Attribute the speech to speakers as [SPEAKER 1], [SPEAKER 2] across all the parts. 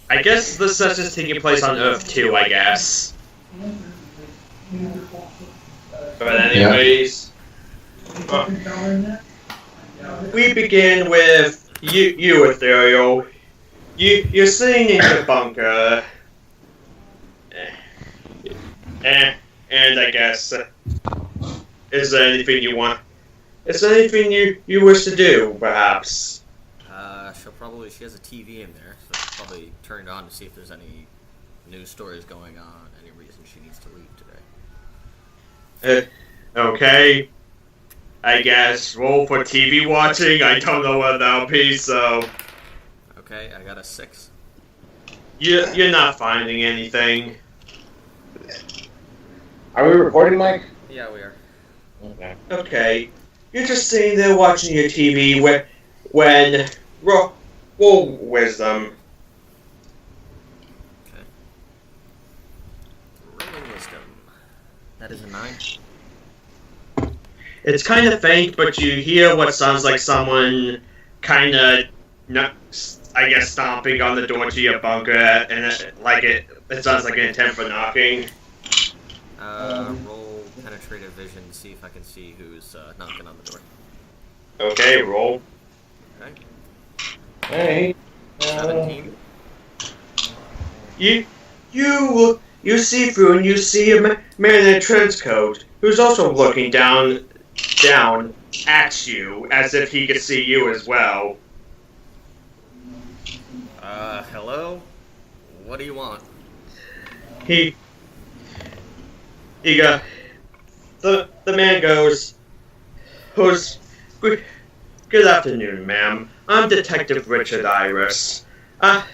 [SPEAKER 1] I guess the session is taking place on Earth too, I guess. But anyways, we begin with you Ethereal. You're sitting in your bunker, and I guess, is there anything you want? Is there anything you wish to do, perhaps?
[SPEAKER 2] She has a TV in there, so she'll probably turn it on to see if there's any news stories going on, any reason she needs to leave today.
[SPEAKER 1] Okay. I guess roll for TV watching. I don't know what that'll be, so.
[SPEAKER 2] Okay, I got a 6.
[SPEAKER 1] You're not finding anything.
[SPEAKER 3] Are we recording, Mike?
[SPEAKER 2] Yeah, we are.
[SPEAKER 3] Okay.
[SPEAKER 1] Okay. You're just sitting there watching your TV when roll wisdom.
[SPEAKER 2] Okay. Rolling wisdom. That is a 9.
[SPEAKER 1] It's kind of faint, but you hear what sounds like someone kind of, I guess, stomping on the door to your bunker, and it sounds like an intent for knocking.
[SPEAKER 2] Roll penetrative vision, see if I can see who's knocking on the door.
[SPEAKER 1] Okay, roll.
[SPEAKER 2] Okay.
[SPEAKER 3] Hey.
[SPEAKER 2] 17.
[SPEAKER 1] You see through, and you see a man in a trench coat who's also looking down at you as if he could see you as well.
[SPEAKER 2] Hello? What do you want?
[SPEAKER 1] The man goes, good afternoon, ma'am. I'm Detective Richard Iris. I've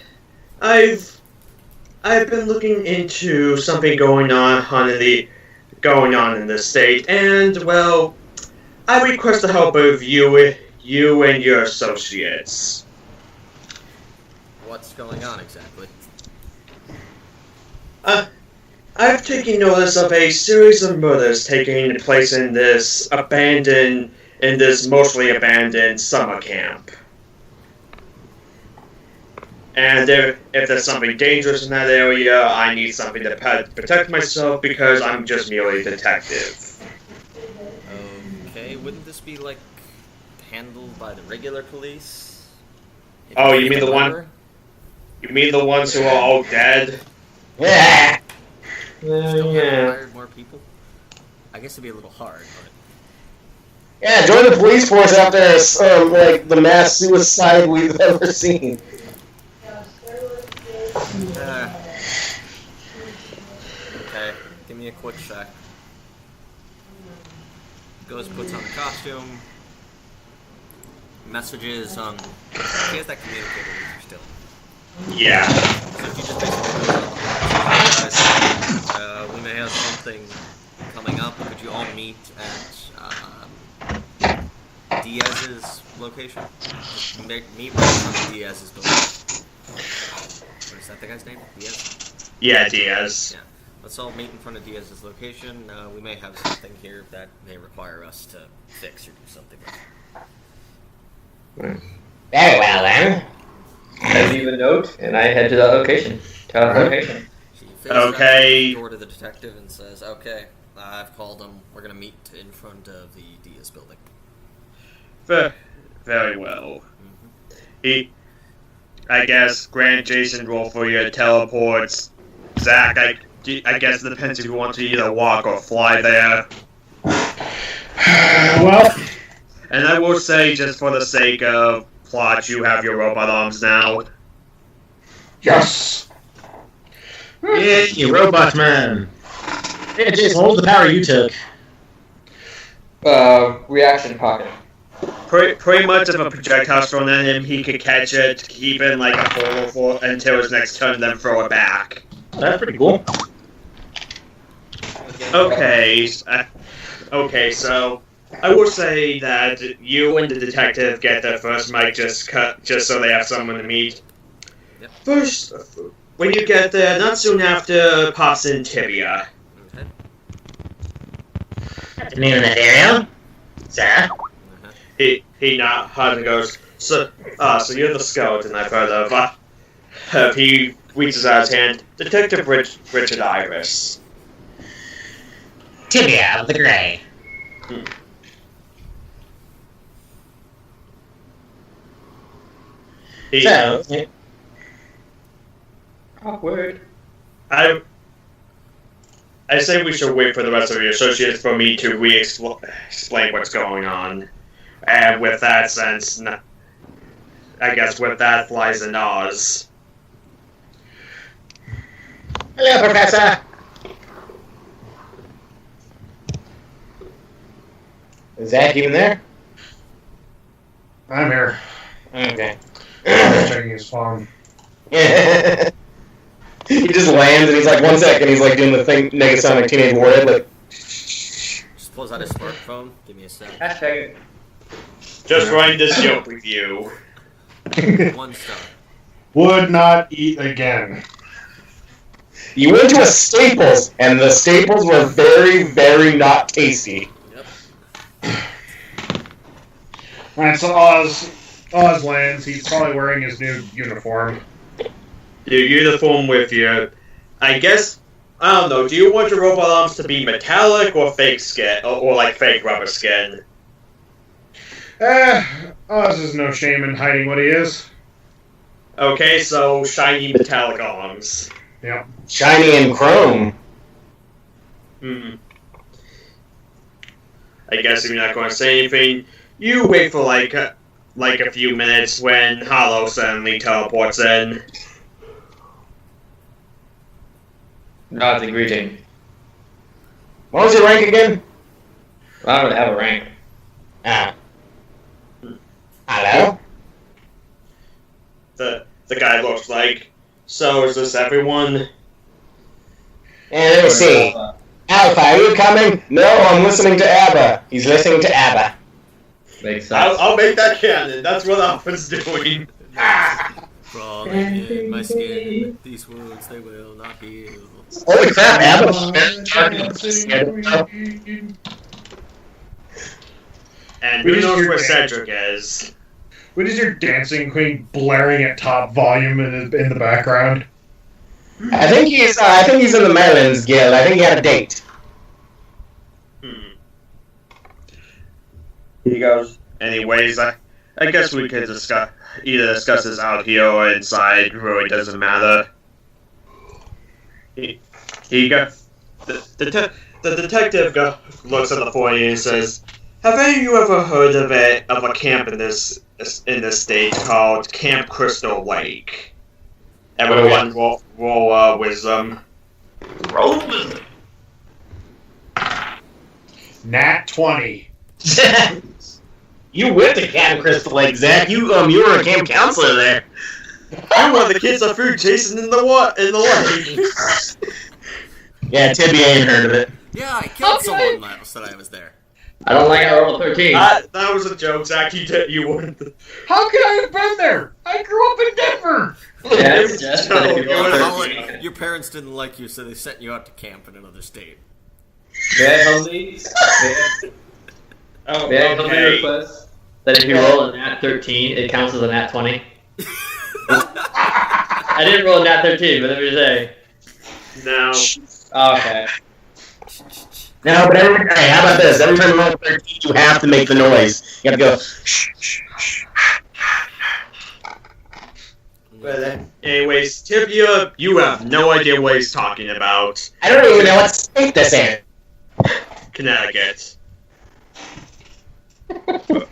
[SPEAKER 1] been looking into something going on in the state, and well, I request the help of you and your associates.
[SPEAKER 2] What's going on exactly?
[SPEAKER 1] I've taken notice of a series of murders taking place in this mostly abandoned summer camp. And if there's something dangerous in that area, I need something to protect myself because I'm just merely a detective.
[SPEAKER 2] Okay, wouldn't this be, handled by the regular police?
[SPEAKER 1] Oh, you mean the one? You mean the ones who are all dead?
[SPEAKER 3] Yeah.
[SPEAKER 2] Still
[SPEAKER 1] Yeah.
[SPEAKER 2] hired more people? I guess it'd be a little hard, but...
[SPEAKER 3] Yeah, join the police force after the mass suicide we've ever seen.
[SPEAKER 2] Okay, give me a quick sec. Goes, puts on the costume. Messages, she has that communicator with her still.
[SPEAKER 1] Yeah.
[SPEAKER 2] So if you just basically we may have something coming up. Could you all meet at Diaz's location? Meet right in front of Diaz's building. What is that the guy's name? Diaz?
[SPEAKER 1] Yeah, Diaz.
[SPEAKER 2] Yeah. Let's all meet in front of Diaz's location. We may have something here that may require us to fix or do something with.
[SPEAKER 3] Very well, then.
[SPEAKER 4] I leave a note, and I head to the location.
[SPEAKER 2] She faces the door to the detective and says, okay, I've called him. We're going to meet in front of the Diaz building.
[SPEAKER 1] Very well. Mm-hmm. I guess, grant Jayson roll for your teleports. Zach, I guess it depends if you want to either walk or fly there.
[SPEAKER 3] Well...
[SPEAKER 1] And I will say, just for the sake of plot, you have your robot arms now.
[SPEAKER 3] Yes!
[SPEAKER 5] Yeah, you robot man. Hey, Jayson, hold the power you took.
[SPEAKER 4] Reaction pocket.
[SPEAKER 1] Pretty much if a projectile's thrown at him, he could catch it, keep it in a portal until his next turn, then throw it back.
[SPEAKER 5] That's pretty cool.
[SPEAKER 1] Okay, so I will say that you and the detective get their first mic just so they have someone to meet.
[SPEAKER 2] Yep.
[SPEAKER 1] First, when you get there, not soon after, pops in Tibia.
[SPEAKER 2] Okay.
[SPEAKER 5] Afternoon, Ethereal. Sir?
[SPEAKER 1] He nods and goes, so you're the skeleton I've heard of. reaches out his hand. Detective Richard Iris.
[SPEAKER 5] Tibia of the Gray. So,
[SPEAKER 4] Awkward.
[SPEAKER 1] I say we should wait for the rest of your associates for me to explain what's going on. And with that sense, I guess with that flies in Oz.
[SPEAKER 5] hello, Professor.
[SPEAKER 3] Is Zach even there?
[SPEAKER 6] I'm here.
[SPEAKER 3] Okay.
[SPEAKER 6] I'm checking his phone.
[SPEAKER 3] Yeah. He just lands and he's like, 1 second, he's like doing the thing, Negasonic Teenage Warhead, like.
[SPEAKER 2] Just pulls out his smartphone. Give me a sec.
[SPEAKER 4] Hashtag.
[SPEAKER 1] Just running this joke with you.
[SPEAKER 2] 1 star.
[SPEAKER 6] Would not eat again.
[SPEAKER 3] You went to a Staples, and the Staples were very, very not tasty.
[SPEAKER 2] Yep.
[SPEAKER 6] Alright, so Oz lands. He's probably wearing his new uniform.
[SPEAKER 1] Your uniform with your... I guess... I don't know, do you want your robot arms to be metallic or fake skin? Or like fake rubber skin?
[SPEAKER 6] Oz is no shame in hiding what he is.
[SPEAKER 1] Okay, so shiny metallic arms.
[SPEAKER 6] Yep.
[SPEAKER 3] Shiny and chrome.
[SPEAKER 1] I guess if you're not going to say anything, you wait for like a few minutes when Hollow suddenly teleports in.
[SPEAKER 4] Not the greeting.
[SPEAKER 3] What was your rank again?
[SPEAKER 4] I don't really have a rank.
[SPEAKER 3] Hello?
[SPEAKER 1] The guy looks like, so is this everyone?
[SPEAKER 3] And let me see. Alpha, are you coming? No, I'm listening to ABBA. He's listening to ABBA.
[SPEAKER 4] Makes sense.
[SPEAKER 1] I'll make that canon. That's what Alpha's doing.
[SPEAKER 2] Crawling in my skin. These wounds, they will not heal.
[SPEAKER 3] Holy crap, ABBA!
[SPEAKER 1] And who knows where Cedric is?
[SPEAKER 6] What is your dancing queen blaring at top volume in the background?
[SPEAKER 3] I think he's in the Merlin's Guild. I think he had a date.
[SPEAKER 1] He goes. Anyways, I guess we could either discuss this out here or inside. Really doesn't matter. He got the detective looks at the foyer and says, "Have any of you ever heard of a camp in this state called Camp Crystal Lake?" Everyone roll wisdom.
[SPEAKER 3] Roll wisdom.
[SPEAKER 6] Nat 20.
[SPEAKER 3] You went to Camp Crystal Lake, Zach. You were a camp counselor there.
[SPEAKER 1] I'm one of the kids that threw Jayson in the lake.
[SPEAKER 3] Yeah, Tibia ain't heard of it.
[SPEAKER 2] Yeah, I killed someone last that I was there.
[SPEAKER 4] I don't like I rolled a 13.
[SPEAKER 1] That was a joke, Zach. You weren't.
[SPEAKER 6] How could I have been there? I grew up in Denver.
[SPEAKER 4] Yeah, it's just
[SPEAKER 1] No,
[SPEAKER 4] that if you roll a
[SPEAKER 1] you're
[SPEAKER 4] 13.
[SPEAKER 2] Your parents didn't like you, so they sent you out to camp in another state.
[SPEAKER 4] May I humbly
[SPEAKER 1] Oh,
[SPEAKER 4] May I humbly
[SPEAKER 1] okay.
[SPEAKER 4] request that if you roll a nat 13, it counts as a nat 20? I didn't roll a nat 13, but let me say.
[SPEAKER 1] No.
[SPEAKER 4] Oh, okay.
[SPEAKER 3] No, but hey, how about this? Every time you roll 13, you have to make the noise. You have to go, shh, shh, shh.
[SPEAKER 1] But anyways, Tibia, you have no idea what he's talking about.
[SPEAKER 3] I don't even know what state this is.
[SPEAKER 1] Connecticut.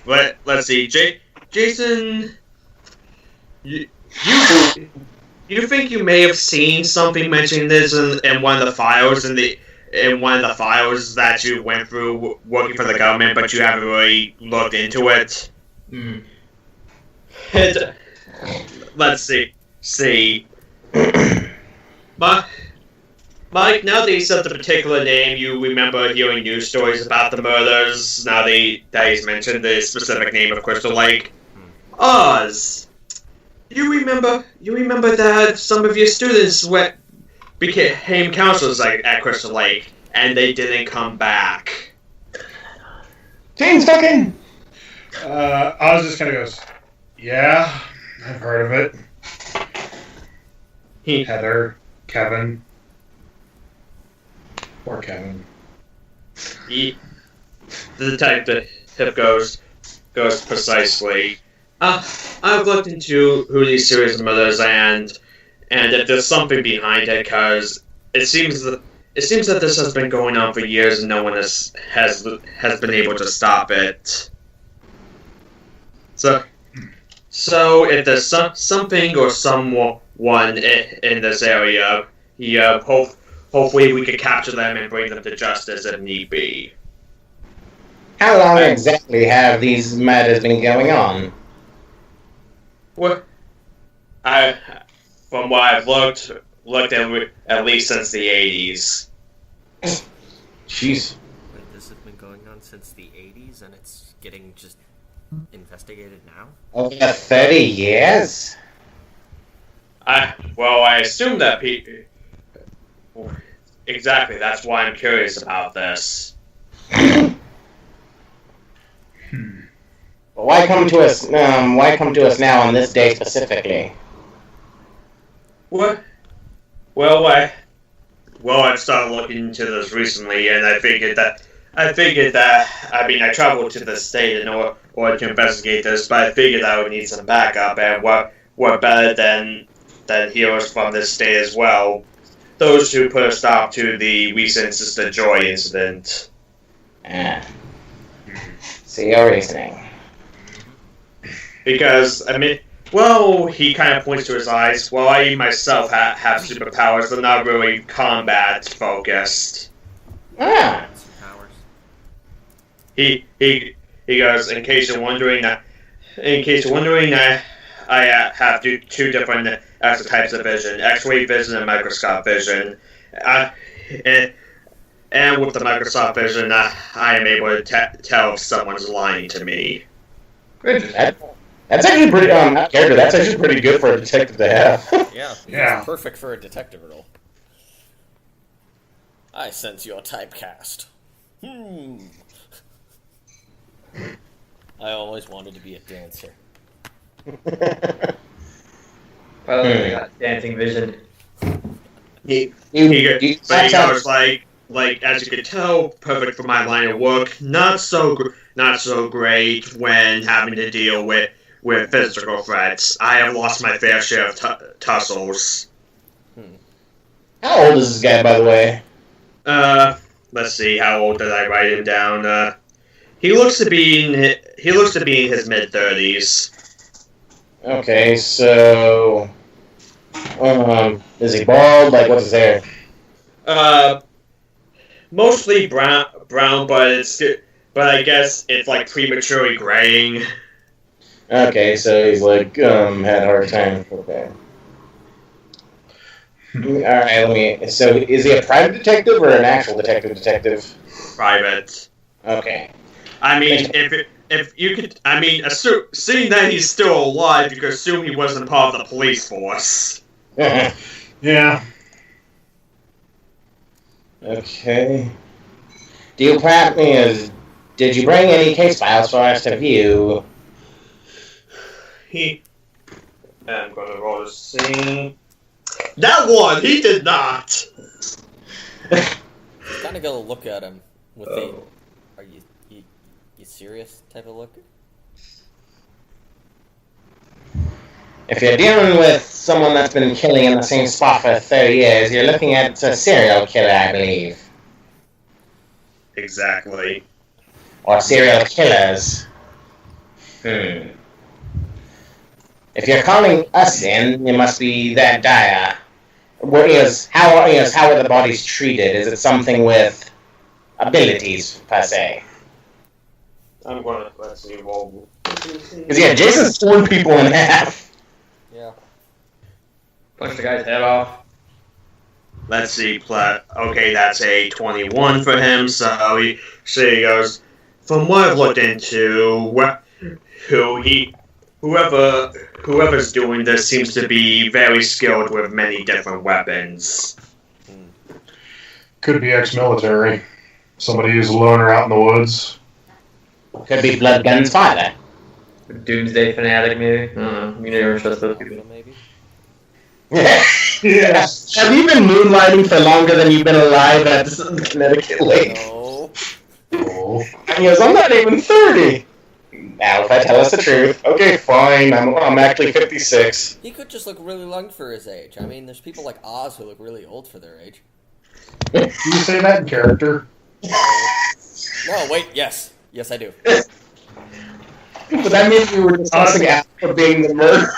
[SPEAKER 1] Let's see, Jayson. You think you may have seen something mentioning this in one of the files that you went through working for the government, but you haven't really looked into it. Let's see. Mike, now that you said the particular name, you remember hearing news stories about the murders. Now that he's mentioned the specific name of Crystal Lake, Oz. You remember that some of your students became counselors at Crystal Lake, and they didn't come back.
[SPEAKER 3] James fucking.
[SPEAKER 6] Oz just kind of goes, yeah, I've heard of it. Heather, Kevin, or Kevin.
[SPEAKER 1] The detective goes precisely. I've looked into who these serious mothers and if there's something behind it, because it seems that this has been going on for years and no one has been able to stop it. So if there's something or someone in this area, hopefully we could capture them and bring them to justice if need be.
[SPEAKER 3] How long exactly have these matters been going on?
[SPEAKER 1] From what I've looked at least since the 80s.
[SPEAKER 3] Jeez.
[SPEAKER 2] Wait, this has been going on since the 80s and it's getting just investigated now?
[SPEAKER 3] Over 30 years?
[SPEAKER 1] I assume that exactly. That's why I'm curious about this.
[SPEAKER 3] Well, why come to us? Why come to us now on this day specifically?
[SPEAKER 1] What? I've started looking into this recently, and I figured that. I traveled to the state in order to investigate this, but I figured I would need some backup, and what better than heroes from this state as well. Those who put a stop to the recent Sister Joy incident.
[SPEAKER 3] See your reasoning.
[SPEAKER 1] Because, he kind of points to his eyes. Well, I myself have superpowers, but not really combat-focused.
[SPEAKER 3] Ah.
[SPEAKER 2] Powers.
[SPEAKER 1] He goes, in case you're wondering, I have two different types of vision, X-ray vision and microscope vision. And with the microscope vision, I am able to tell if someone's lying to me.
[SPEAKER 3] That's actually pretty. Character. That's actually pretty good for a detective to have.
[SPEAKER 6] Yeah.
[SPEAKER 2] It's perfect for a detective role. I sense your typecast. I always wanted to be a dancer.
[SPEAKER 4] Well, I got dancing vision.
[SPEAKER 1] He goes like as you can tell, perfect for my line of work. Not so great when having to deal with physical threats. I have lost my fair share of tussles.
[SPEAKER 3] How old is this guy, by the way?
[SPEAKER 1] Let's see. How old did I write him down? He looks to be in his mid-30s.
[SPEAKER 3] Okay, so is he bald? Like, what's his hair?
[SPEAKER 1] Mostly brown, but I guess it's like prematurely graying.
[SPEAKER 3] Okay, so he's like had a hard time. Okay. All right, So, is he a private detective or an actual detective?
[SPEAKER 1] Private.
[SPEAKER 3] Okay.
[SPEAKER 1] I mean, if you could, seeing that he's still alive, you could assume he wasn't part of the police force.
[SPEAKER 6] Yeah.
[SPEAKER 3] Okay. Did you bring any case files for us to view?
[SPEAKER 1] I'm gonna roll the scene. That one, he did not.
[SPEAKER 2] Kind of gonna look at him with a, are you serious type of look?
[SPEAKER 3] If you're dealing with someone that's been killing in the same spot for 30 years, you're looking at a serial killer, I believe.
[SPEAKER 1] Exactly.
[SPEAKER 3] Or serial killers. If you're calling us in, it must be that dire. How are the bodies treated? Is it something with abilities, per se?
[SPEAKER 1] I'm gonna, let's see, roll.
[SPEAKER 3] Because, Jason's torn people in half.
[SPEAKER 2] Yeah.
[SPEAKER 4] Punch the guy's head off.
[SPEAKER 1] Let's see, okay, that's a 21 for him, so he goes, from what I've looked into, whoever's doing this seems to be very skilled with many different weapons.
[SPEAKER 6] Could be ex-military. Somebody who's a loner out in the woods.
[SPEAKER 3] Could be Blood Gun's father.
[SPEAKER 4] Doomsday fanatic, maybe. I don't know. You never trust those people.
[SPEAKER 2] Maybe.
[SPEAKER 6] Yes.
[SPEAKER 3] Have you been moonlighting for longer than you've been alive at the Connecticut Lake?
[SPEAKER 2] No.
[SPEAKER 6] Oh.
[SPEAKER 3] And he goes, I'm not even 30. Now, if I tell us the truth, okay, fine. I'm actually 56.
[SPEAKER 2] He could just look really young for his age. I mean, there's people like Oz who look really old for their age.
[SPEAKER 6] Do you say that in character?
[SPEAKER 2] No, wait, yes. Yes, I do.
[SPEAKER 3] But that means we were discussing after being the murderer.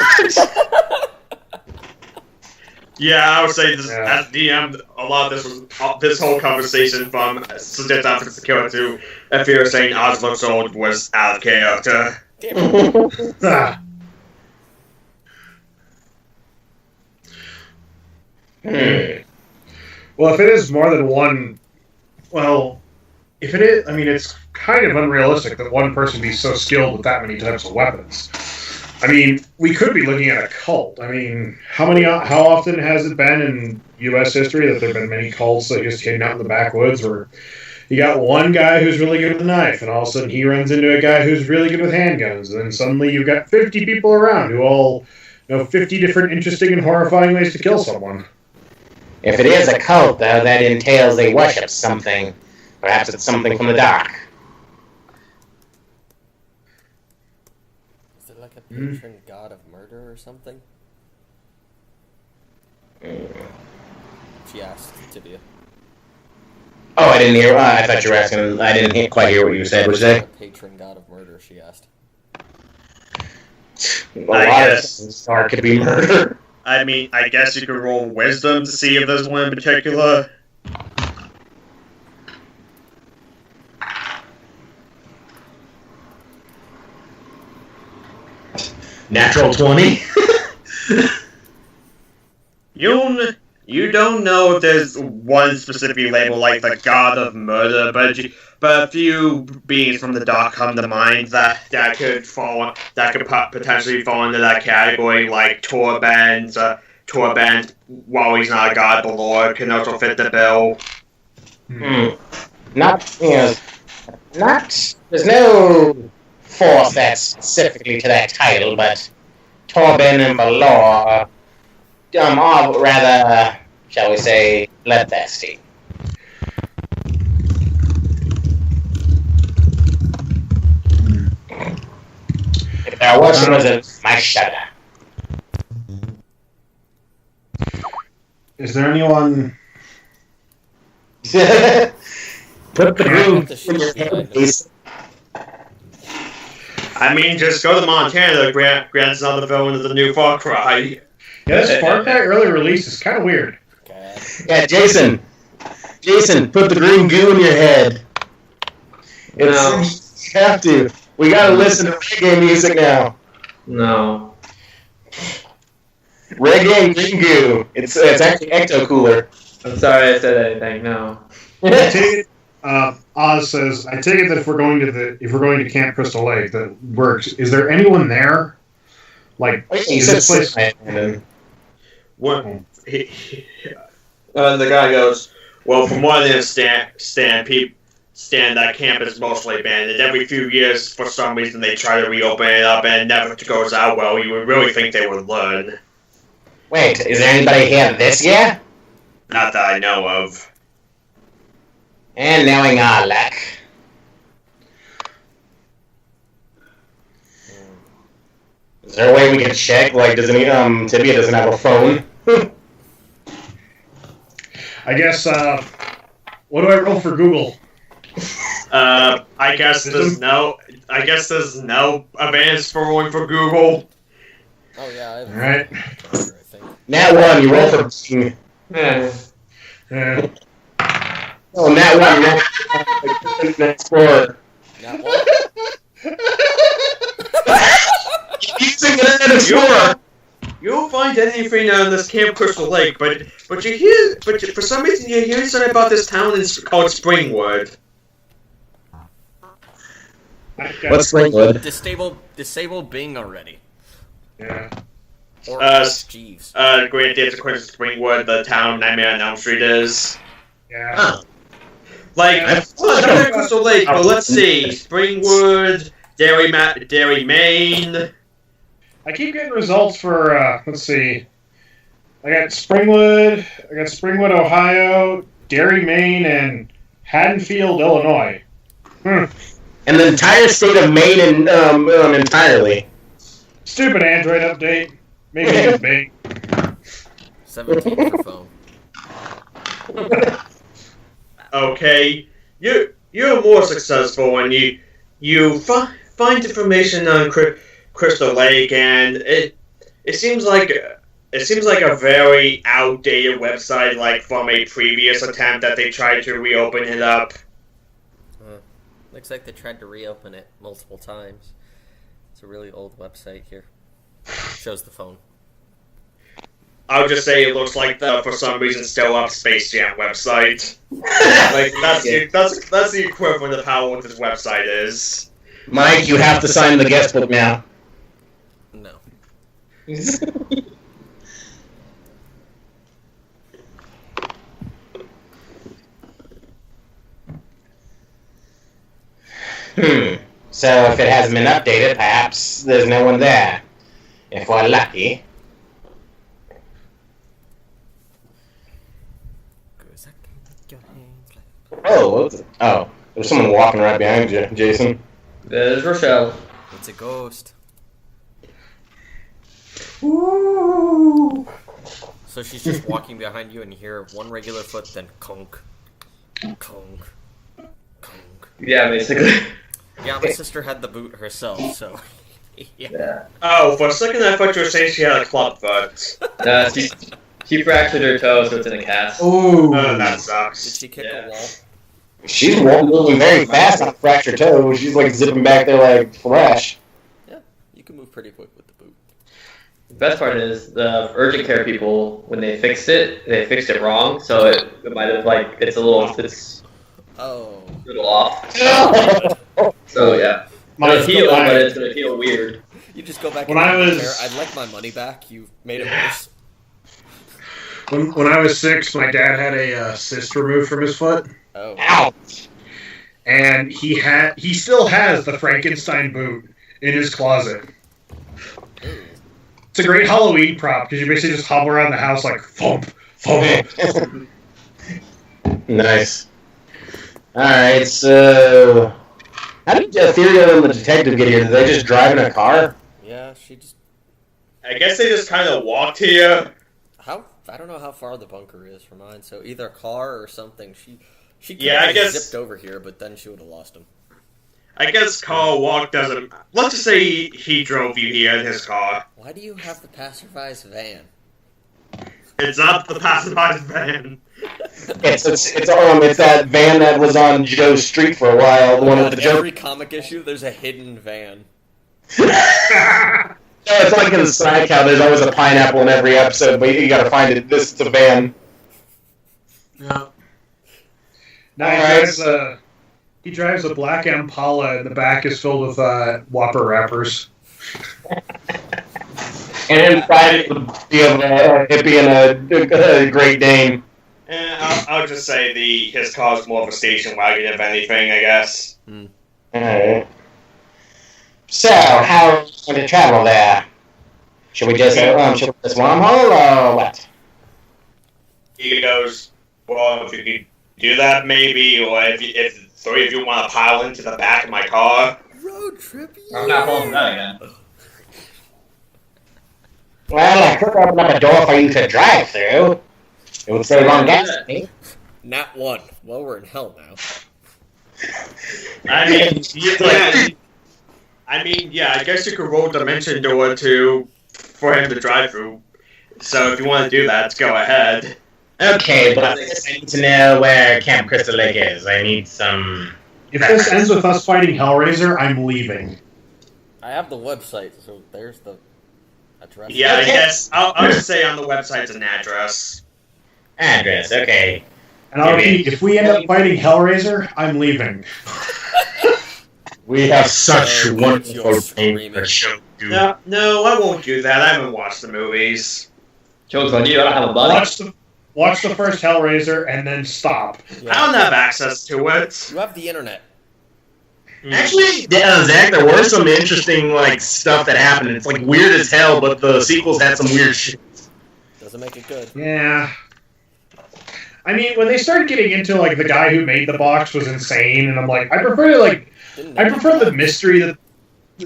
[SPEAKER 1] Yeah, I would say this,
[SPEAKER 6] Yeah.
[SPEAKER 1] as DM, a lot of this whole conversation from Suggest After Secure to Ethereal saying Oz looks old was out of character.
[SPEAKER 2] Damn it.
[SPEAKER 6] Ah. Well, if it is more than one, well, if it is, I mean, it's kind of unrealistic that one person be so skilled with that many types of weapons. I mean, we could be looking at a cult. I mean, how often has it been in U.S. history that there have been many cults that just hidden out in the backwoods where you got one guy who's really good with a knife, and all of a sudden he runs into a guy who's really good with handguns, and then suddenly you've got 50 people around who all know 50 different interesting and horrifying ways to kill someone.
[SPEAKER 3] If it is a cult, though, that entails they worship something. Perhaps it's something from the dark.
[SPEAKER 2] Is it like a patron god of murder or something? She asked Tibia.
[SPEAKER 3] Oh, I didn't hear. I thought you were asking. I didn't quite hear what you said. What'd you say?
[SPEAKER 2] A patron god of murder, she asked.
[SPEAKER 3] A lot of things could be murder.
[SPEAKER 1] I mean, I guess you could roll wisdom to see if there's one in particular.
[SPEAKER 5] Natural 20.
[SPEAKER 1] You don't know if there's one specific label like the God of Murder, but a few beings from the dark come to mind that could potentially fall into that category, like Torbend. Torbend, while he's not a god, the Lord can also fit the bill.
[SPEAKER 3] Not. There's no force that's specifically to that title, but Torben and Balor are rather, shall we say, bloodthirsty. If there are worshippers, my shudder.
[SPEAKER 6] Is there anyone...
[SPEAKER 3] Put the groove
[SPEAKER 2] The
[SPEAKER 3] in your
[SPEAKER 2] shield behind
[SPEAKER 3] head,
[SPEAKER 2] him.
[SPEAKER 3] Jayson.
[SPEAKER 1] I mean, just go to Montana, grants another villain of the new Far Cry.
[SPEAKER 6] Yeah, this Far Cry early release is kind of weird.
[SPEAKER 2] God.
[SPEAKER 3] Yeah, Jayson, put the green goo in your head.
[SPEAKER 4] No.
[SPEAKER 3] You have to. We gotta listen to reggae music now.
[SPEAKER 4] No.
[SPEAKER 3] Reggae and green goo. It's actually ecto cooler.
[SPEAKER 4] I'm sorry I said anything. No.
[SPEAKER 6] I take it, Oz says, I take it that if we're going to Camp Crystal Lake, that works. Is there anyone there? Like,
[SPEAKER 3] You
[SPEAKER 6] is
[SPEAKER 3] said
[SPEAKER 6] this place...
[SPEAKER 3] six.
[SPEAKER 1] What? The guy goes, well, from what I understand, that camp is mostly abandoned. Every few years, for some reason, they try to reopen it up, and it never goes out well. You would really think they would learn.
[SPEAKER 3] Wait, is there anybody here this year?
[SPEAKER 1] Not that I know of.
[SPEAKER 3] And knowing our luck. Is there a way we can check? Like, doesn't Tibia doesn't have a phone?
[SPEAKER 6] I guess, what do I roll for Google?
[SPEAKER 1] I guess there's no advance for rolling for Google.
[SPEAKER 2] Oh, yeah, I have
[SPEAKER 6] Alright.
[SPEAKER 2] I think.
[SPEAKER 3] Nat 1, you roll for...
[SPEAKER 4] Yeah.
[SPEAKER 3] Oh, Nat 1, you roll for... Next floor.
[SPEAKER 2] Not one?
[SPEAKER 3] Using it at a score!
[SPEAKER 1] You'll find anything on this Camp Crystal Lake, but for some reason you hear something about this town called Springwood.
[SPEAKER 3] What's Springwood?
[SPEAKER 2] Disable Bing already.
[SPEAKER 6] Yeah.
[SPEAKER 2] Or ask Jeeves.
[SPEAKER 1] Great Days of Quincy Springwood, the town Nightmare on Elm Street is.
[SPEAKER 6] Yeah.
[SPEAKER 3] Oh.
[SPEAKER 1] Like, not Crystal Lake, but let's see. Springwood, Derry, Maine.
[SPEAKER 6] I keep getting results for, let's see. I got Springwood, Ohio, Derry, Maine, and Haddonfield, Illinois.
[SPEAKER 5] And the entire state of Maine and entirely.
[SPEAKER 6] Stupid Android update. Maybe it's big.
[SPEAKER 2] 17 for phone.
[SPEAKER 1] Okay, you're more successful when you find information on Crystal Lake, and it seems like a very outdated website, like from a previous attempt that they tried to reopen it up.
[SPEAKER 2] Looks like they tried to reopen it multiple times. It's a really old website here. Shows the phone.
[SPEAKER 1] I'll just say it looks like the, for some reason, still up Space Jam website. Like that's the equivalent of how old this website is.
[SPEAKER 5] Mike, you have to sign the guest book now.
[SPEAKER 2] No.
[SPEAKER 3] So if it hasn't been updated, perhaps there's no one there. If we're lucky. Oh, there's someone walking right behind you, Jayson.
[SPEAKER 4] There's Rochelle.
[SPEAKER 2] It's a ghost.
[SPEAKER 6] Ooh.
[SPEAKER 2] So she's just walking behind you and you hear one regular foot, then conk, conk, conk.
[SPEAKER 4] Yeah, basically.
[SPEAKER 2] Yeah, my sister had the boot herself, so... yeah.
[SPEAKER 1] Oh, for a second I thought you were saying she had a club foot.
[SPEAKER 4] She fractured her toe, so it's in a cast.
[SPEAKER 6] Ooh.
[SPEAKER 1] That sucks.
[SPEAKER 2] Did she kick a wall?
[SPEAKER 3] She's moving very fast on a fractured toe. She's like zipping back there like Flash.
[SPEAKER 2] Yeah, you can move pretty quick with the boot.
[SPEAKER 4] The best part is the urgent care people, when they fixed it wrong, so it might have it's a little off. So yeah, it'll heal, but it's gonna feel weird.
[SPEAKER 2] You just go back
[SPEAKER 6] When
[SPEAKER 2] and
[SPEAKER 6] I was-
[SPEAKER 2] repair. I'd like my money back. You made it worse.
[SPEAKER 6] When I was 6, my dad had a cyst removed from his foot,
[SPEAKER 2] Oh.
[SPEAKER 3] Ouch!
[SPEAKER 6] and he still has the Frankenstein boot in his closet. It's a great Halloween prop because you basically just hobble around the house like thump, thump.
[SPEAKER 3] Nice. Alright, so... How did Ethereal and the detective get here? Did they just drive in a car?
[SPEAKER 2] Yeah, she just...
[SPEAKER 1] I guess they just kind of walked here.
[SPEAKER 2] I don't know how far the bunker is from mine, so either a car or something. She could
[SPEAKER 1] Yeah, I
[SPEAKER 2] have
[SPEAKER 1] guess-
[SPEAKER 2] zipped over here, but then she would have lost him.
[SPEAKER 1] I guess Carl Walk doesn't... Let's just say he drove you here in his car.
[SPEAKER 2] Why do you have the passerby's van?
[SPEAKER 1] It's not the passerby's van.
[SPEAKER 3] It's that van that was on Joe's street for a while. The one with the joke.
[SPEAKER 2] Every comic issue, there's a hidden van.
[SPEAKER 3] No, it's like in the side cow. There's always a pineapple in every episode, but you gotta find it. This is a van.
[SPEAKER 6] Yeah.
[SPEAKER 3] Alright.
[SPEAKER 6] He drives a black Impala, and the back is filled with Whopper wrappers.
[SPEAKER 3] And inside it would be a hippie and a Great Dane.
[SPEAKER 1] I'll just say his car's more of a station wagon, if anything, I guess.
[SPEAKER 3] Alright. So, how are we going to travel there? Should we just wormhole or what?
[SPEAKER 1] He goes, well, if you could do that, maybe, or if three of you want to pile into the back of my car.
[SPEAKER 2] Road trip,
[SPEAKER 4] I'm not holding that again.
[SPEAKER 3] Well, I could open up a door for you to drive through. It would save on gas money.
[SPEAKER 2] Nat 1. Well, we're in hell now.
[SPEAKER 1] I mean, yeah, I guess you could roll Dimension Door for him to drive through. So if you want to do that, go ahead.
[SPEAKER 5] Okay, but I need to know where Camp Crystal Lake is. I need some...
[SPEAKER 6] If this ends with us fighting Hellraiser, I'm leaving.
[SPEAKER 2] I have the website, so there's the address.
[SPEAKER 1] Yeah, I guess I'll just say on the website's an address.
[SPEAKER 5] Address, okay.
[SPEAKER 6] And I'll repeat, if we end up fighting Hellraiser, I'm leaving.
[SPEAKER 5] We have such
[SPEAKER 2] So
[SPEAKER 5] wonderful
[SPEAKER 2] you're
[SPEAKER 5] things
[SPEAKER 2] screaming.
[SPEAKER 5] to show you.
[SPEAKER 1] No, I won't do that. I haven't watched the movies.
[SPEAKER 4] Joke's on you, I don't have a buddy.
[SPEAKER 6] Watch the first Hellraiser and then stop.
[SPEAKER 1] I don't have access to it.
[SPEAKER 2] You have the internet.
[SPEAKER 5] Actually, Zach, there were some interesting stuff that happened. It's weird as hell, but the sequels had some weird shit.
[SPEAKER 2] Does Doesn't make it good.
[SPEAKER 6] Yeah. I mean, when they started getting into, like, the guy who made the box was insane, and I'm like, I prefer the mystery that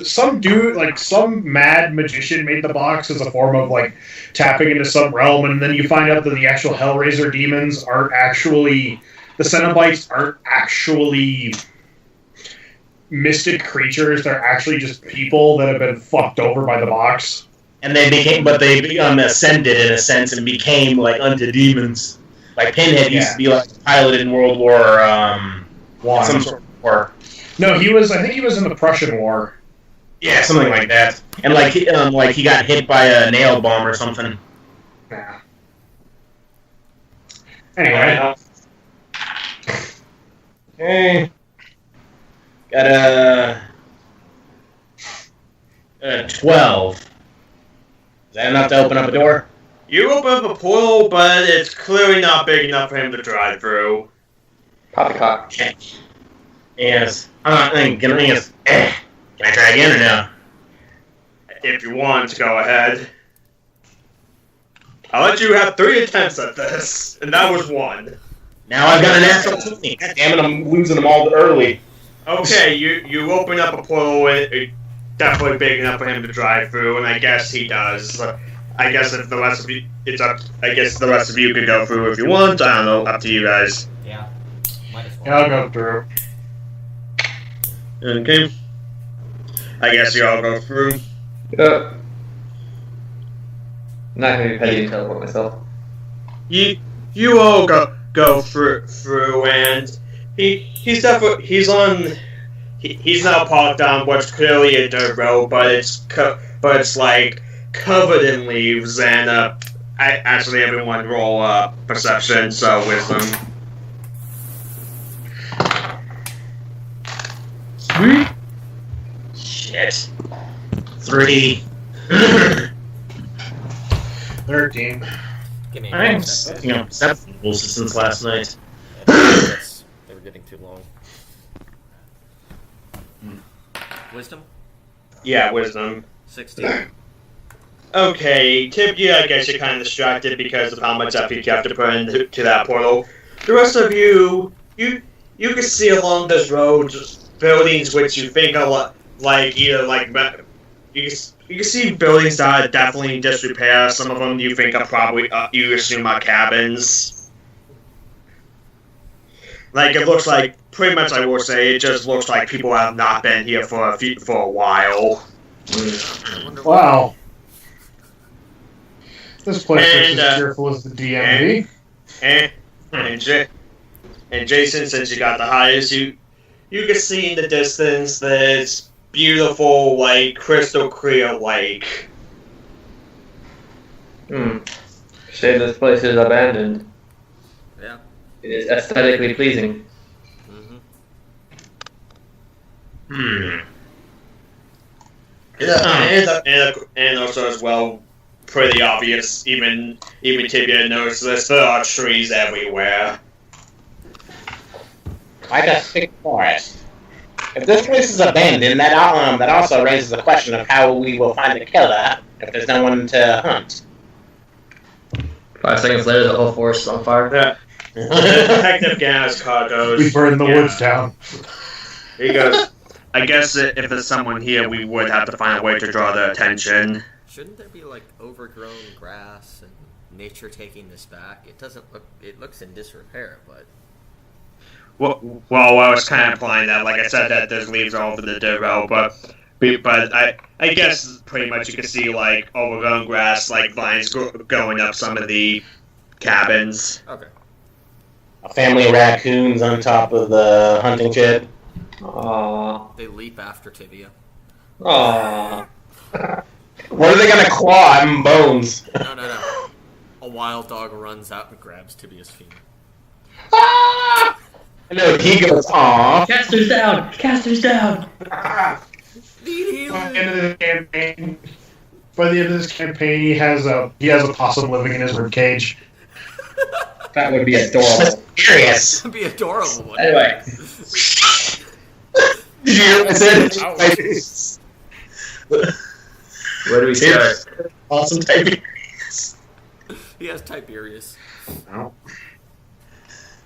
[SPEAKER 6] some dude, like, some mad magician made the box as a form of, like, tapping into some realm, and then you find out that the actual Hellraiser demons aren't actually... The Cenobites aren't actually mystic creatures. They're actually just people that have been fucked over by the box.
[SPEAKER 5] And they ascended in a sense and became like unto demons. Like Pinhead used to be like piloted in World War some sort of war.
[SPEAKER 6] No, I think he was in the Prussian War.
[SPEAKER 5] Yeah, something like that. And like he got hit by a nail bomb or something.
[SPEAKER 6] Yeah. Anyway.
[SPEAKER 5] Okay. Got a 12. Is that enough to open up a door?
[SPEAKER 1] You open up a portal, but it's clearly not big enough for him to drive through.
[SPEAKER 4] Poppycock.
[SPEAKER 5] Okay. Yes. Can I try again or no?
[SPEAKER 1] If you want to go ahead. I'll let you have 3 attempts at this, and that was 1.
[SPEAKER 5] Now I've got a natural 20. God damn it, I'm losing them all early.
[SPEAKER 1] Okay, you open up a portal, definitely big enough for him to drive through, and I guess he does. I guess if the rest of you, I guess the rest of you could go through if you want. I don't know, up to you guys.
[SPEAKER 2] Yeah. Might as well.
[SPEAKER 6] Yeah, I'll go through.
[SPEAKER 1] Okay. I guess you all go through.
[SPEAKER 4] I'm not going to be petty and teleport myself.
[SPEAKER 1] You all go through, and he's now parked on what's clearly a dirt road, but it's like covered in leaves. And actually, everyone roll perception, so wisdom.
[SPEAKER 5] Sweet. Shit. 3.
[SPEAKER 6] 13.
[SPEAKER 2] Give me
[SPEAKER 5] I'm
[SPEAKER 2] a
[SPEAKER 5] setting up perception rules since last night.
[SPEAKER 2] They were getting too long. Wisdom?
[SPEAKER 1] Yeah, wisdom.
[SPEAKER 2] 16.
[SPEAKER 1] Okay, Tibia, I guess you're kind of distracted because of how much effort you have to put into that portal. The rest of you can see along this road buildings which you think are you can see buildings that are definitely in disrepair. Some of them you think are probably you assume are cabins. Like it looks like pretty much I will say it just looks like people have not been here for a while.
[SPEAKER 6] Wow. This place looks as cheerful as the DMV.
[SPEAKER 1] And Jayson, since you got the highest, you can see in the distance this beautiful, like, crystal clear lake.
[SPEAKER 4] Shame this place is abandoned.
[SPEAKER 2] Yeah.
[SPEAKER 4] It is aesthetically pleasing.
[SPEAKER 1] And also as well, pretty obvious. Even Tibia noticed this. There are trees everywhere.
[SPEAKER 3] Quite a thick forest. If this place is abandoned, that also raises the question of how we will find the killer if there's no one to hunt.
[SPEAKER 4] 5 seconds later, the whole forest is on fire.
[SPEAKER 1] Yeah. Detective Gann's car goes.
[SPEAKER 6] We burned the woods down.
[SPEAKER 1] He goes, I guess if there's someone here, we would have to find a way to draw their attention.
[SPEAKER 2] Shouldn't there be like overgrown grass and nature taking this back? It doesn't look. It looks in disrepair, but.
[SPEAKER 1] Well, I was kind of implying that, like I said, that there's leaves all over the dirt road, but I guess pretty much you can see like overgrown grass, like vines going up some of the cabins.
[SPEAKER 2] Okay.
[SPEAKER 3] A family of raccoons on top of the hunting shed.
[SPEAKER 4] Aww.
[SPEAKER 2] They leap after Tibia.
[SPEAKER 4] Aww.
[SPEAKER 3] What are they gonna claw? I'm bones.
[SPEAKER 2] No. A wild dog runs out and grabs Tibia's feet.
[SPEAKER 3] Ah! No, he goes, aww.
[SPEAKER 4] Caster's down! Caster's down!
[SPEAKER 6] By the end of this campaign, he has a possum living in his ribcage.
[SPEAKER 4] That would be adorable.
[SPEAKER 3] Curious.
[SPEAKER 2] That'd be adorable.
[SPEAKER 4] Anyway.
[SPEAKER 3] Where
[SPEAKER 4] do we start?
[SPEAKER 3] Awesome typing.
[SPEAKER 2] He has Tiberius.
[SPEAKER 6] No.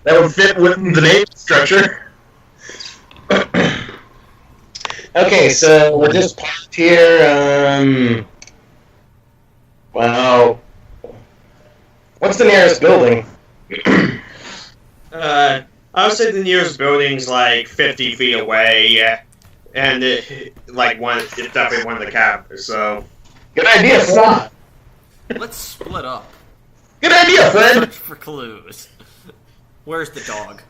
[SPEAKER 5] That would fit with the name structure.
[SPEAKER 3] Okay, so with this part here, well, what's the nearest building?
[SPEAKER 1] I would say the nearest building's like 50 feet away, and it's definitely one of the campers. So
[SPEAKER 3] Good idea, Fred.
[SPEAKER 2] Let's split up.
[SPEAKER 3] Good idea, Fred.
[SPEAKER 2] Search for clues. Where's the dog?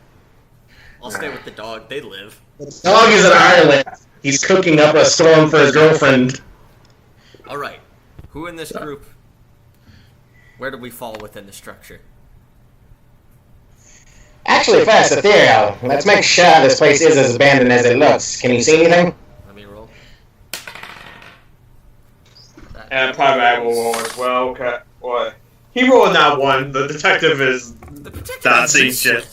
[SPEAKER 2] I'll stay with the dog. They live.
[SPEAKER 3] The dog is in Ireland. He's cooking up a storm for his girlfriend.
[SPEAKER 2] All right. Who in this group? Where do we fall within the structure?
[SPEAKER 3] Actually, first, Ethereal. Let's make sure this place is as abandoned as it looks. Can you see anything?
[SPEAKER 2] Let me roll.
[SPEAKER 1] and probably I will roll as well. Or he rolled not one. The detective is not seeing shit.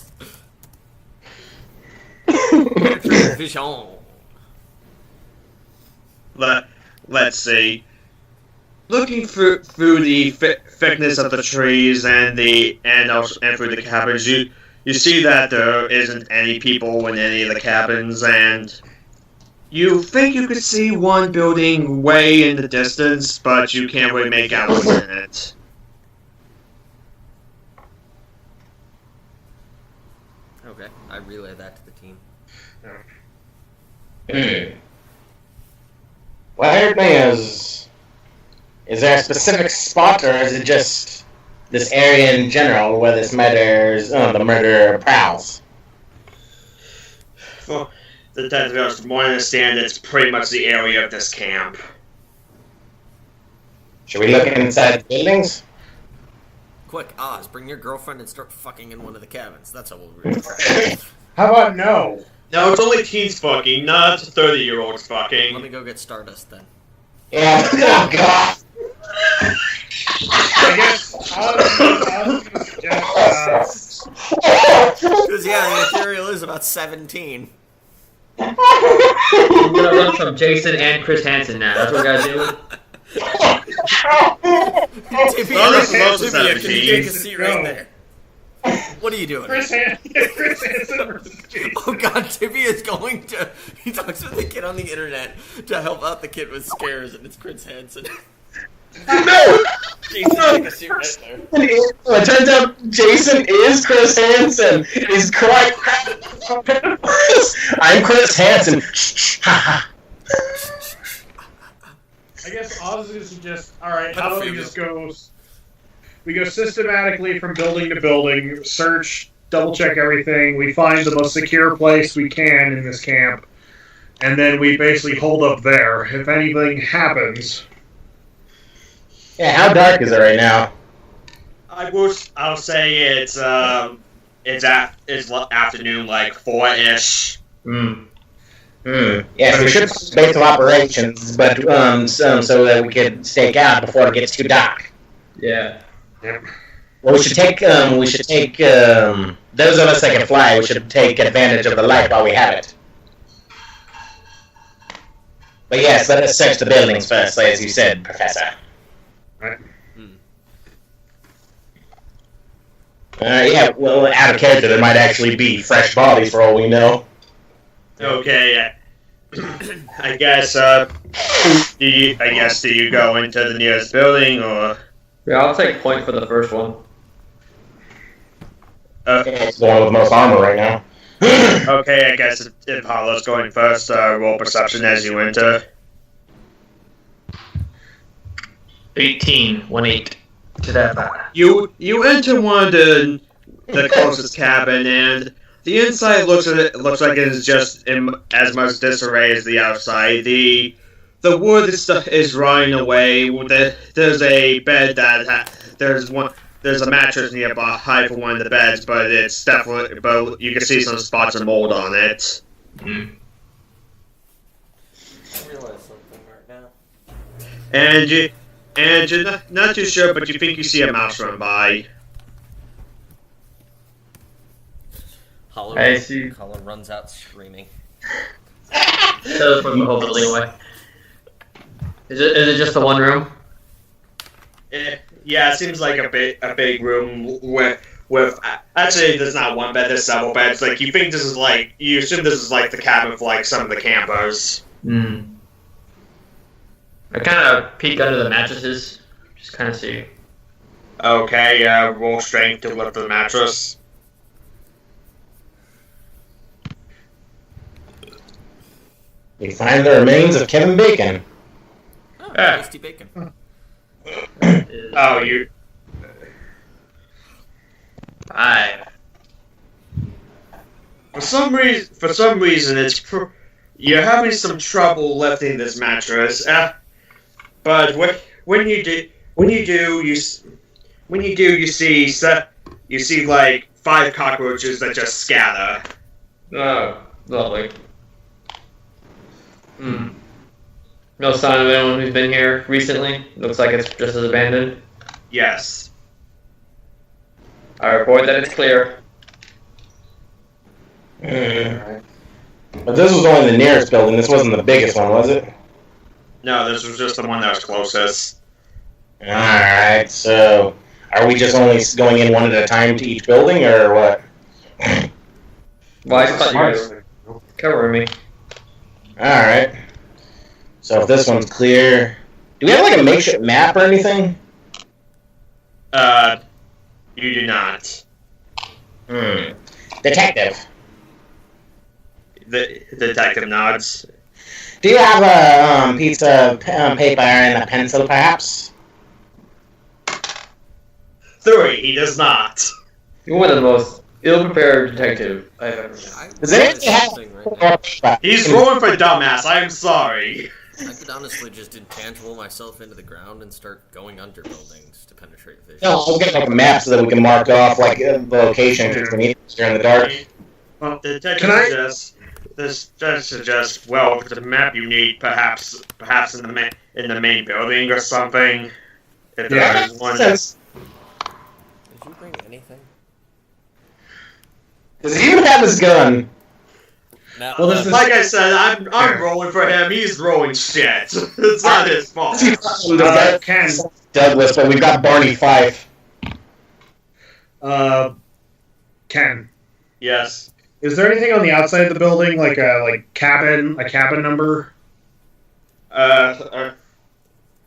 [SPEAKER 2] Vision.
[SPEAKER 1] Let's see. Looking through the thickness of the trees and through the cabins, you see that there isn't any people in any of the cabins, and you think you could see one building way in the distance, but you can't really make out what's in it.
[SPEAKER 2] Okay, I relay that to the team.
[SPEAKER 3] Well, is there a specific spot, or is it just this area in general where the murderer prowls?
[SPEAKER 1] Well, the detectives more understand it's pretty much the area of this camp.
[SPEAKER 3] Should we look inside the buildings?
[SPEAKER 2] Quick, Oz, bring your girlfriend and start fucking in one of the cabins. That's how we'll really try.
[SPEAKER 6] How about no?
[SPEAKER 1] No, it's only teens fucking, not 30-year-olds fucking.
[SPEAKER 2] Let me go get Stardust then.
[SPEAKER 3] Yeah. Oh, God.
[SPEAKER 6] I guess I'll suggest,
[SPEAKER 2] Because, yeah, the Ethereal is about 17.
[SPEAKER 4] I'm gonna run from Jayson and Chris Hansen now. That's what we're gonna do.
[SPEAKER 2] Tibia,
[SPEAKER 1] Well, that's close to
[SPEAKER 2] Tibia, can you
[SPEAKER 1] 17.
[SPEAKER 2] take a seat right
[SPEAKER 6] Go.
[SPEAKER 2] there? What are you doing?
[SPEAKER 6] Chris Hansen versus Jayson.
[SPEAKER 2] Oh god, Tibia is going to... He talks with the kid on the internet to help out the kid with scares, and it's Chris Hansen.
[SPEAKER 3] No!
[SPEAKER 2] Jayson, take a seat right there.
[SPEAKER 3] It turns out Jayson is Chris Hansen. He's quite... I'm Chris Hansen.
[SPEAKER 6] I guess Oz is suggest. All right, how about we just go? We go systematically from building to building, search, double check everything. We find the most secure place we can in this camp, and then we basically hold up there. If anything happens,
[SPEAKER 3] Yeah, how dark is it right now?
[SPEAKER 1] I'll say it's afternoon, like 4-ish.
[SPEAKER 3] Yeah, so we should base of operations, but so that we could stake out before it gets too dark.
[SPEAKER 4] Yeah.
[SPEAKER 3] Well, we should take those of us that can fly. We should take advantage of the light while we have it. But yes, let us search the buildings first, as you said, Professor.
[SPEAKER 6] right?
[SPEAKER 3] Yeah, well, out of character, there might actually be fresh bodies for all we know.
[SPEAKER 1] Okay, I guess. Do you go into the nearest building or?
[SPEAKER 4] Yeah, I'll take point for the first one.
[SPEAKER 3] It's the one with the most armor right now.
[SPEAKER 1] Okay, I guess if Apollo's going first, roll perception as you enter.
[SPEAKER 7] 18, 1-8 to that.
[SPEAKER 1] You enter one of the closest cabin, and the inside looks like it is just in as much disarray as the outside. The wood is rotting away. There's a bed there's a mattress nearby for one of the beds, but you can see some spots of mold on it.
[SPEAKER 2] I realize something right now.
[SPEAKER 1] And you're not too sure, but you think you see a mouse run by.
[SPEAKER 2] Hollow,
[SPEAKER 4] I see.
[SPEAKER 2] Hollow runs out screaming.
[SPEAKER 4] So from the whole building away. Is it just the one room?
[SPEAKER 1] Yeah, Yeah, it seems like a big room with actually there's not one bed, there's several beds. Like you think you assume this is like the cabin for like some of the campers.
[SPEAKER 4] I kind of peek under the mattresses, just kind of see.
[SPEAKER 1] Okay, roll strength to lift the mattress.
[SPEAKER 3] We find the remains of Kevin Bacon.
[SPEAKER 2] Oh,
[SPEAKER 1] Yeah.
[SPEAKER 2] tasty bacon.
[SPEAKER 1] Oh, you.
[SPEAKER 4] 5.
[SPEAKER 1] For some reason, you're having some trouble lifting this mattress. But when you do, you see like 5 cockroaches that just scatter.
[SPEAKER 4] Oh, lovely. No sign of anyone who's been here recently. Looks like it's just as abandoned.
[SPEAKER 1] Yes.
[SPEAKER 4] I report that it's clear.
[SPEAKER 3] But this was only the nearest building. This wasn't the biggest one, was it?
[SPEAKER 1] No, this was just the one that was closest.
[SPEAKER 3] Alright, so are we just only going in one at a time to each building, or what?
[SPEAKER 4] Well, I thought you guys covering me.
[SPEAKER 3] Alright. So if this one's clear... Do we have like a makeshift map or anything?
[SPEAKER 1] You do not.
[SPEAKER 3] Detective.
[SPEAKER 1] The detective nods.
[SPEAKER 3] Do you have a piece of paper and a pencil, perhaps?
[SPEAKER 1] 3, he does not.
[SPEAKER 4] You're one of the most ill-prepared detective I've ever met.
[SPEAKER 3] Does anyone have
[SPEAKER 2] Right
[SPEAKER 1] He's rolling for dumbass, I am sorry.
[SPEAKER 2] I could honestly just intangible myself into the ground and start going under buildings to penetrate vision.
[SPEAKER 3] No, we'll get like a map so that we can mark off like the location if we need to during the dark.
[SPEAKER 1] Well, the detective suggests, well, the map you need, perhaps in the main building or something. If there is one.
[SPEAKER 2] Did you bring anything?
[SPEAKER 3] Does he even have his gun?
[SPEAKER 2] No,
[SPEAKER 6] Well, this is-
[SPEAKER 1] Like I said, I'm rolling for him. He's rolling shit. It's not his fault.
[SPEAKER 6] Ken.
[SPEAKER 3] Douglas, but we've got Barney Fife.
[SPEAKER 6] Ken.
[SPEAKER 1] Yes.
[SPEAKER 6] Is there anything on the outside of the building, like a cabin number?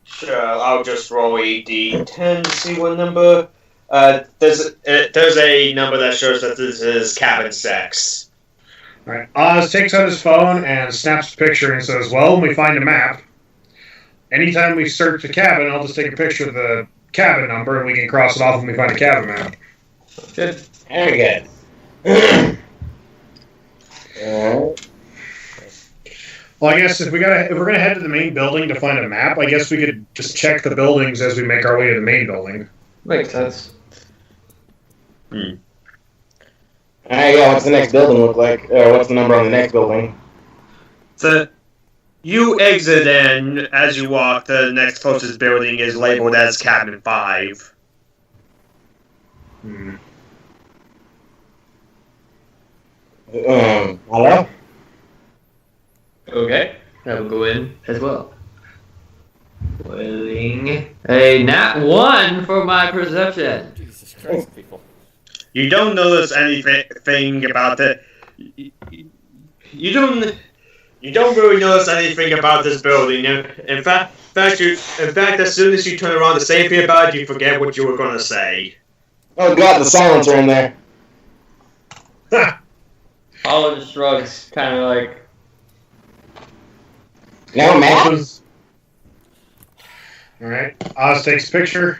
[SPEAKER 1] Sure. I'll just roll a d10 to see what number. There's a number that shows that this is cabin 6.
[SPEAKER 6] All right. Oz takes out his phone and snaps a picture and says, "Well, when we find a map, anytime we search the cabin, I'll just take a picture of the cabin number and we can cross it off when we find a cabin map."
[SPEAKER 4] Good.
[SPEAKER 3] Very good.
[SPEAKER 6] Well, I guess if we're gonna head to the main building to find a map, I guess we could just check the buildings as we make our way to the main building.
[SPEAKER 4] Makes sense.
[SPEAKER 3] Alright, yeah, what's the next building look like? What's the number on the next building?
[SPEAKER 1] So, you exit and as you walk, the next closest building is labeled as cabin 5.
[SPEAKER 3] Hello?
[SPEAKER 4] Okay. I will go in as well. Willing. A nat 1 for my perception.
[SPEAKER 2] Jesus Christ, people.
[SPEAKER 1] You don't notice anything about the. You don't really notice anything about this building. In fact, as soon as you turn around to say anything about it, you forget what you were going to say.
[SPEAKER 3] Oh god, the silencer in there.
[SPEAKER 4] Hollow just shrugs, kind of like.
[SPEAKER 3] No map?
[SPEAKER 6] Alright. Oz takes a picture.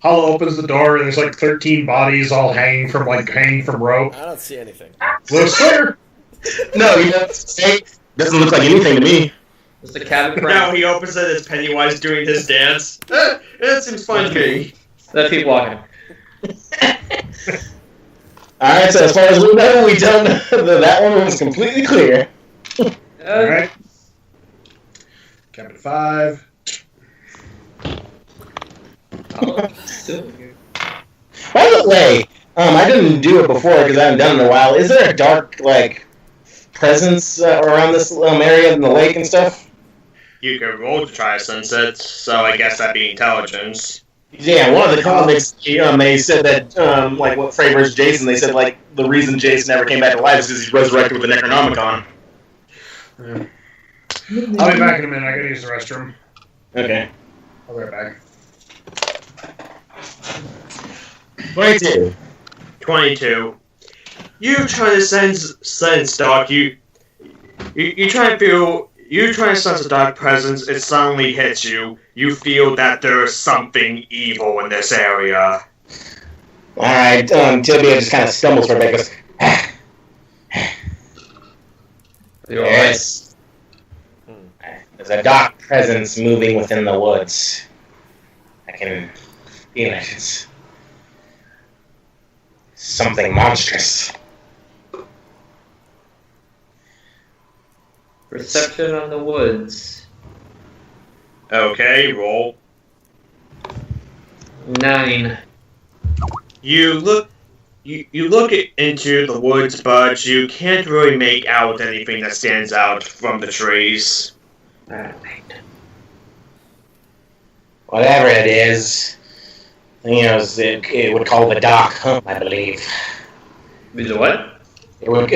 [SPEAKER 6] Hollow opens the door and there's like 13 bodies all hanging from rope.
[SPEAKER 2] I don't see anything.
[SPEAKER 6] Looks clear.
[SPEAKER 3] No, he doesn't say. Doesn't look like anything to me.
[SPEAKER 4] Just a cabin
[SPEAKER 1] Now
[SPEAKER 4] prank.
[SPEAKER 1] he opens it as Pennywise doing his dance. It seems fun to me.
[SPEAKER 4] Let's keep walking.
[SPEAKER 3] Alright, so as far as we know, we don't know that one was completely clear.
[SPEAKER 6] Alright. Cabin 5.
[SPEAKER 3] By the way, I didn't do it before because I haven't done it in a while. Is there a dark, like, presence around this area in the lake and stuff?
[SPEAKER 1] You could roll to try to sense it, so I guess that'd be intelligence.
[SPEAKER 5] Yeah, one of the comics, they said that, like, what favors Jayson, they said, like, the reason Jayson never came back to life is because he's resurrected with the Necronomicon.
[SPEAKER 6] Yeah. I'll be back in a minute. I gotta use the restroom.
[SPEAKER 5] Okay.
[SPEAKER 6] I'll be right back.
[SPEAKER 5] 22.
[SPEAKER 1] 22. You try to sense dark. You try to sense a dark presence. It suddenly hits you. You feel that there is something evil in this area.
[SPEAKER 3] Alright, Tibia just kind of stumbles for a bit. Goes, yes. There's a dark presence moving within the woods. I can feel it. It's something monstrous.
[SPEAKER 4] Perception on the woods.
[SPEAKER 1] Okay, roll.
[SPEAKER 4] 9.
[SPEAKER 1] You look into the woods, but you can't really make out anything that stands out from the trees.
[SPEAKER 3] Whatever it is, it would call the dark hump, I believe.
[SPEAKER 4] The what?
[SPEAKER 3] It would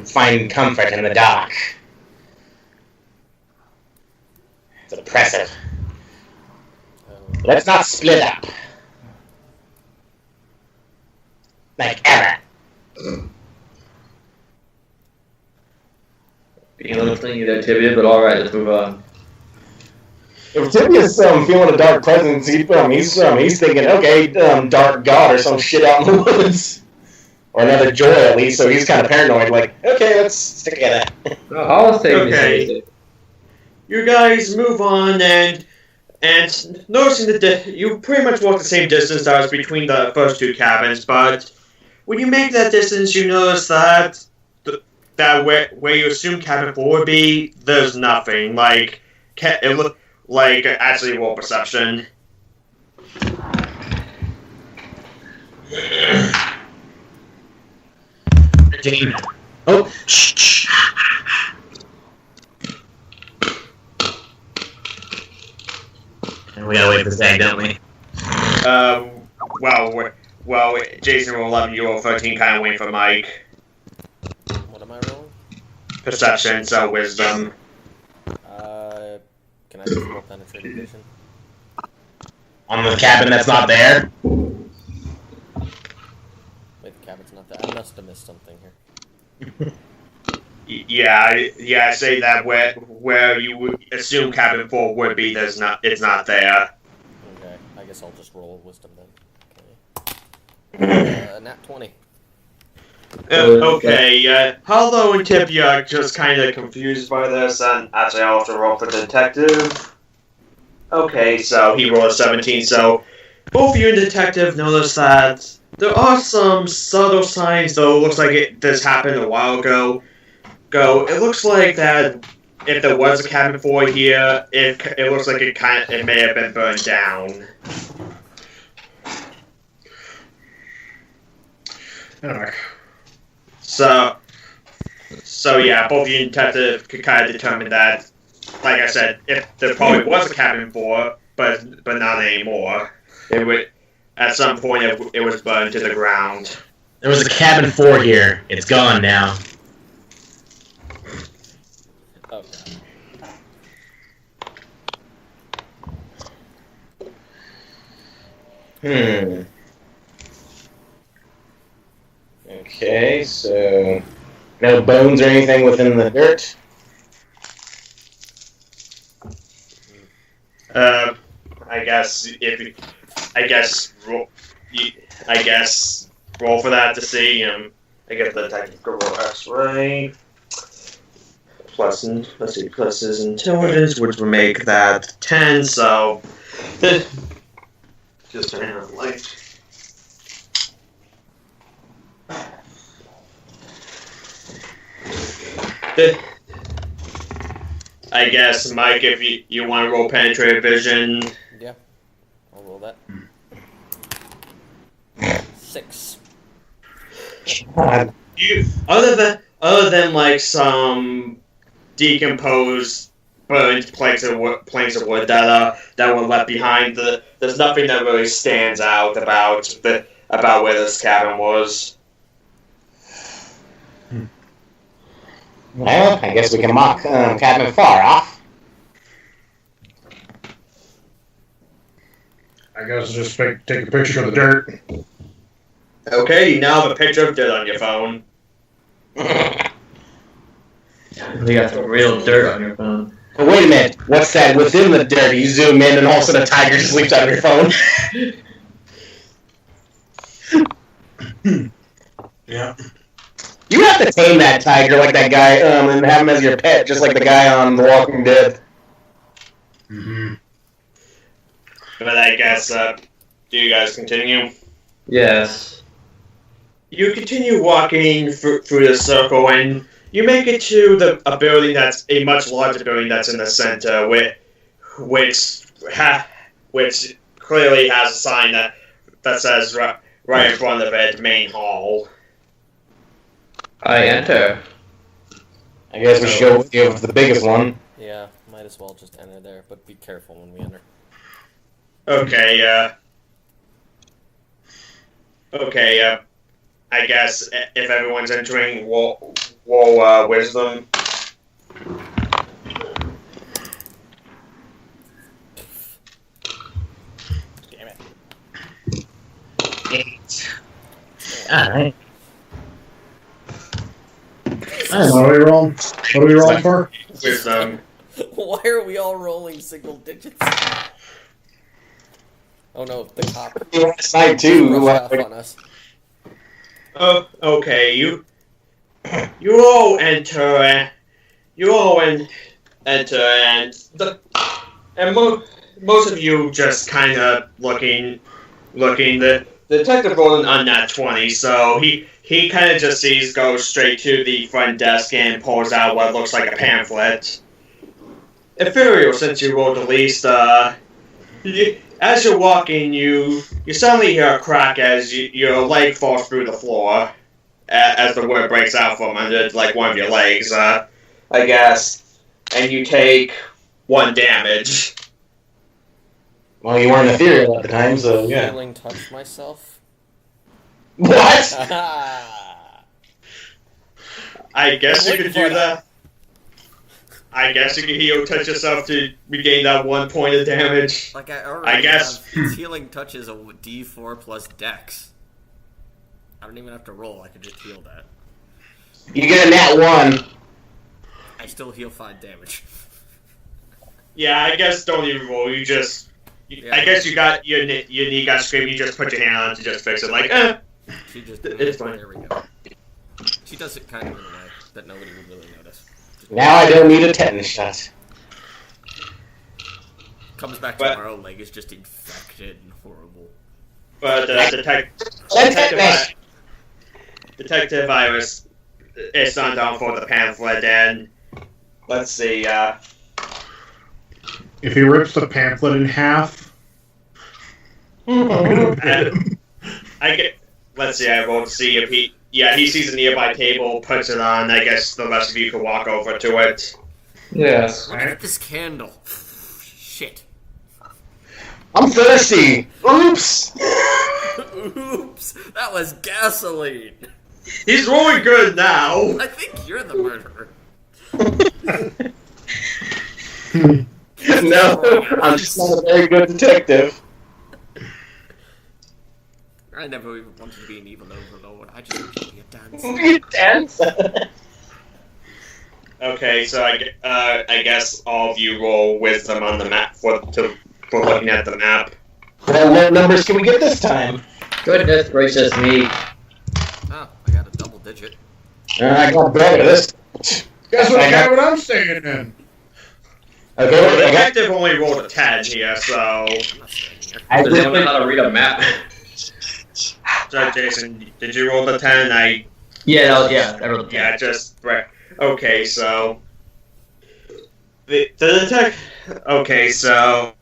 [SPEAKER 3] find comfort in the dark. It's oppressive. Let's not split up. Like ever.
[SPEAKER 4] Being a little clingy there, Tibia, but alright, let's move on.
[SPEAKER 3] If Tibia's feeling a dark presence, he's thinking, okay, dark god or some shit out in the woods. Or another joy at least, so he's kind of paranoid, like, okay, let's stick together.
[SPEAKER 4] I'll say
[SPEAKER 1] Okay. You guys move on and noticing that you pretty much walk the same distance that was between the first two cabins, but when you make that distance, you notice that where you assume cabin 4 would be, there's nothing. Like, it looked like actually roll perception.
[SPEAKER 5] Oh, shh. And we gotta wait for Zag, don't we?
[SPEAKER 1] Well, Jayson rolled 11, you roll 13, kind of waiting for Mike.
[SPEAKER 2] What am I rolling?
[SPEAKER 1] Perception, so wisdom.
[SPEAKER 2] Can I just roll penetrating vision?
[SPEAKER 5] On the cabin that's not there?
[SPEAKER 2] Wait, the cabin's not there. I must have missed something here.
[SPEAKER 1] Yeah, say that where you would assume cabin 4 would be, it's not there.
[SPEAKER 2] Okay, I guess I'll just roll wisdom then. Nat 20.
[SPEAKER 1] Okay, Hollow and Tibia are just kind of confused by this, and actually I'll have to roll for detective. Okay, so he rolled a 17, so both you and detective notice that there are some subtle signs, though it looks like this happened a while ago. It looks like that if there was a cabin 4 here, it looks like it may have been burned down.
[SPEAKER 6] Anyway.
[SPEAKER 1] So yeah, both you and detective could kind of determine that, like I said, if there probably was a cabin 4, but not anymore. At some point it was burned to the ground.
[SPEAKER 5] There was a cabin 4 here. It's gone now.
[SPEAKER 3] Okay. Okay, so no bones or anything within the dirt.
[SPEAKER 1] I guess roll for that to see. I guess the technical roll X-ray plus his intelligence, which would make that 10. So just turn on the light. I guess, Mike, if you want to roll penetrative vision.
[SPEAKER 2] Yeah, I'll roll that. 6.
[SPEAKER 1] Other than like some decomposed burned planks of wood that were left behind. There's nothing that really stands out about where this cabin was.
[SPEAKER 3] Well, I guess we can mock cabin far off.
[SPEAKER 6] I guess just take a picture of the dirt.
[SPEAKER 1] Okay, you now have a picture of dirt on your phone.
[SPEAKER 4] You got some real dirt on your phone.
[SPEAKER 3] But wait a minute, what's that within the dirt? You zoom in and all of a sudden a tiger just leaps out of your phone.
[SPEAKER 6] Yeah.
[SPEAKER 3] You have to tame that tiger like that guy and have him as your pet, just like the guy on The Walking Dead.
[SPEAKER 6] Mm-hmm.
[SPEAKER 1] But I guess, do you guys continue?
[SPEAKER 4] Yes.
[SPEAKER 1] You continue walking through the circle, and you make it to a building that's a much larger building that's in the center, which clearly has a sign that says right in front of it, main hall.
[SPEAKER 4] I enter.
[SPEAKER 3] I guess we should go with the biggest one.
[SPEAKER 2] Yeah, might as well just enter there, but be careful when we enter.
[SPEAKER 1] Okay, I guess if everyone's entering, we'll wisdom.
[SPEAKER 2] Damn it.
[SPEAKER 3] 8. Alright.
[SPEAKER 6] What are we rolling? What are we rolling for?
[SPEAKER 1] Wisdom.
[SPEAKER 2] Why are we all rolling single digits? Oh no, the cop
[SPEAKER 3] Last night too.
[SPEAKER 2] rushed off on us.
[SPEAKER 1] Oh, okay. You all enter, and most of you just kind of looking. The detective rolled an unnat 20, so he kind of just goes straight to the front desk and pulls out what looks like a pamphlet. Ethereal, since you rolled the least, as you're walking, you suddenly hear a crack as your leg falls through the floor, as the word breaks out from under like one of your legs, I guess, and you take 1 damage.
[SPEAKER 3] Well, you weren't ethereal at the time, so yeah.
[SPEAKER 2] Healing touch myself.
[SPEAKER 3] What?
[SPEAKER 1] I guess you could do that. I guess you can heal touch yourself to regain that 1 point of damage.
[SPEAKER 2] Like I
[SPEAKER 1] guess.
[SPEAKER 2] have, its healing touch is a D4 plus Dex. I don't even have to roll. I could just heal that.
[SPEAKER 3] You get a nat 1.
[SPEAKER 2] I still heal 5 damage.
[SPEAKER 1] Yeah, I guess don't even roll. You just.
[SPEAKER 2] Yeah.
[SPEAKER 1] I guess you got your knee got scraped. You just put your hand on it to just fix it. Like,
[SPEAKER 2] She just
[SPEAKER 1] it's fine.
[SPEAKER 2] There we go. She does it kind of in a way that nobody would really notice.
[SPEAKER 3] Now I don't need a tetanus shot.
[SPEAKER 2] Comes back tomorrow, leg is just infected and horrible.
[SPEAKER 1] But Detective Iris is not down for the pamphlet, and let's see.
[SPEAKER 6] If he rips the pamphlet in half,
[SPEAKER 1] Let's see. I won't see if he. Yeah, he sees a nearby table, puts it on. I guess the rest of you can walk over to it.
[SPEAKER 4] Yes.
[SPEAKER 2] Look at this candle. Shit.
[SPEAKER 3] I'm thirsty. Oops.
[SPEAKER 2] Oops, that was gasoline.
[SPEAKER 1] He's rolling good now.
[SPEAKER 2] I think you're the murderer.
[SPEAKER 3] No, I'm just not a very good detective.
[SPEAKER 2] I never even wanted to be an evil overlord. I just wanted to be a dancer.
[SPEAKER 3] You dance.
[SPEAKER 1] Okay, so I guess all of you roll wisdom on the map for looking at the map.
[SPEAKER 3] Well, what numbers can we get this time?
[SPEAKER 4] Goodness gracious me.
[SPEAKER 2] Oh, I got a double digit.
[SPEAKER 3] I got better this.
[SPEAKER 6] guess what cabin I'm staying in?
[SPEAKER 3] Okay,
[SPEAKER 1] Well, the
[SPEAKER 3] I got.
[SPEAKER 1] detective only rolled a 10 here, so.
[SPEAKER 2] I'm not staying here.
[SPEAKER 3] I
[SPEAKER 4] Does anyone know how to read a map?
[SPEAKER 1] So, Jason, did you roll the 10?
[SPEAKER 4] I rolled
[SPEAKER 1] Yeah, just. Okay, so. The detective. Okay, so.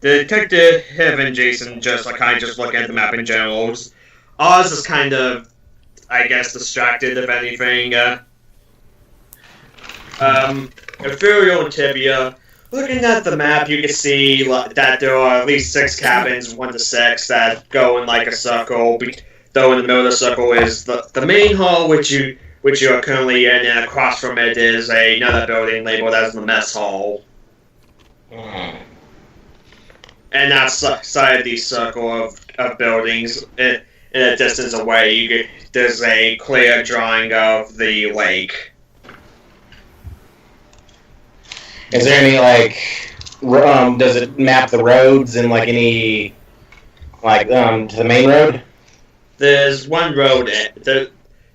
[SPEAKER 1] The detective and Jayson just kind of just look at the map in general. Oz is kind of, I guess, distracted, if anything. Ethereal and Tibia, looking at the map, you can see that there are at least 6 cabins, 1 to 6, that go in like a circle. Though in the middle of the circle is the main hall, which you are currently in, and across from it is another building labeled as the mess hall. And outside the circle of buildings, in a distance away, there's a clear drawing of the lake.
[SPEAKER 3] Is there any, does it map the roads and, any, to the main road?
[SPEAKER 1] There's one road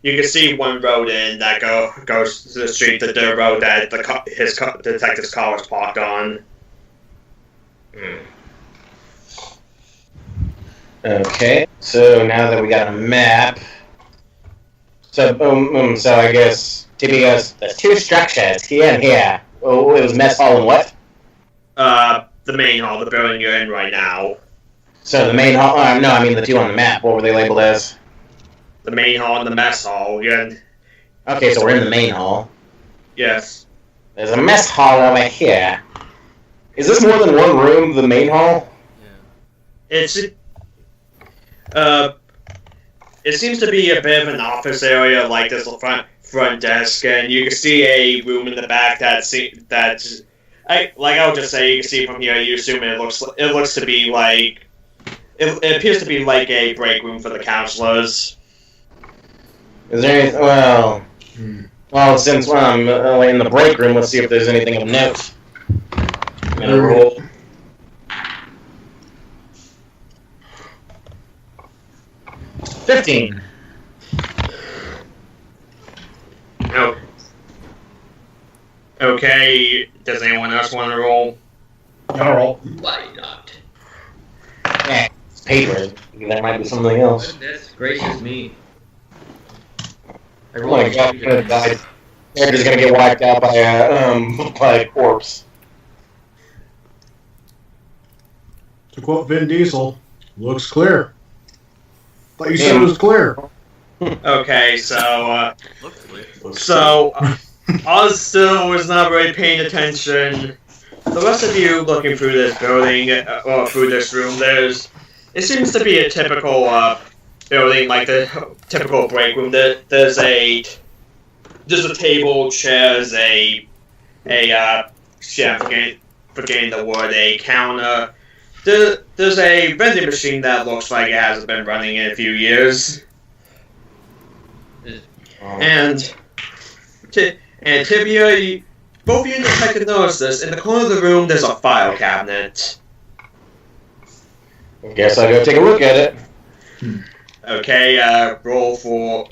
[SPEAKER 1] you can see one road in that goes to the street, the dirt road that his detective's car was parked on.
[SPEAKER 3] Okay, so now that we got a map, so I guess Tibia goes, there's 2 structures here and here. Oh, it was mess hall and what?
[SPEAKER 1] The main hall, the building you're in right now.
[SPEAKER 3] So the main hall, no, I mean the 2 on the map. What were they labeled as?
[SPEAKER 1] The main hall and the mess hall, yeah.
[SPEAKER 3] Okay, so we're in the main hall.
[SPEAKER 1] Yes.
[SPEAKER 3] There's a mess hall over here. Is this more than one room, the main hall?
[SPEAKER 2] Yeah.
[SPEAKER 1] It seems to be a bit of an office area, like this front desk, and you can see a room in the back I'll just say, you can see from here, you assume it looks to be like, it appears to be like a break room for the counselors.
[SPEAKER 3] Is there anything, well, since I'm in the break room, let's see if there's anything of note. I'm gonna roll. $15.
[SPEAKER 1] Oh. Okay, does anyone else want to roll?
[SPEAKER 6] I'll roll.
[SPEAKER 4] Why not?
[SPEAKER 3] Yeah, it's paper. That might be something else.
[SPEAKER 4] Goodness gracious me.
[SPEAKER 3] Oh my god, I'm gonna die. They're just gonna get wiped out by a corpse.
[SPEAKER 6] To quote Vin Diesel, looks clear. Thought you said it was clear.
[SPEAKER 1] Okay, so,
[SPEAKER 2] Looks clear.
[SPEAKER 1] Oz still was not really paying attention. The rest of you looking through this building, or through this room, it seems to be a typical, building, like the typical break room. There's a table, chairs, a forgetting the word, a counter. There's a vending machine that looks like it hasn't been running in a few years. And Tibia, both of you detective notice this. In the corner of the room, there's a file cabinet.
[SPEAKER 3] I guess I'll go take a look at it.
[SPEAKER 1] Okay, roll for,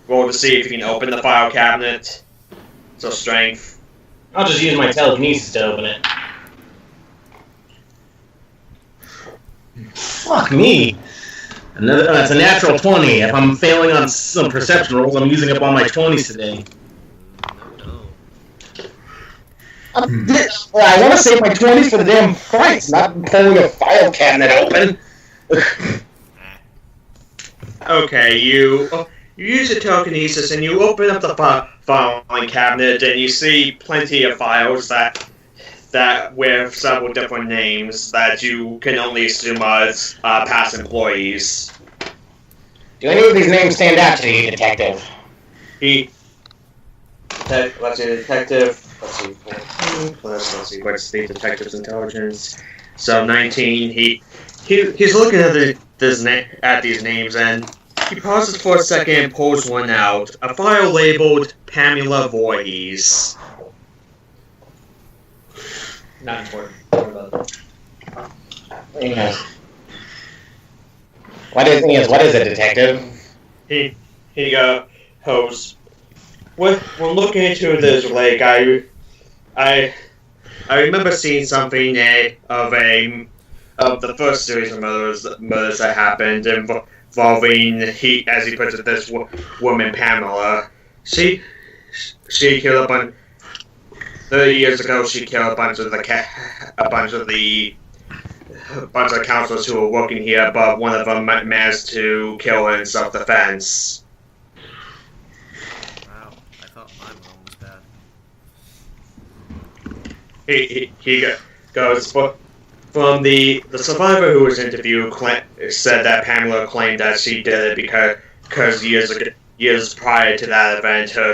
[SPEAKER 1] roll to see if you can open the file cabinet. So strength.
[SPEAKER 3] I'll just use my telekinesis to open it. Fuck me. That's a natural 20. If I'm failing on some perception rolls, I'm using up all my 20s today.
[SPEAKER 2] No.
[SPEAKER 3] I want to save my 20s for the damn fights, not pulling a file cabinet open.
[SPEAKER 1] Okay, you use your telekinesis and you open up the filing cabinet and you see plenty of files that with several different names that you can only assume as past employees.
[SPEAKER 3] Do any of these names stand out to you, detective?
[SPEAKER 1] Let's see, detective. Let's see. What's the detective's intelligence? So 19. He's looking at these names and he pauses for a second and pulls one out. A file labeled Pamela Voorhees.
[SPEAKER 4] Not important. What about that?
[SPEAKER 3] Yes. What is it, detective?
[SPEAKER 1] He goes, when looking into this lake, I remember seeing something of the first series of murders that happened involving, as he puts it, this woman Pamela. She killed a bunch. 30 years ago, she killed a bunch of counselors who were working here, but one of them managed to kill her in self-defense.
[SPEAKER 2] Wow, I thought my mom
[SPEAKER 1] goes from the survivor who was interviewed said that Pamela claimed that she did it because years prior to that event, her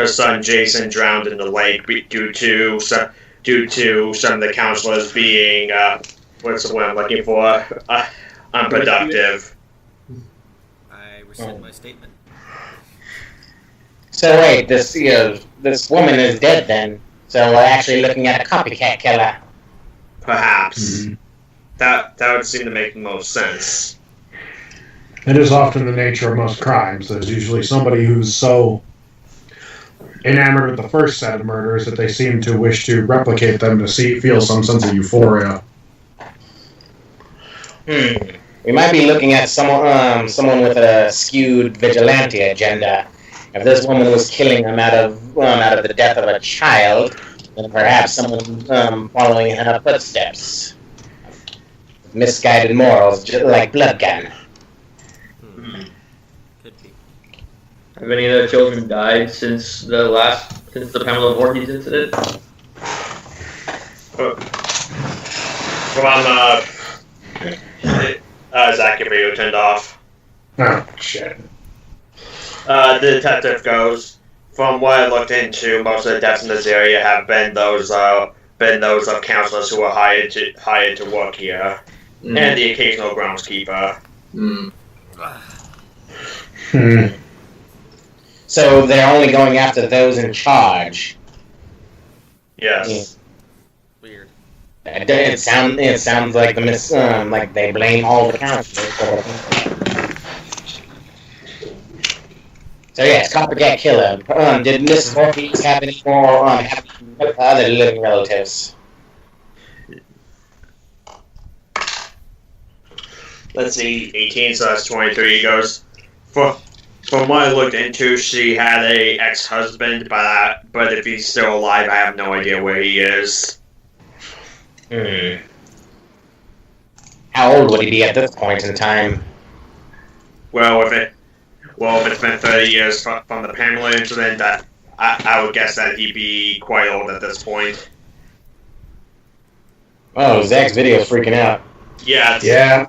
[SPEAKER 1] son Jayson drowned in the lake due to some of the counselors being what's the word I'm looking for, unproductive.
[SPEAKER 2] I rescind my statement.
[SPEAKER 3] So wait, this woman is dead then. So we're actually looking at a copycat killer.
[SPEAKER 1] Perhaps. Mm-hmm. That would seem to make most sense.
[SPEAKER 6] It is often the nature of most crimes. There's usually somebody who's so enamored with the first set of murders that they seem to wish to replicate them to feel some sense of euphoria.
[SPEAKER 3] We might be looking at someone with a skewed vigilante agenda. If this woman was killing him out of the death of a child, then perhaps someone following in her footsteps. Misguided morals, just like Bloodgun.
[SPEAKER 2] Could be.
[SPEAKER 4] Have any other children died since the Pamela Voorhees incident?
[SPEAKER 1] Zach computer turned off.
[SPEAKER 6] Oh, shit.
[SPEAKER 1] The detective goes, from what I looked into, most of the deaths in this area have been those of counselors who were hired to work here, and the occasional groundskeeper.
[SPEAKER 3] So they're only going after those in charge.
[SPEAKER 1] Yes.
[SPEAKER 2] Weird.
[SPEAKER 3] It sounds like like they blame all the counselors for it. So yes, copycat killer. Did Mrs. Voorhees have any more other living relatives?
[SPEAKER 1] Let's see, 18, so that's 23. He goes, from what I looked into, she had a ex-husband, but if he's still alive, I have no idea where he is.
[SPEAKER 3] How old would he be at this point in time?
[SPEAKER 1] Well, if it's been 30 years from the Pamela incident, I would guess that he'd be quite old at this point.
[SPEAKER 3] Oh, Zach's video is freaking out.
[SPEAKER 1] Yeah.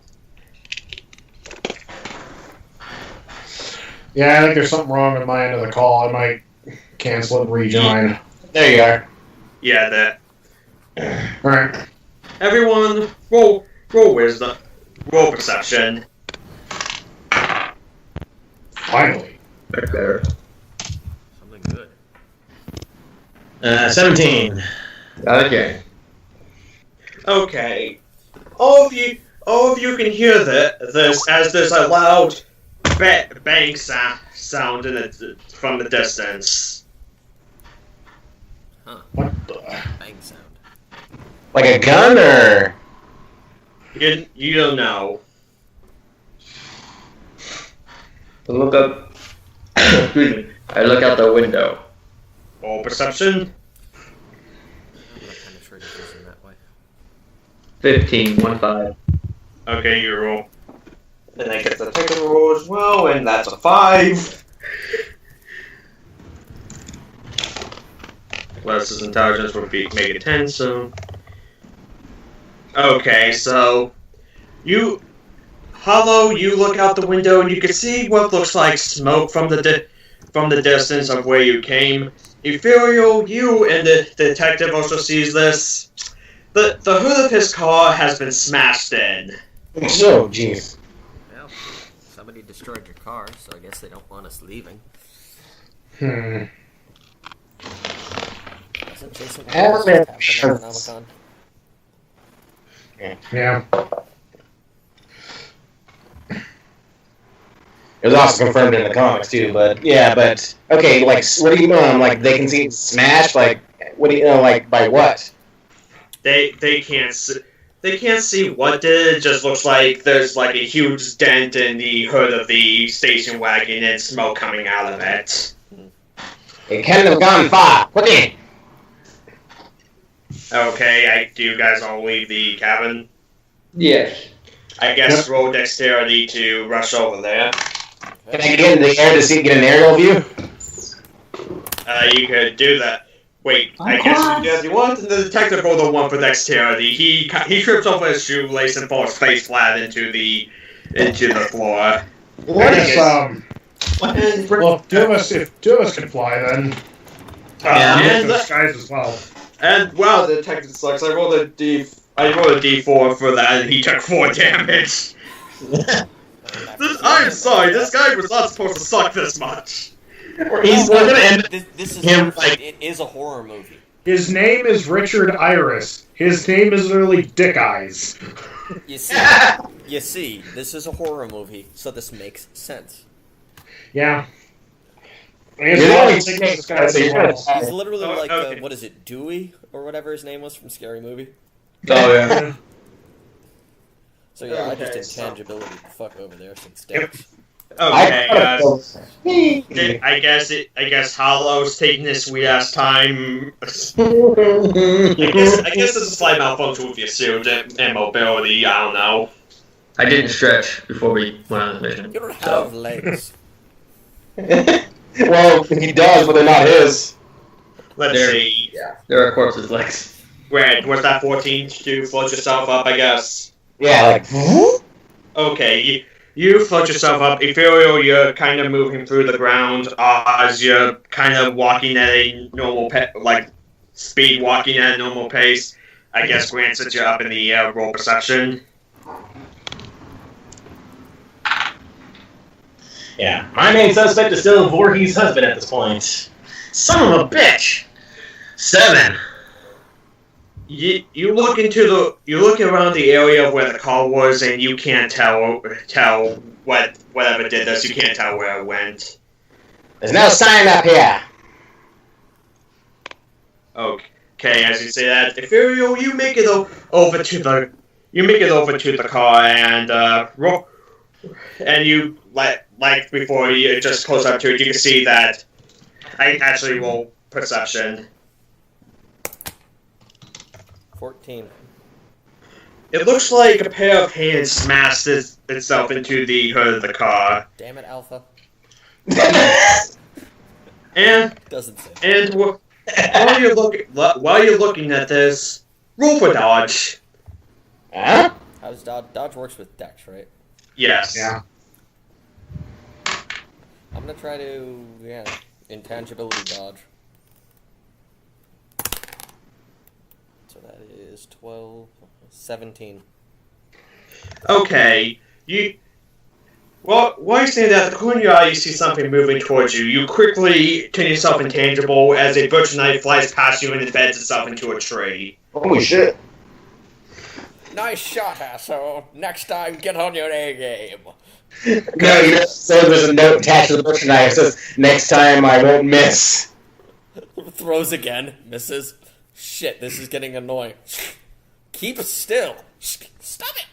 [SPEAKER 6] Yeah, I think there's something wrong with my end of the call. I might cancel it and rejoin.
[SPEAKER 3] There you are.
[SPEAKER 1] Yeah,
[SPEAKER 6] Alright.
[SPEAKER 1] Everyone, roll wisdom. Roll perception.
[SPEAKER 6] Finally.
[SPEAKER 4] Better.
[SPEAKER 2] Something good.
[SPEAKER 5] 17.
[SPEAKER 4] Okay.
[SPEAKER 1] Okay. All of you can hear this as there's a loud bang sound from the distance.
[SPEAKER 2] Huh.
[SPEAKER 6] What the?
[SPEAKER 2] Bang sound.
[SPEAKER 3] Like a gun or?
[SPEAKER 1] You don't know.
[SPEAKER 4] I look up. Excuse me. I look out the window.
[SPEAKER 1] Roll perception.
[SPEAKER 2] I'm not penetrating vision that way.
[SPEAKER 4] 15. 15.
[SPEAKER 1] Okay, you roll. Then I get the technical roll as well, and that's a 5. Plus his intelligence would make it 10, so... Okay, so... You look out the window and you can see what looks like smoke from the distance of where you came. Ethereal, you and the detective also sees this. The hood of his car has been smashed in.
[SPEAKER 3] Oh, jeez.
[SPEAKER 2] Well, somebody destroyed your car, so I guess they don't want us leaving.
[SPEAKER 6] Hmm.
[SPEAKER 2] Isn't Jayson
[SPEAKER 3] Necronomicon?
[SPEAKER 6] Yeah.
[SPEAKER 3] It was also confirmed in the comics too, but okay, like what do you like they can see it smashed, like what do you like by what?
[SPEAKER 1] They can't see what did. It just looks like there's like a huge dent in the hood of the station wagon and smoke coming out of it.
[SPEAKER 3] It can't have gone far. Quickly.
[SPEAKER 1] Okay, do you guys all leave the cabin?
[SPEAKER 4] Yes.
[SPEAKER 1] I guess roll dexterity to rush over there.
[SPEAKER 3] Can I get in the air to get an aerial view?
[SPEAKER 1] You could do that. Wait, I guess he does. You want the detective roll the one for dexterity. He trips over his shoelace and falls face flat into the floor.
[SPEAKER 6] Well, if two of us can fly, then
[SPEAKER 1] and
[SPEAKER 6] the skies as well.
[SPEAKER 1] And wow, the detective sucks. I rolled a D4 for that, and he took 4 damage. I'm sorry, this guy was not supposed to suck this much.
[SPEAKER 5] We're gonna end
[SPEAKER 2] This is
[SPEAKER 5] him
[SPEAKER 2] it is a horror movie.
[SPEAKER 6] His name is Richard Iris. His name is literally Dick Eyes.
[SPEAKER 2] You see, this is a horror movie, so this makes sense.
[SPEAKER 6] Yeah.
[SPEAKER 3] He's
[SPEAKER 2] He's literally like,
[SPEAKER 1] okay.
[SPEAKER 2] what is it, Dewey? Or whatever his name was from Scary Movie?
[SPEAKER 4] Oh, yeah.
[SPEAKER 2] So yeah, I
[SPEAKER 1] Okay,
[SPEAKER 2] just
[SPEAKER 1] so-
[SPEAKER 2] intangibility the fuck over there since Dex.
[SPEAKER 1] Okay, I guess Hollow's taking this sweet ass time. I guess there's a slight malfunction with your suit and mobility. I don't know.
[SPEAKER 4] I didn't stretch before we went on the mission.
[SPEAKER 2] You don't have legs.
[SPEAKER 3] Well, he does, but they're not his.
[SPEAKER 1] Let's
[SPEAKER 4] There.
[SPEAKER 1] see.
[SPEAKER 4] There are corpses' legs.
[SPEAKER 1] Wait, was that 14 to float yourself up? I guess.
[SPEAKER 3] Yeah, like.
[SPEAKER 1] Okay, you float yourself up. Ethereal, you're kind of moving through the ground as you're kind of walking at a normal speed walking at a normal pace. I guess Grant sets you up in the air. Roll perception.
[SPEAKER 5] Yeah, my main suspect is still Voorhees' husband at this point. Son of a bitch! 7.
[SPEAKER 1] You look around the area where the car was, and you can't tell whatever did this. You can't tell where it went.
[SPEAKER 3] There's no sign up here.
[SPEAKER 1] Okay, as you say that, Ethereal, you make it over to the car and you like before you just close up to it. You can see that I actually roll perception.
[SPEAKER 2] 14.
[SPEAKER 1] It looks like a pair of hands smashed itself into the hood of the car.
[SPEAKER 2] Damn it, Alpha.
[SPEAKER 1] And
[SPEAKER 2] Doesn't say.
[SPEAKER 1] and while you're looking at this, roll for dodge.
[SPEAKER 3] Huh?
[SPEAKER 2] How does Dodge works with Dex, right?
[SPEAKER 1] Yes.
[SPEAKER 6] Yeah.
[SPEAKER 2] I'm gonna try to, intangibility dodge. So that is 12, 17.
[SPEAKER 1] Okay. While you stand at the corner of your eye, you see something moving towards you. You quickly turn yourself intangible as a butcher knife flies past you and embeds itself into a tree.
[SPEAKER 3] Holy shit.
[SPEAKER 2] Nice shot, asshole. Next time, get on your A game.
[SPEAKER 3] No, so there's a note attached to the butcher knife that says, next time I won't miss.
[SPEAKER 2] Throws again, misses. Shit, this is getting annoying. Keep still. Stop it.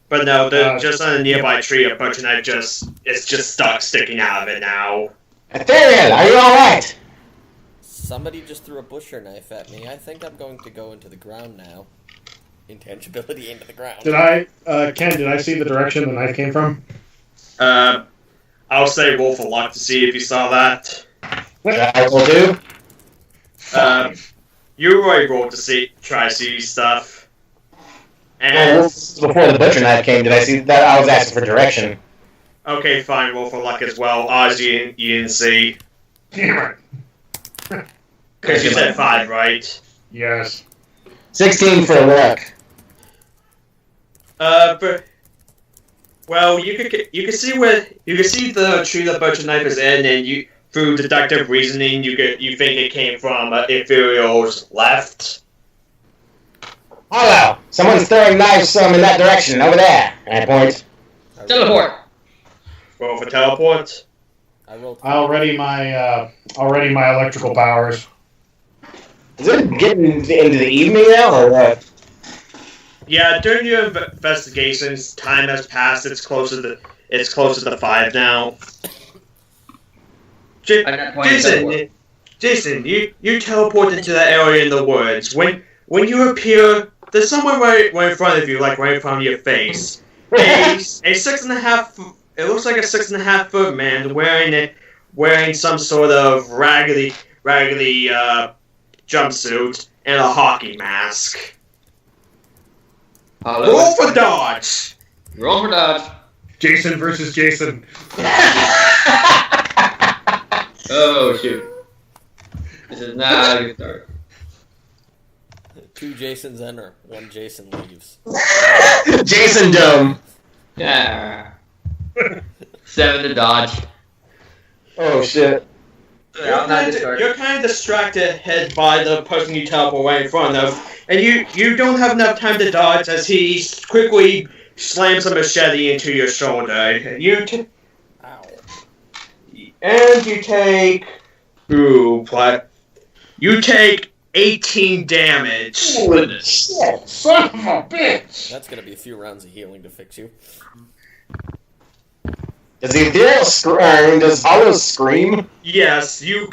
[SPEAKER 1] But no, just on a nearby tree, a butcher knife it's just stuck sticking out of it now.
[SPEAKER 3] Ethereal, are you alright?
[SPEAKER 2] Somebody just threw a butcher knife at me. I think I'm going to go into the ground now. Intangibility into the ground.
[SPEAKER 6] Ken, did I see the direction the knife came from?
[SPEAKER 1] I'll say roll for luck to see if you saw that.
[SPEAKER 3] I will do.
[SPEAKER 1] You already rolled to try to see stuff.
[SPEAKER 3] Well, before the butcher knife came, did I see that? I was asking for direction.
[SPEAKER 1] Okay, fine, roll for luck as well. Oz, you didn't see.
[SPEAKER 6] Damn
[SPEAKER 1] Because you said 5, right?
[SPEAKER 6] Yes.
[SPEAKER 3] 16 for luck.
[SPEAKER 1] Well, you can see the tree the butcher knife is in, and through deductive reasoning, you think it came from Ethereal's left.
[SPEAKER 3] Hello! Someone's throwing knives in that direction, over there. And I point.
[SPEAKER 4] Teleport!
[SPEAKER 1] Roll for teleport.
[SPEAKER 2] I rolled.
[SPEAKER 6] I'll ready my electrical powers.
[SPEAKER 3] Is it getting into the evening now, or what?
[SPEAKER 1] Yeah, during your investigations, time has passed. It's closer to 5 now.
[SPEAKER 4] I got 20 teleport.
[SPEAKER 1] Jason, you teleport into that area in the woods. When you appear, there's someone right in front of you, like right in front of your face. A 6.5. It looks like a 6.5 foot man wearing some sort of raggedy raggedy jumpsuit and a hockey mask. Roll for dodge!
[SPEAKER 4] Roll for dodge.
[SPEAKER 6] Jayson versus Jayson.
[SPEAKER 4] Oh, shoot. This is not a good start.
[SPEAKER 2] 2 Jaysons enter, 1 Jayson leaves.
[SPEAKER 3] Jayson Dome.
[SPEAKER 4] Yeah. 7 to dodge.
[SPEAKER 3] Oh shit.
[SPEAKER 4] Yeah, not this card.
[SPEAKER 1] You're kind of distracted head by the person you teleport right in front of, and you don't have enough time to dodge as he quickly slams a machete into your shoulder.
[SPEAKER 2] Ow.
[SPEAKER 1] And you take... You take 18 damage.
[SPEAKER 3] Holy shit.
[SPEAKER 6] Son of a bitch!
[SPEAKER 2] That's gonna be a few rounds of healing to fix you.
[SPEAKER 3] Does the Ethereal does Hollow scream?
[SPEAKER 1] Yes, you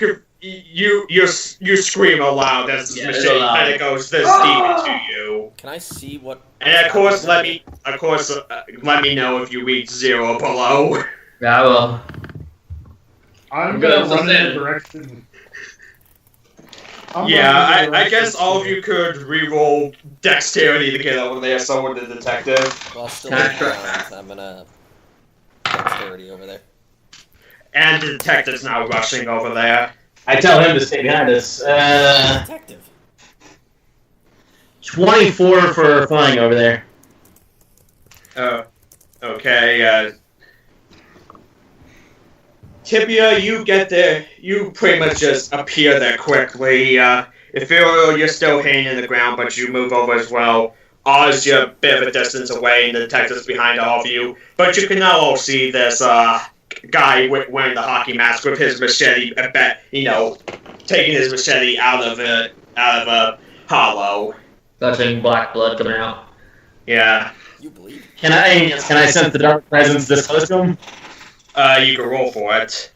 [SPEAKER 1] scream aloud as the machete
[SPEAKER 4] loud.
[SPEAKER 1] kind of goes this deep into you.
[SPEAKER 2] Can I see what?
[SPEAKER 1] And of course, let me know if you reach 0 or below.
[SPEAKER 4] Yeah, I will.
[SPEAKER 6] I'm
[SPEAKER 4] Good,
[SPEAKER 6] gonna
[SPEAKER 4] so
[SPEAKER 6] run in the
[SPEAKER 4] then-
[SPEAKER 6] direction.
[SPEAKER 1] I guess all of you could re-roll dexterity to get over there, so would the detective.
[SPEAKER 2] Well, still
[SPEAKER 4] Can I
[SPEAKER 2] in
[SPEAKER 4] try-
[SPEAKER 2] rounds. I'm gonna dexterity over there.
[SPEAKER 1] And the detective's now rushing over there.
[SPEAKER 5] I tell him to stay behind us.
[SPEAKER 2] Detective.
[SPEAKER 5] 24 for flying over there.
[SPEAKER 1] Okay, Tibia, you get there. You pretty much just appear there quickly. Ethereal, you're still hanging in the ground, but you move over as well. Oz, you're a bit of a distance away, and the detective's behind all of you. But you can now all see this guy wearing the hockey mask with his machete, taking his machete out of a hollow.
[SPEAKER 4] Touching black blood coming out.
[SPEAKER 1] Yeah.
[SPEAKER 2] You bleed.
[SPEAKER 5] Can I sense the dark presence this close to him?
[SPEAKER 1] You can roll for it.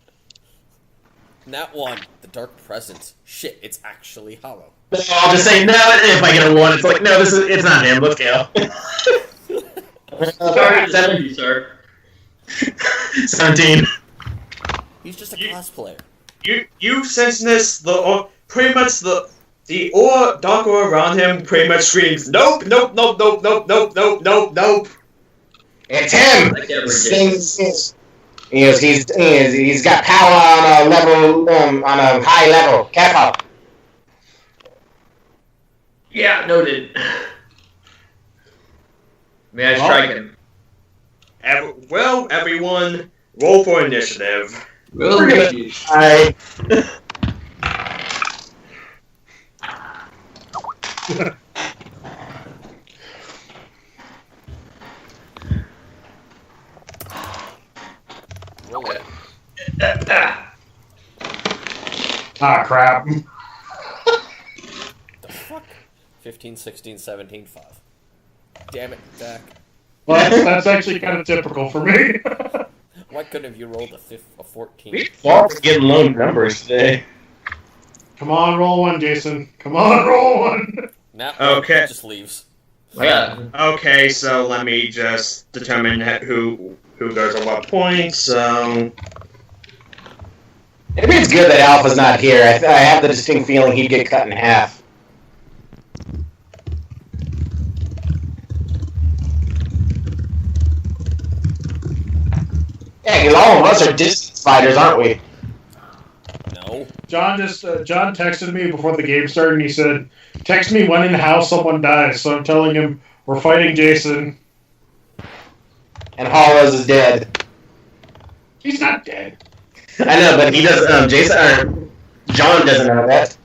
[SPEAKER 2] Nat 1. The dark presence. Shit, it's actually hollow.
[SPEAKER 5] I'll just say no, and if I get a 1, it's like, no, it's not him, let's go.
[SPEAKER 4] Sorry to tell you, sir.
[SPEAKER 5] 17.
[SPEAKER 2] He's just a cosplayer.
[SPEAKER 1] You sense this, pretty much the dark aura around him pretty much screams, nope, nope, nope, nope, nope, nope, nope, nope, nope.
[SPEAKER 3] It's him!
[SPEAKER 4] Like every
[SPEAKER 3] He's got power on a level, on a high level. Kappa.
[SPEAKER 4] Yeah, noted. May I strike him?
[SPEAKER 1] Everyone, roll for initiative.
[SPEAKER 4] Will you?
[SPEAKER 3] I.
[SPEAKER 2] Roll it.
[SPEAKER 6] Ah, crap.
[SPEAKER 2] The fuck? 15, 16, 17, 5. Damn it, Dak.
[SPEAKER 6] Well, that's actually kind of typical for me.
[SPEAKER 2] Why couldn't have you rolled a 14?
[SPEAKER 5] We far from getting low numbers today.
[SPEAKER 6] Come on, roll one, Jayson. Come on, roll one.
[SPEAKER 2] Nat 1
[SPEAKER 1] Okay.
[SPEAKER 2] just leaves.
[SPEAKER 4] Yeah.
[SPEAKER 1] Okay, so let me just determine who goes at what point. So
[SPEAKER 3] Maybe it's good that Alpha's not here. I have the distinct feeling he'd get cut in half. Yeah, because all of us are distance fighters, aren't we?
[SPEAKER 2] No.
[SPEAKER 6] John texted me before the game started, and he said, "Text me when and how someone dies." So I'm telling him we're fighting Jayson.
[SPEAKER 3] And Hollows is dead.
[SPEAKER 6] He's not dead.
[SPEAKER 3] I know, but he does. Jayson or John doesn't know that.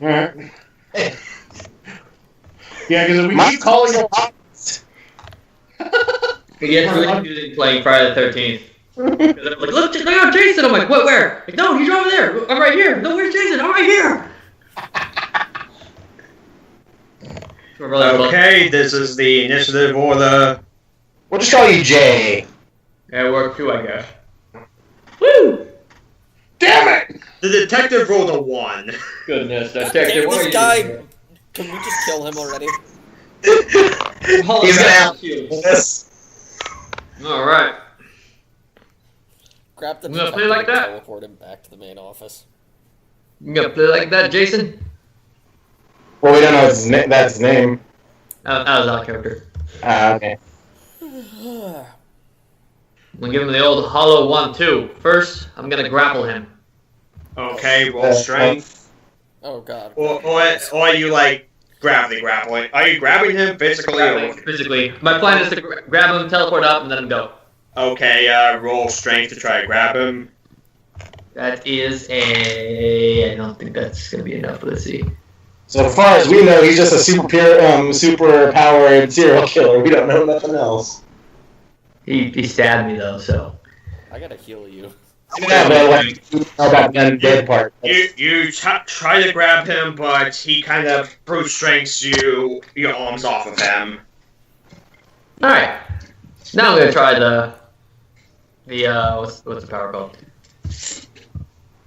[SPEAKER 6] All right. Yeah, because we
[SPEAKER 3] My
[SPEAKER 6] keep calling him.
[SPEAKER 4] It gets really confusing playing Friday the 13th. 'Cause I'm like, look out, Jayson! I'm like, what, where? Like, no, he's over there! I'm right here! No, where's Jayson? I'm right here!
[SPEAKER 1] okay, this is the initiative order.
[SPEAKER 3] We'll just call you Jay.
[SPEAKER 4] Yeah, it worked too, I guess.
[SPEAKER 6] Woo! Damn it!
[SPEAKER 1] The detective rolled a 1.
[SPEAKER 4] Goodness,
[SPEAKER 2] Damn,
[SPEAKER 4] detective, what are
[SPEAKER 2] this
[SPEAKER 4] you
[SPEAKER 2] guy!
[SPEAKER 4] doing?
[SPEAKER 2] Can we just kill him already?
[SPEAKER 3] He's gonna have this.
[SPEAKER 4] Alright.
[SPEAKER 2] Grab the
[SPEAKER 4] I'm gonna play
[SPEAKER 2] detective
[SPEAKER 4] like
[SPEAKER 2] and
[SPEAKER 4] that.
[SPEAKER 2] teleport him back to the main office.
[SPEAKER 4] You gonna play like that, Jayson?
[SPEAKER 3] Well, we don't know that's his name.
[SPEAKER 4] That was our character.
[SPEAKER 3] Okay.
[SPEAKER 4] I'm gonna give him the old hollow 1-2. First, I'm gonna grapple him.
[SPEAKER 1] Okay, roll strength.
[SPEAKER 2] Oh god.
[SPEAKER 1] Or are you like gravity grappling? Are you grabbing him physically?
[SPEAKER 4] Physically. My plan is to grab him, teleport up, and let him go.
[SPEAKER 1] Okay, roll strength to try to grab him.
[SPEAKER 4] That is a... I don't think that's gonna be enough. Let's see.
[SPEAKER 3] So far as we know, he's just a super powered serial killer. We don't know nothing else.
[SPEAKER 4] He stabbed me though, so...
[SPEAKER 2] I gotta heal you.
[SPEAKER 3] Yeah, but like, about the dead part.
[SPEAKER 1] You try to grab him, but he kind of brute strengths your arms off of him.
[SPEAKER 4] Alright. Now I'm gonna try the what's the power called?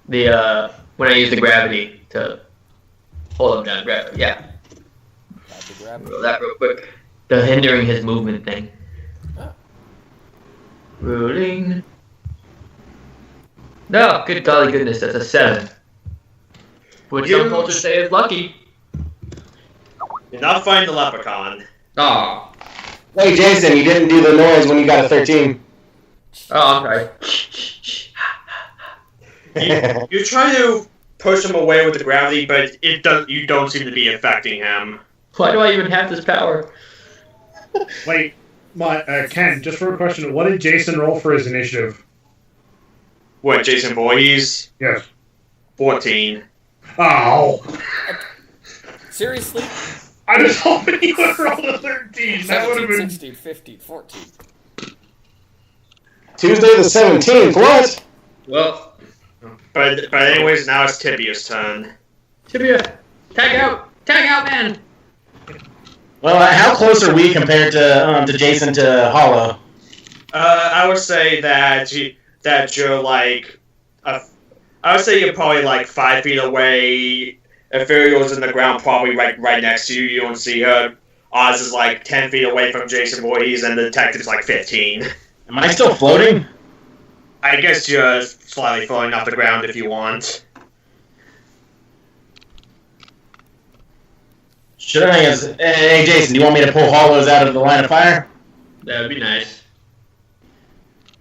[SPEAKER 4] When I use the gravity to hold him down. Gravity, yeah. Roll that real quick. The hindering his movement thing.
[SPEAKER 2] Oh.
[SPEAKER 4] Rolling. No, good golly goodness, that's a 7. Which some cultures say is lucky.
[SPEAKER 1] You're not fighting the leprechaun.
[SPEAKER 4] Aw.
[SPEAKER 3] Hey, Jayson, you didn't do the noise when you got a 13.
[SPEAKER 4] Oh, I'm sorry.
[SPEAKER 1] You try to push him away with the gravity, but you don't seem to be affecting him.
[SPEAKER 4] Why do I even have this power?
[SPEAKER 6] Wait, Ken, just for a question, what did Jayson roll for his initiative?
[SPEAKER 1] What, Jayson Voorhees?
[SPEAKER 6] Yes.
[SPEAKER 1] 14.
[SPEAKER 6] Oh.
[SPEAKER 2] Seriously?
[SPEAKER 6] I was hoping he would roll a 13. That would have
[SPEAKER 2] 17,
[SPEAKER 6] been...
[SPEAKER 2] 16, 15, 14.
[SPEAKER 3] Tuesday the 17th, what?
[SPEAKER 4] Well,
[SPEAKER 1] But anyways, now it's Tibia's turn.
[SPEAKER 4] Tibia, tag out, man.
[SPEAKER 5] Well, how close are we compared to Jayson to Hollow?
[SPEAKER 1] I would say that you're like, I would say you're probably like 5 feet away. Ethereal's in the ground, probably right next to you. You don't see her. Oz is like 10 feet away from Jayson Voorhees, and the detective's like 15.
[SPEAKER 5] Am I still floating?
[SPEAKER 1] I guess you're slightly falling off the ground if you want.
[SPEAKER 5] Should I? Hey, Jayson, do you want me to pull Hollows out of the line of fire?
[SPEAKER 4] That would be nice.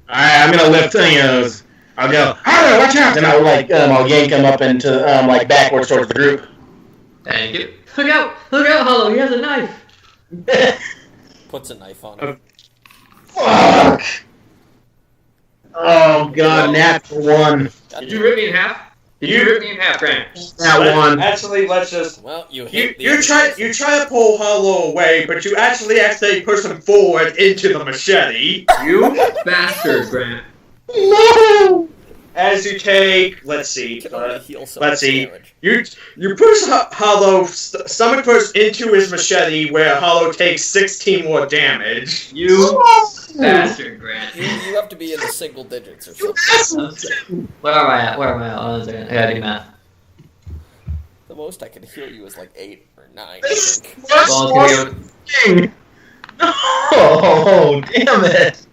[SPEAKER 5] Alright, I'm gonna lift those. I'll go, Hollow, watch out! And I'll yank him up into, backwards towards the group.
[SPEAKER 4] Thank you. Look out, Hollow, he has a knife.
[SPEAKER 2] Puts a knife on him.
[SPEAKER 5] Fuck! Oh god, natural 1.
[SPEAKER 4] Did you rip me in half? Did you rip me in half, Grant?
[SPEAKER 5] That 1.
[SPEAKER 1] Actually, let's just...
[SPEAKER 2] Well, you hit
[SPEAKER 1] You try to pull Hollow away, but you actually push him forward into the machete.
[SPEAKER 4] You bastard, Grant.
[SPEAKER 3] No!
[SPEAKER 1] As you take, let's see,
[SPEAKER 2] Can only heal so
[SPEAKER 1] let's
[SPEAKER 2] much
[SPEAKER 1] see.
[SPEAKER 2] damage.
[SPEAKER 1] You push Hollow stomach first into his machete, where Hollow takes 16 more damage.
[SPEAKER 4] You bastard, Grant.
[SPEAKER 2] You have to be in the single digits or something.
[SPEAKER 4] Where am I at? Oh, 1 second. I gotta do math.
[SPEAKER 2] The most I could heal you is like 8 or 9, I think.
[SPEAKER 4] Well, it's gonna be
[SPEAKER 5] Oh, damn it!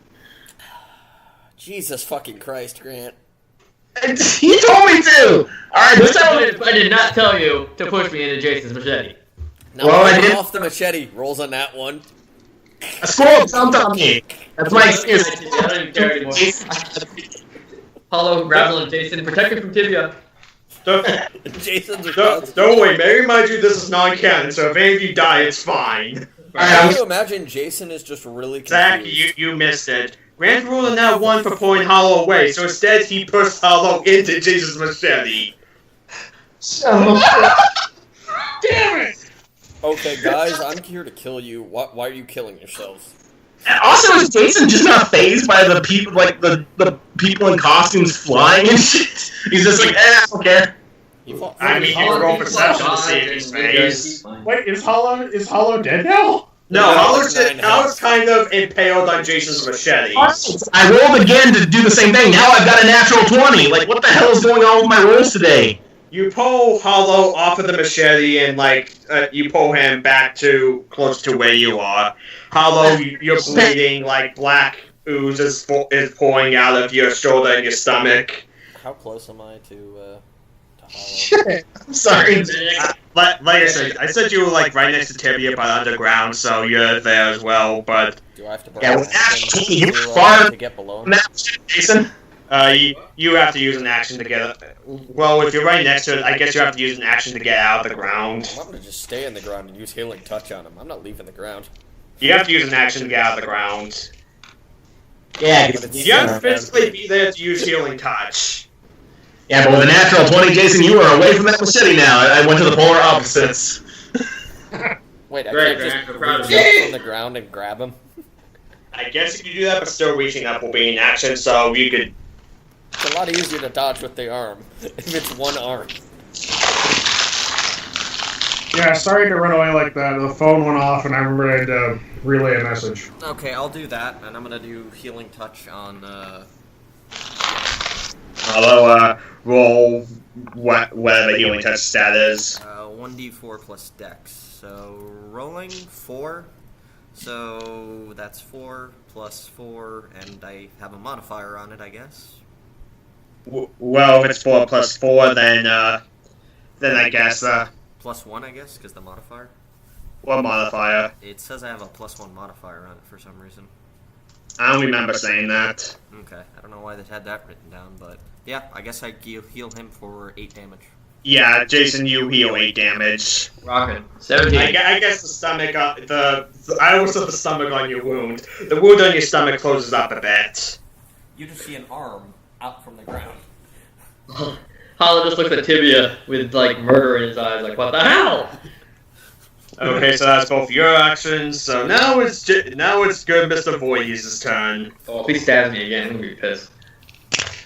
[SPEAKER 2] Jesus fucking Christ, Grant.
[SPEAKER 5] He told me to! Alright, this time...
[SPEAKER 4] I did not tell you to push me into Jason's machete.
[SPEAKER 2] Now
[SPEAKER 5] Well, I did-
[SPEAKER 2] off the machete, rolls on that one.
[SPEAKER 5] A squirrel jumped on me! That's my excuse.
[SPEAKER 4] I don't even care anymore. Hollow, Gravel, and Jayson, protected from Tibia.
[SPEAKER 2] Jason's response.
[SPEAKER 1] Don't worry, may I remind you this is non-canon, so if any of you die, it's fine.
[SPEAKER 2] Can you imagine Jayson is just really confused?
[SPEAKER 1] Zach, you missed it. Grant ruled now 1 for pulling Hollow away, so instead he pushed Hollow into Jesus' machete.
[SPEAKER 3] So,
[SPEAKER 6] Damn it!
[SPEAKER 2] Okay, guys, I'm here to kill you. Why are you killing yourselves?
[SPEAKER 5] And also, is Jayson just not phased by the people, like, the people in costumes flying and shit? He's just like, I don't care.
[SPEAKER 1] I mean, you roll perception to see if he's phased.
[SPEAKER 6] Wait, is Hollow dead now?
[SPEAKER 1] No, Hollow's kind of impaled on Jason's machete.
[SPEAKER 5] I rolled again to do the same thing. Now I've got a natural 20. Like, what the hell is going on with my rolls today?
[SPEAKER 1] You pull Hollow off of the machete and, you pull him back to close to where you are. Hollow, you're bleeding, black ooze is pouring out of your shoulder and your stomach.
[SPEAKER 2] How close am I to
[SPEAKER 5] Shit. I'm sorry.
[SPEAKER 1] Like I said you were like right next to Tibia, but underground, so you're there as well. But
[SPEAKER 2] Do I have to burn
[SPEAKER 5] Yeah,
[SPEAKER 2] an
[SPEAKER 5] well,
[SPEAKER 2] action
[SPEAKER 5] actually, you're
[SPEAKER 2] to,
[SPEAKER 5] far
[SPEAKER 2] to get below him?
[SPEAKER 5] Now, Jason.
[SPEAKER 1] you have to use an action to get. Well, if you're right next to it, I guess you have to use an action to get out of the ground.
[SPEAKER 2] I'm gonna just stay in the ground and use healing touch on him. I'm not leaving the ground.
[SPEAKER 1] You have to use an action to get out of the ground.
[SPEAKER 5] Yeah,
[SPEAKER 1] You have to physically be there to use healing touch.
[SPEAKER 5] yeah, but with a natural 20, Jason, you are away from that machete now. I went to the polar opposites.
[SPEAKER 2] Wait, I
[SPEAKER 4] Great,
[SPEAKER 2] can't
[SPEAKER 4] man.
[SPEAKER 2] just
[SPEAKER 4] Proud of
[SPEAKER 2] reach
[SPEAKER 4] you.
[SPEAKER 2] up from the ground and grab him?
[SPEAKER 1] I guess you can do that, but still reaching up will be an action, so you could.
[SPEAKER 2] It's a lot easier to dodge with the arm, if it's one arm.
[SPEAKER 6] Yeah, sorry to run away like that. The phone went off, and I remember I had to relay a message.
[SPEAKER 2] Okay, I'll do that, and I'm gonna do healing touch on,
[SPEAKER 1] Although, roll whatever healing touch stat is.
[SPEAKER 2] 1d4 plus dex. So, rolling 4. So, that's 4 plus 4, and I have a modifier on it, I guess.
[SPEAKER 1] Well, if it's 4 plus 4, then I guess,
[SPEAKER 2] Plus 1, I guess, because the modifier.
[SPEAKER 1] what modifier?
[SPEAKER 2] It says I have a plus 1 modifier on it for some reason.
[SPEAKER 1] I don't remember saying that.
[SPEAKER 2] Okay, I don't know why they had that written down, but yeah, I guess I heal him for 8 damage.
[SPEAKER 1] Yeah, Jason, you heal 8 damage.
[SPEAKER 4] Rockin'. 17.
[SPEAKER 1] I guess the stomach, I always saw the stomach on your wound. The wound on your stomach closes up a bit.
[SPEAKER 2] You just see an arm out from the ground.
[SPEAKER 4] Hollow just looks at Tibia with like murder in his eyes, like, what the hell?
[SPEAKER 1] Okay, so that's both your actions. So now it's good Mr. Voorhees' turn.
[SPEAKER 4] Oh, if he stabs me again, I'm gonna be pissed.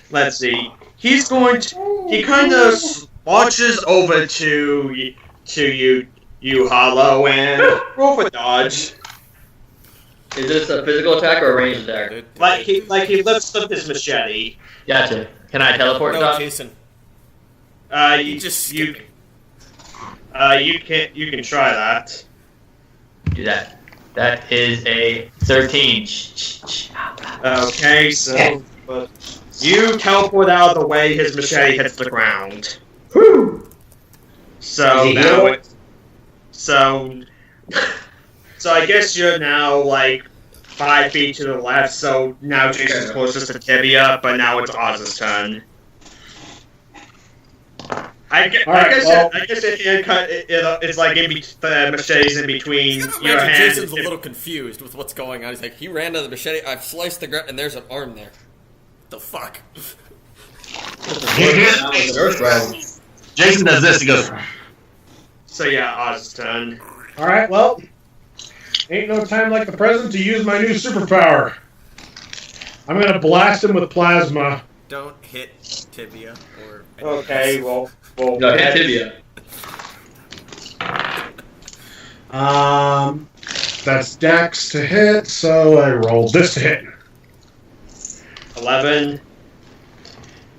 [SPEAKER 1] Let's see. He kind of marches over to you, Hollow, and roll for dodge.
[SPEAKER 4] Is this a physical attack or a ranged attack?
[SPEAKER 1] Like he lifts up his machete.
[SPEAKER 4] Gotcha. Can I teleport
[SPEAKER 2] No,
[SPEAKER 4] dodge?
[SPEAKER 2] Jason.
[SPEAKER 1] You
[SPEAKER 2] Just
[SPEAKER 1] you
[SPEAKER 2] skip
[SPEAKER 1] you can try that.
[SPEAKER 4] Do that. That is a 13.
[SPEAKER 1] Okay, so you teleport out of the way his machete hits the ground. So
[SPEAKER 3] Is he
[SPEAKER 1] now
[SPEAKER 3] healed?
[SPEAKER 1] so I guess you're now like 5 feet to the left. So now Jason's closest to Tibia, but now it's Oz's turn. I guess your hand cut. It's like the machete's in between your
[SPEAKER 2] Imagine
[SPEAKER 1] hands.
[SPEAKER 2] Jason's a little confused with what's going on. He's like, he ran to the machete, I've sliced the ground, and there's an arm there. The fuck?
[SPEAKER 5] Jason does this. He goes.
[SPEAKER 1] So yeah, Oz's turn.
[SPEAKER 6] Alright, well, ain't no time like the present to use my new superpower. I'm gonna blast him with plasma.
[SPEAKER 2] Don't hit Tibia or...
[SPEAKER 1] Okay, well,
[SPEAKER 4] No, hit Tibia.
[SPEAKER 6] That's Dex to hit, so I rolled this to hit.
[SPEAKER 1] 11.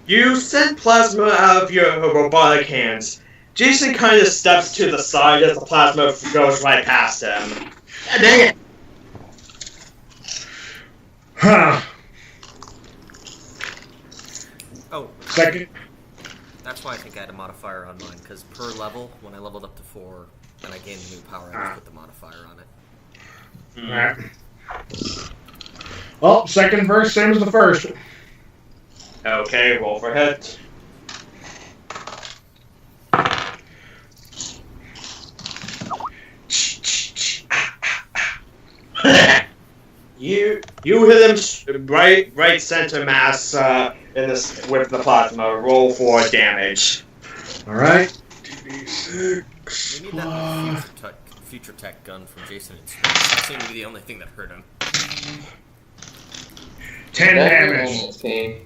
[SPEAKER 1] You send plasma out of your robotic hands. Jason kind of steps to the side as the plasma goes right past him.
[SPEAKER 5] God dang it!
[SPEAKER 6] Huh.
[SPEAKER 2] Oh,
[SPEAKER 6] Second.
[SPEAKER 2] that's why I think I had a modifier on mine, because per level, when I leveled up to 4 and I gained a new power, I just put the modifier on it.
[SPEAKER 6] Alright. Well, second verse, same as the first.
[SPEAKER 1] Okay, roll for hit. You hit him right center mass with the plasma. Roll for damage.
[SPEAKER 6] Alright.
[SPEAKER 2] We
[SPEAKER 6] 2d6
[SPEAKER 2] need that future tech gun from Jason in space. That seemed to be the only thing that hurt him.
[SPEAKER 6] 10 damage.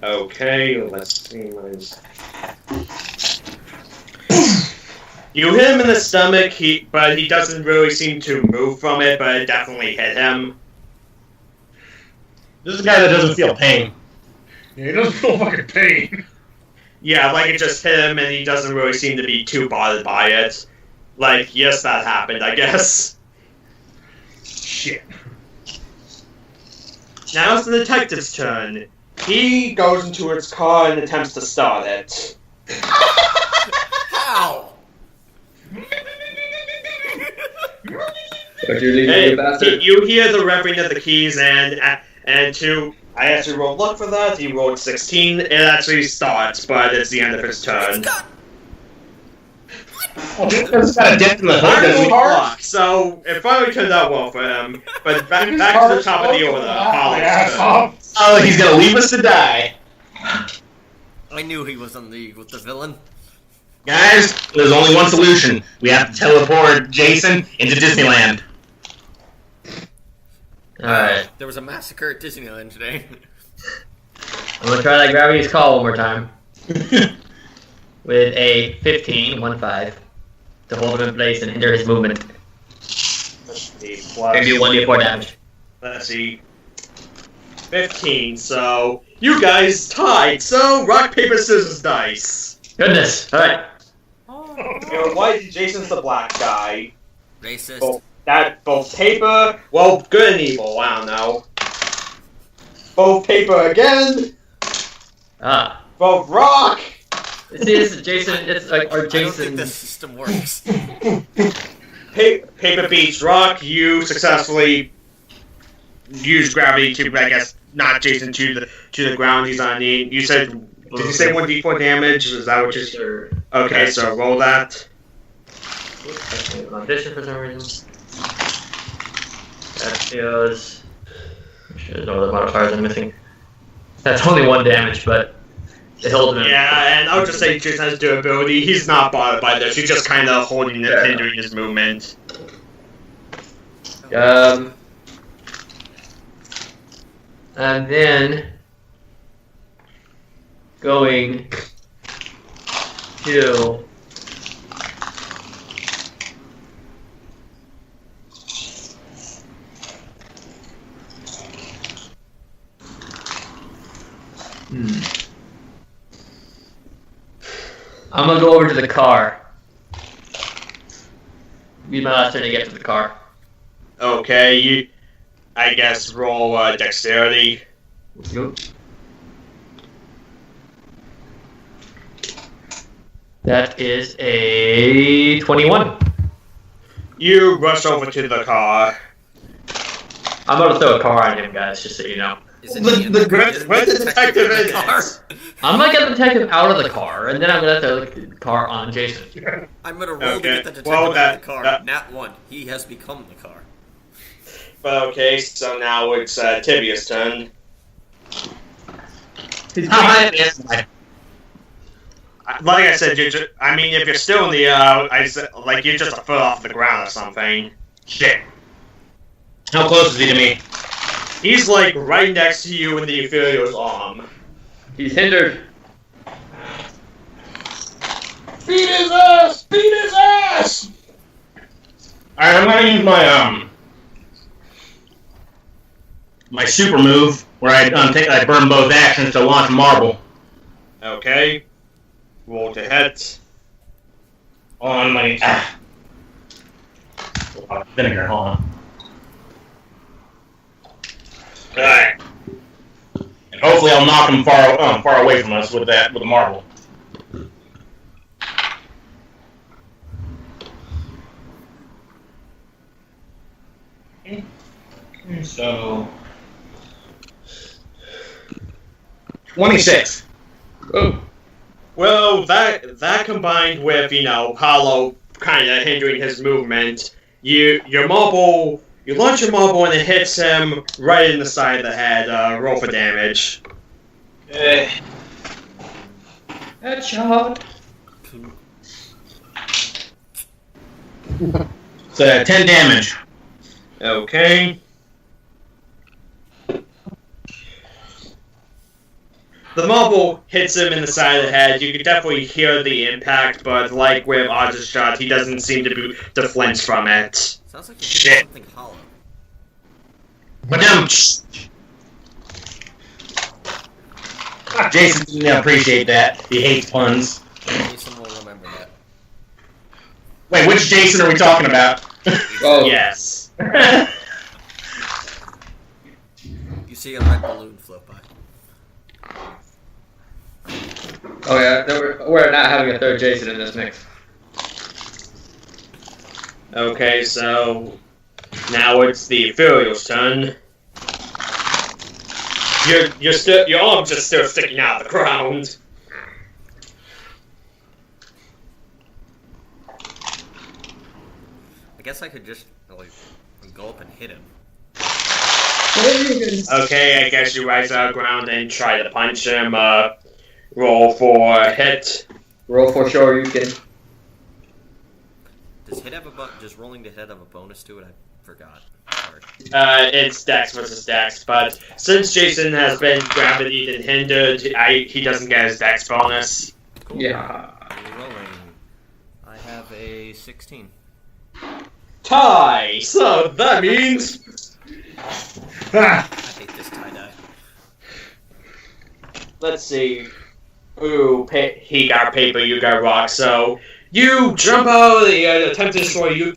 [SPEAKER 1] Okay, let's see. You hit him in the stomach, but he doesn't really seem to move from it, but it definitely hit him.
[SPEAKER 5] This is a guy that doesn't feel pain.
[SPEAKER 6] Yeah, he doesn't feel fucking pain.
[SPEAKER 1] Yeah, like it just hit him, and he doesn't really seem to be too bothered by it. Like, yes, that happened, I guess.
[SPEAKER 6] Shit.
[SPEAKER 1] Now it's the detective's turn. He goes into his car and attempts to start it.
[SPEAKER 2] How?
[SPEAKER 4] But you're leaving
[SPEAKER 1] Hey,
[SPEAKER 4] you bastard.
[SPEAKER 1] you hear the revving of the keys, and I actually rolled luck for that. He rolled 16. It actually starts, but it's the end of his turn.
[SPEAKER 5] It's got a dent in the hood.
[SPEAKER 1] I
[SPEAKER 5] doesn't
[SPEAKER 1] rolled
[SPEAKER 5] it?
[SPEAKER 1] luck, so it finally turned out well for him. But back to the top of the order. Holly's turn.
[SPEAKER 5] Oh, he's gonna leave us to die.
[SPEAKER 2] I knew he was in league with the villain.
[SPEAKER 5] Guys, there's only one solution. We have to teleport Jayson into Disneyland.
[SPEAKER 4] Alright.
[SPEAKER 2] There was a massacre at Disneyland today.
[SPEAKER 4] I'm gonna try that gravity's call one more time. With a 15, 1-5, to hold him in place and hinder his movement.
[SPEAKER 1] Let's see,
[SPEAKER 4] And do 1d4 damage.
[SPEAKER 1] Let's see. 15, so you guys tied, so rock, paper, scissors, dice.
[SPEAKER 4] Goodness. Alright.
[SPEAKER 1] Why is Jason's the black guy?
[SPEAKER 2] Racist.
[SPEAKER 1] Both paper, well, good and evil, I don't know. Both paper again,
[SPEAKER 4] Ah.
[SPEAKER 1] both rock.
[SPEAKER 4] See, this is Jayson, it's like our
[SPEAKER 2] I don't think
[SPEAKER 4] Jayson.
[SPEAKER 2] this system works.
[SPEAKER 1] Paper beats rock, you successfully use gravity to, I guess, knock Jason to the ground. He's on knee. You said, did you say 1d4 damage? Is that what you said? Okay, so roll that.
[SPEAKER 4] Audition for some reason. That feels. There's no other modifiers I'm missing. That's only 1 damage, but it holds him.
[SPEAKER 1] Yeah, and I would just say Jason has durability. He's not bothered by this. He's just kind of holding it, hindering his movement.
[SPEAKER 4] And then going to I'm gonna go over to the car. Be my last turn to get to the car.
[SPEAKER 1] Okay, I guess roll dexterity.
[SPEAKER 4] Yep. That is a 21.
[SPEAKER 1] You rush over to the car.
[SPEAKER 4] I'm gonna throw a car on him, guys, just so you know.
[SPEAKER 2] Is it Ian?
[SPEAKER 1] Where's the detective in
[SPEAKER 2] the car?
[SPEAKER 1] it?
[SPEAKER 4] I'm gonna get the detective out of the car, and then I'm gonna throw the car on Jayson.
[SPEAKER 2] I'm gonna roll
[SPEAKER 1] Okay.
[SPEAKER 2] to get the detective
[SPEAKER 1] Well,
[SPEAKER 2] out of the car.
[SPEAKER 1] that-
[SPEAKER 2] Nat 1. He has become the car.
[SPEAKER 1] But okay, so now it's Tibia's turn. Like I said, if you're still in the, you're just a foot off the ground or something.
[SPEAKER 5] Shit. How close is he to me?
[SPEAKER 1] He's like right next to you in the Ethereal's arm.
[SPEAKER 4] He's hindered.
[SPEAKER 5] Beat his ass! Beat his ass! Alright, I'm gonna use my super move where I burn both actions to launch marble
[SPEAKER 1] Okay. Roll to hit.
[SPEAKER 5] on my vinegar. Hold on. Alright. And hopefully I'll knock him far away from us with the marble. Okay, so 26.
[SPEAKER 4] Oh.
[SPEAKER 1] Well, that combined with, Hollow kind of hindering his movement, you launch your marble and it hits him right in the side of the head. Roll for damage.
[SPEAKER 4] Headshot.
[SPEAKER 5] It's 10 damage.
[SPEAKER 1] Okay. The marble hits him in the side of the head. You can definitely hear the impact, but like with Oz's shot, he doesn't seem to flinch from it.
[SPEAKER 2] Sounds like you
[SPEAKER 5] Shit.
[SPEAKER 2] did something hollow.
[SPEAKER 5] Jayson didn't appreciate that. He hates puns.
[SPEAKER 2] Jason will remember that.
[SPEAKER 5] Wait, which Jayson are we talking about?
[SPEAKER 4] Oh.
[SPEAKER 1] Yes.
[SPEAKER 2] You see a red balloon float by.
[SPEAKER 4] Oh yeah, no, we're not having a third Jayson in this mix.
[SPEAKER 1] Okay, so now it's the Ethereal's turn. Your arm's just still sticking out of the ground.
[SPEAKER 2] I guess I could just like go up and hit him.
[SPEAKER 1] Okay, I guess you rise out of the ground and try to punch him. Roll for a hit.
[SPEAKER 4] Roll for sure you can.
[SPEAKER 2] Does hit have does rolling to hit have a bonus to it? I forgot. Sorry.
[SPEAKER 1] It's Dex versus Dex, but since Jayson has been gravity and hindered, he doesn't get his Dex bonus.
[SPEAKER 2] Cool.
[SPEAKER 4] Yeah.
[SPEAKER 2] Rolling. I have a 16.
[SPEAKER 1] Tie! So that means...
[SPEAKER 2] I hate this tie-dye.
[SPEAKER 1] Let's see. Ooh, he got paper, you got rock, so... You jump out of the attempt to destroy you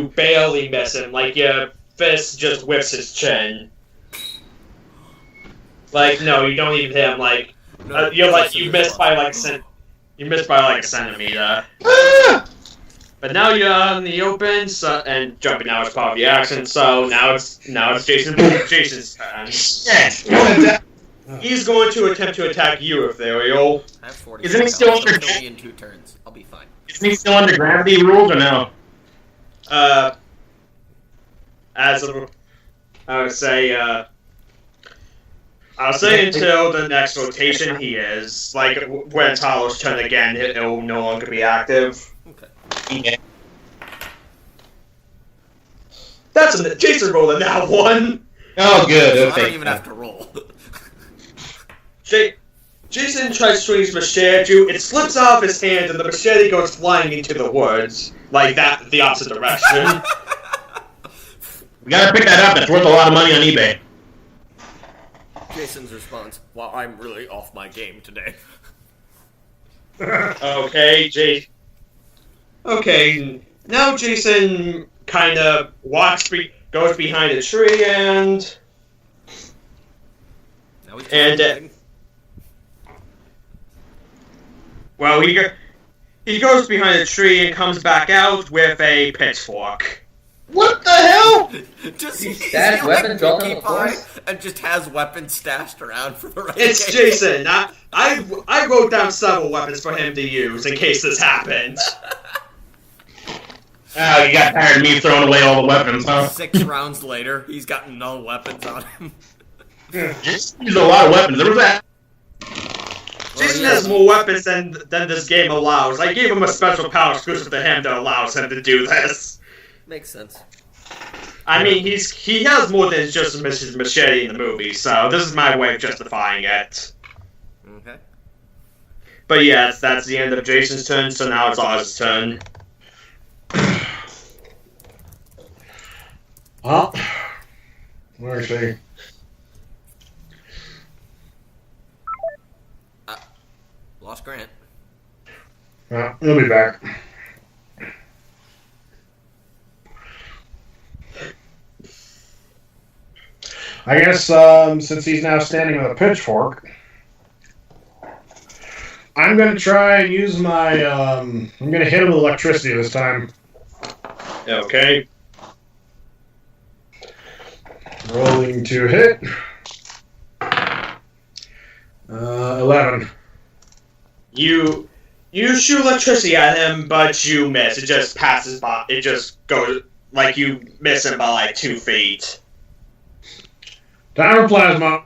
[SPEAKER 1] barely miss him, like your fist just whips his chin. Like, no, you don't even hit him, like... you missed by like a centimeter. But now you're out in the open, and jumping now is part of the action. So now it's Jayson's turn. He's going to attempt to attack you, Ethereal.
[SPEAKER 2] I have 40.
[SPEAKER 5] Isn't he still under?
[SPEAKER 2] Kill me in 2 turns. I'll be fine.
[SPEAKER 5] Isn't he still under gravity rules or no?
[SPEAKER 1] As of, I would say, I'll say until the next rotation he is. Like, when Talos' turn again, it'll no longer be active.
[SPEAKER 2] Okay.
[SPEAKER 5] Yeah.
[SPEAKER 1] That's Jayson rolled a now one.
[SPEAKER 5] Oh, good.
[SPEAKER 2] So I
[SPEAKER 5] Okay.
[SPEAKER 2] don't even have to roll.
[SPEAKER 1] Jayson tries to swing his machete at you. It slips off his hand, and the machete goes flying into the woods, like that, the opposite direction.
[SPEAKER 5] We gotta pick that up. That's worth a lot of money on eBay.
[SPEAKER 2] Jason's response: "Well, I'm really off my game today."
[SPEAKER 1] Okay, Okay, now Jayson kind of goes behind a tree and
[SPEAKER 2] Now he's just
[SPEAKER 1] well, he goes behind a tree and comes back out with a pitchfork.
[SPEAKER 5] What the hell?
[SPEAKER 2] Just
[SPEAKER 4] He stashed weapons all on the floor?
[SPEAKER 2] and just has weapons stashed around for the right.
[SPEAKER 1] It's
[SPEAKER 2] occasion.
[SPEAKER 1] Jayson. I wrote down several weapons for him to use in case this happened.
[SPEAKER 5] Oh, you got tired of me throwing away all the weapons, huh?
[SPEAKER 2] 6 rounds later, he's got no weapons on him.
[SPEAKER 5] Just used a lot of weapons. There was that.
[SPEAKER 1] Jayson has more weapons than this game allows. I gave him a special power exclusive to him that allows him to do this.
[SPEAKER 2] Makes sense.
[SPEAKER 1] I mean, he has more than just his machete in the movie, so this is my way of justifying it.
[SPEAKER 2] Okay.
[SPEAKER 1] But yes, that's the end of Jayson's turn, so now it's Oz's turn.
[SPEAKER 6] Well, where is he?
[SPEAKER 2] Lost Grant.
[SPEAKER 6] Well, he'll be back. I guess since he's now standing with a pitchfork, I'm going to try and use my... I'm going to hit him with electricity this time.
[SPEAKER 1] Okay.
[SPEAKER 6] Rolling to hit. 11.
[SPEAKER 1] You shoot electricity at him, but you miss. It just passes by. It just goes like you miss him by like 2 feet.
[SPEAKER 6] Time for plasma.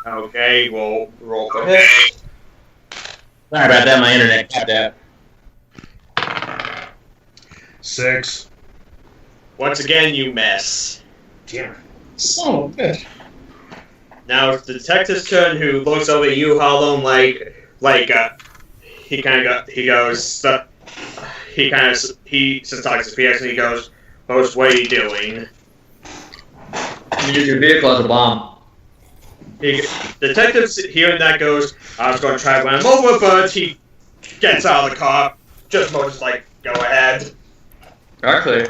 [SPEAKER 1] Okay, we'll roll for hit.
[SPEAKER 5] Sorry about that. My internet capped out.
[SPEAKER 6] 6.
[SPEAKER 1] Once again, you miss.
[SPEAKER 6] Damn.
[SPEAKER 5] Son of a bitch.
[SPEAKER 1] Now it's the detective's turn, who looks over at you, Hollow, he since talks to PX and he goes, "Host, what are you doing?"
[SPEAKER 4] You use your vehicle as a bomb.
[SPEAKER 1] Detective's hearing that goes, "I was going to try to run him over," but he gets out of the car, just motions like, "Go ahead."
[SPEAKER 4] Actually,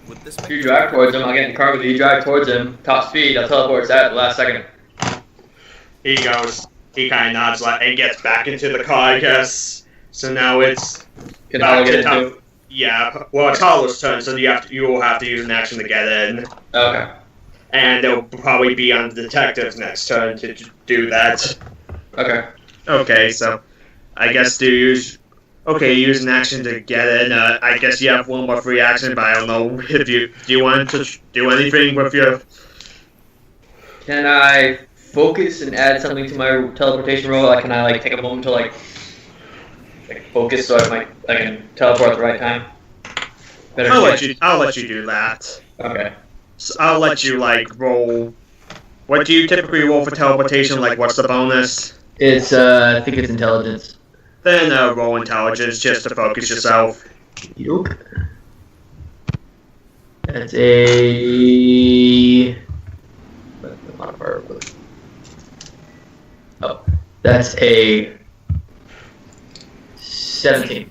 [SPEAKER 2] Would this
[SPEAKER 4] if
[SPEAKER 2] make
[SPEAKER 4] you drive towards him, I'll get in the car with you. You drive towards him, top speed, I'll teleport at the last second.
[SPEAKER 1] He goes, he kind of nods and gets back into the car, I guess. So now it's
[SPEAKER 4] Can
[SPEAKER 1] back
[SPEAKER 4] I get
[SPEAKER 1] to
[SPEAKER 4] into?
[SPEAKER 1] yeah. Well, it's Hollo's turn, so you will have to use an action to get in,
[SPEAKER 4] Okay.
[SPEAKER 1] and it'll probably be on the detective's next turn to do that.
[SPEAKER 4] Okay.
[SPEAKER 1] Okay, so I guess use an action to get in. I guess you have one more free action, but I don't know if do you want to do anything with your.
[SPEAKER 4] Can I focus and add something to my teleportation roll? Like, can I take a moment to like focus so I can teleport at the right time? Better chance.
[SPEAKER 1] I'll let you do that.
[SPEAKER 4] Okay.
[SPEAKER 1] So I'll let you roll. What do you typically roll for teleportation? What's the bonus?
[SPEAKER 4] It's I think it's intelligence.
[SPEAKER 1] Then roll intelligence just to focus yourself.
[SPEAKER 4] Yup. That's a. Oh, that's a 17.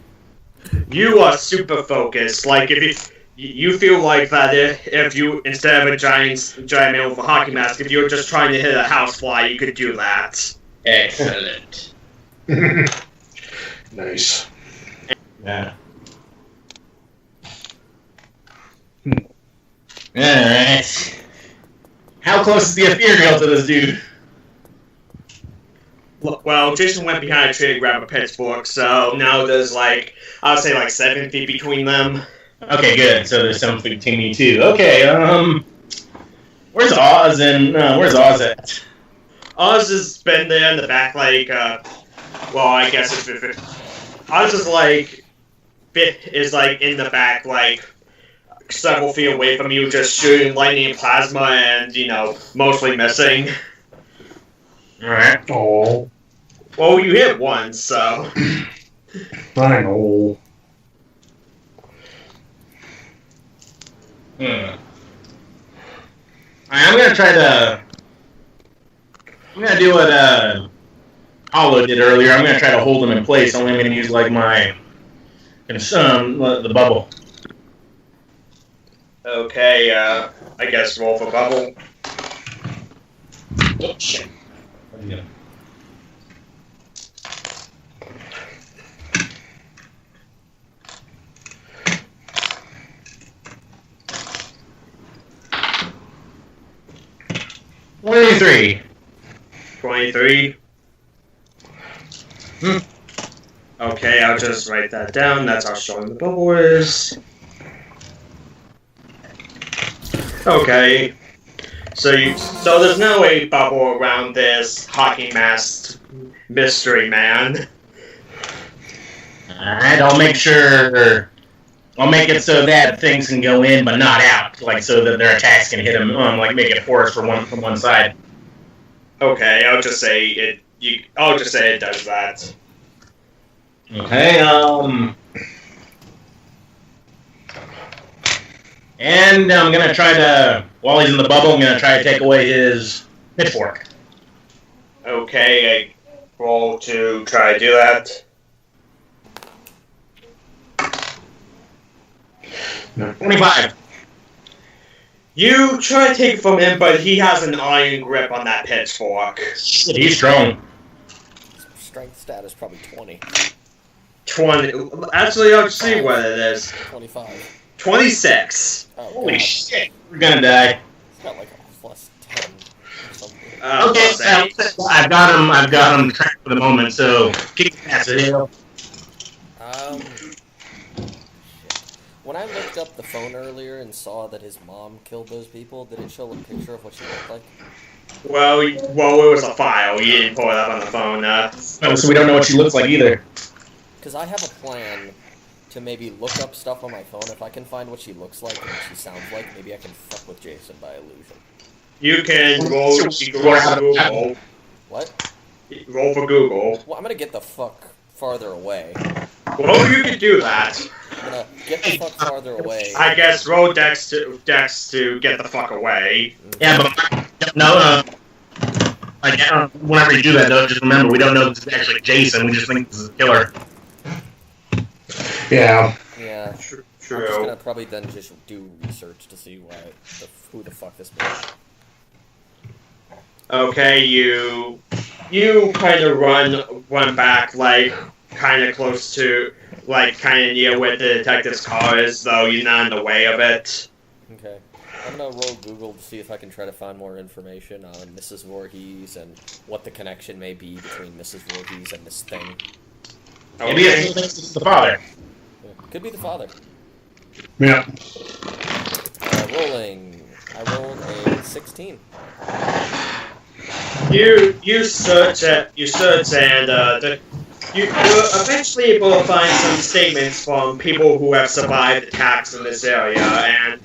[SPEAKER 1] You are super focused. If you feel like that if you instead of a giant man with a hockey mask, if you were just trying to hit a housefly, you could do that.
[SPEAKER 4] Excellent.
[SPEAKER 6] Nice.
[SPEAKER 5] Yeah. Alright. How close is the Ethereal to this dude?
[SPEAKER 1] Well, Jayson went behind a tree to grab a pitchfork, so now there's I would say 7 feet between them.
[SPEAKER 5] Okay, good. So there's some between me too. Okay, where's Oz where's Oz at?
[SPEAKER 1] Oz has been there in the back, well, I guess if Oz is in the back, several feet away from you, just shooting lightning and plasma and, mostly missing.
[SPEAKER 5] Alright.
[SPEAKER 6] Oh,
[SPEAKER 1] Well, you hit one, so.
[SPEAKER 6] I know.
[SPEAKER 5] I'm gonna do what Hollow did earlier. I'm gonna try to hold him in place. Only I'm gonna use my the bubble.
[SPEAKER 1] Okay, I guess roll for bubble.
[SPEAKER 5] Oh shit. Where'd he go? $23.
[SPEAKER 1] 23. Okay, I'll just write that down. That's how strong the bubble is. Okay. So there's no a bubble around this hockey masked mystery man.
[SPEAKER 5] Alright, I'll make it so that things can go in but not out, so that their attacks can hit them, make it force from one side.
[SPEAKER 1] Okay, I'll just say it does that.
[SPEAKER 5] Okay, and I'm gonna try to, while he's in the bubble, I'm gonna try to take away his pitchfork.
[SPEAKER 1] Okay, I roll to try to do that.
[SPEAKER 5] 25.
[SPEAKER 1] You try to take it from him, but he has an iron grip on that pitchfork.
[SPEAKER 5] Shit, he's strong.
[SPEAKER 2] Strength status probably 20.
[SPEAKER 1] 20. Actually, I'll see what it is.
[SPEAKER 2] 25.
[SPEAKER 1] 26.
[SPEAKER 2] Oh,
[SPEAKER 5] Holy
[SPEAKER 2] God.
[SPEAKER 5] shit, we're gonna die.
[SPEAKER 2] It's got a plus 10 or something.
[SPEAKER 5] Okay, so I've got him tracked for the moment, so kick his ass at hell.
[SPEAKER 2] Shit. When I looked up the phone earlier and saw that his mom killed those people, did it show a picture of what she looked like?
[SPEAKER 1] Well, it was a file. You didn't pull it up on the phone.
[SPEAKER 5] Oh, so we don't know what she looks like either.
[SPEAKER 2] Because I have a plan to maybe look up stuff on my phone. If I can find what she looks like and what she sounds like, maybe I can fuck with Jayson by illusion.
[SPEAKER 1] You can roll for Google.
[SPEAKER 2] What?
[SPEAKER 1] Roll for Google.
[SPEAKER 2] Well, I'm gonna get the fuck farther away.
[SPEAKER 1] Well, you can do that.
[SPEAKER 2] I'm gonna get the fuck farther away.
[SPEAKER 1] I guess roll Dex to get the fuck away.
[SPEAKER 5] Yeah, but no, whenever you do that, though, just remember we don't know if it's actually Jayson. We just think this is a killer.
[SPEAKER 6] Yeah.
[SPEAKER 2] Yeah.
[SPEAKER 1] True.
[SPEAKER 2] I'm just gonna probably then just do research to see who the fuck this is.
[SPEAKER 1] Okay, you you kind of run back, like, kind of close to, like, kind of near where the detective's car is, though you're not in the way of it.
[SPEAKER 2] Okay. I'm gonna roll Google to see if I can try to find more information on Mrs. Voorhees and what the connection may be between Mrs. Voorhees and this thing.
[SPEAKER 5] Maybe it's the father.
[SPEAKER 2] Yeah, could be the father.
[SPEAKER 6] Yeah.
[SPEAKER 2] Rolling. I rolled a 16.
[SPEAKER 1] You search and you eventually able to find some statements from people who have survived attacks in this area, and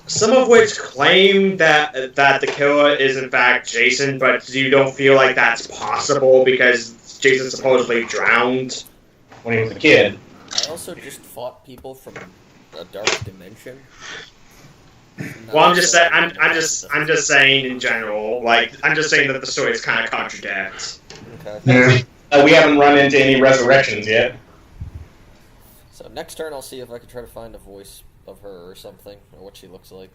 [SPEAKER 1] some of which claim that the killer is in fact Jayson, but you don't feel like that's possible because Jayson supposedly drowned
[SPEAKER 5] when he was a kid.
[SPEAKER 2] I also just fought people from a dark dimension.
[SPEAKER 1] Well, I'm just saying in general. Like, I'm just saying that the stories kind of contradict.
[SPEAKER 2] Okay.
[SPEAKER 6] Yeah.
[SPEAKER 5] We haven't run into any resurrections yet.
[SPEAKER 2] So next turn, I'll see if I can try to find a voice of her or something, or what she looks like.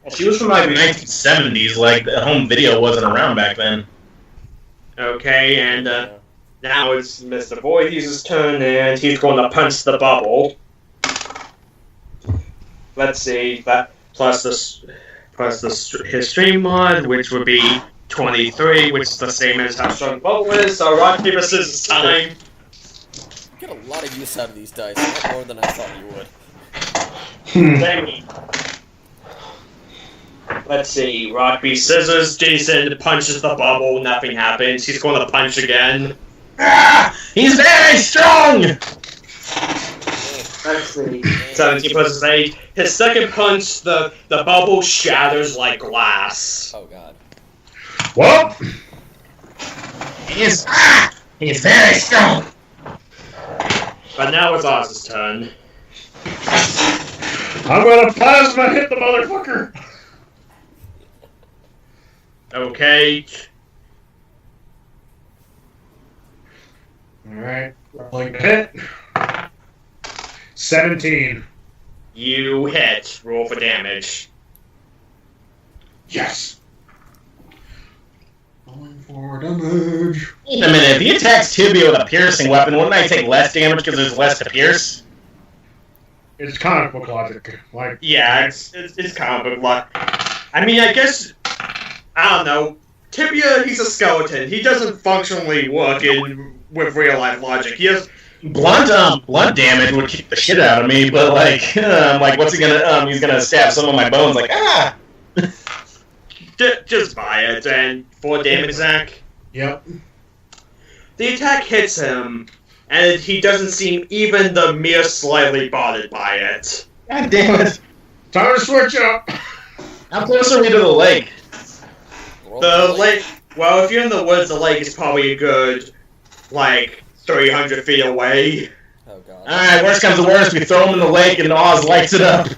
[SPEAKER 5] Well, she was from like the 1970s. Like the home video wasn't around back then.
[SPEAKER 1] Okay, and now it's Mr. Voorhees' turn, and he's going to punch the bubble. Let's see that. Plus his stream mod, which would be 23, which is the same as how strong the bubble is. So rock paper scissors time.
[SPEAKER 2] You get a lot of use out of these dice, a lot more than I thought you would.
[SPEAKER 1] Dang. Let's see, rock paper scissors. Jayson punches the bubble. Nothing happens. He's going to punch again.
[SPEAKER 5] Ah! He's very strong.
[SPEAKER 1] Let's see. 17 plus 8. His second punch, the bubble shatters like glass.
[SPEAKER 2] Oh god.
[SPEAKER 6] Well,
[SPEAKER 5] He is very strong.
[SPEAKER 1] But now it's Oz's turn.
[SPEAKER 6] I'm gonna plasma hit the motherfucker.
[SPEAKER 1] Okay.
[SPEAKER 6] Alright, rolling to hit. 17.
[SPEAKER 1] You hit. Roll for damage.
[SPEAKER 6] Yes. Rolling for damage.
[SPEAKER 5] Wait a minute. If he attacks Tibia with a piercing weapon, wouldn't I take less damage because there's less to pierce?
[SPEAKER 6] It's comic book logic. Like,
[SPEAKER 1] Yeah, it's comic book luck. I mean, I guess, I don't know. Tibia, he's a skeleton. He doesn't functionally work with real life logic. He has
[SPEAKER 5] Blunt damage would kick the shit out of me, but what's he gonna? He's gonna stab some of my bones. Like, ah.
[SPEAKER 1] just buy it and 4 damage, Zach.
[SPEAKER 6] Yep.
[SPEAKER 1] The attack hits him, and he doesn't seem even the mere slightly bothered by it.
[SPEAKER 5] God damn it!
[SPEAKER 6] Time to switch up.
[SPEAKER 5] How close are we to the lake?
[SPEAKER 1] The lake. Well, if you're in the woods, the lake is probably a good, 300 feet away.
[SPEAKER 2] Oh god.
[SPEAKER 5] Alright, worst comes to worst, we throw him in the lake and Oz lights it up.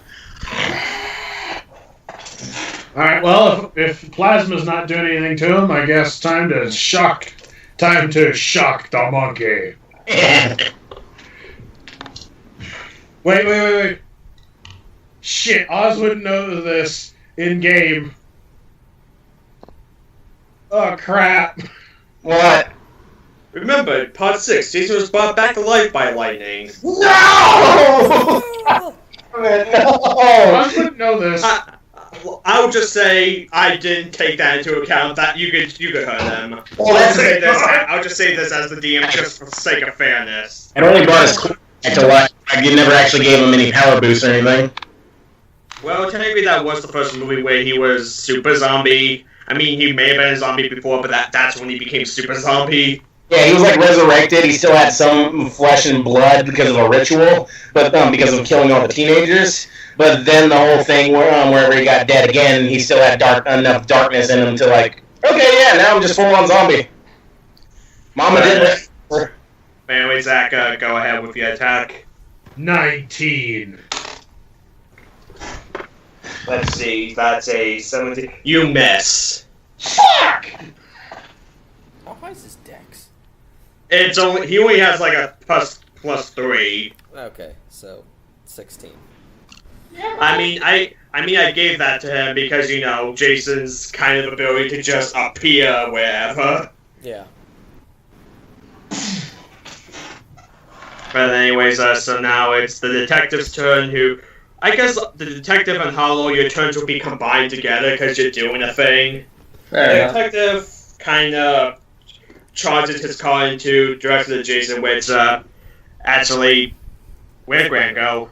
[SPEAKER 6] Alright, well, if plasma's not doing anything to him, I guess time to shock the monkey. Wait. Shit, Oz wouldn't know this in-game. Oh, crap.
[SPEAKER 5] What?
[SPEAKER 1] Remember, part 6, Jayson was brought back to life by lightning.
[SPEAKER 5] No! No!
[SPEAKER 6] Oz wouldn't know this.
[SPEAKER 1] I'll just say I didn't take that into account. That you could hurt them.
[SPEAKER 5] Well,
[SPEAKER 1] I'll just say this as the DM just for the sake of fairness.
[SPEAKER 5] It only brought his back to life. You never actually gave him any power boost or anything.
[SPEAKER 1] Well, technically that was the first movie where he was super zombie. I mean, he may have been a zombie before, but that's when he became super zombie.
[SPEAKER 5] Yeah, he was resurrected. He still had some flesh and blood because of a ritual, but because of killing all the teenagers. But then the whole thing wherever he got dead again, he still had enough darkness in him to okay, yeah, now I'm just full on zombie. Mama didn't.
[SPEAKER 1] Anyway, Zach, go ahead with your attack.
[SPEAKER 6] 19.
[SPEAKER 1] Let's see, that's a 17. You miss.
[SPEAKER 6] Fuck!
[SPEAKER 2] How high is his dex?
[SPEAKER 1] He only has a plus 3.
[SPEAKER 2] Okay, so 16.
[SPEAKER 1] I mean, I gave that to him because, Jayson's kind of ability to just appear wherever.
[SPEAKER 2] Yeah.
[SPEAKER 1] But anyways, so now it's the detective's turn. Who, I guess, the detective and Hollow, your turns will be combined together because you're doing a thing. The detective kind of charges his car into direction to Jayson, which actually, where'd Grant go?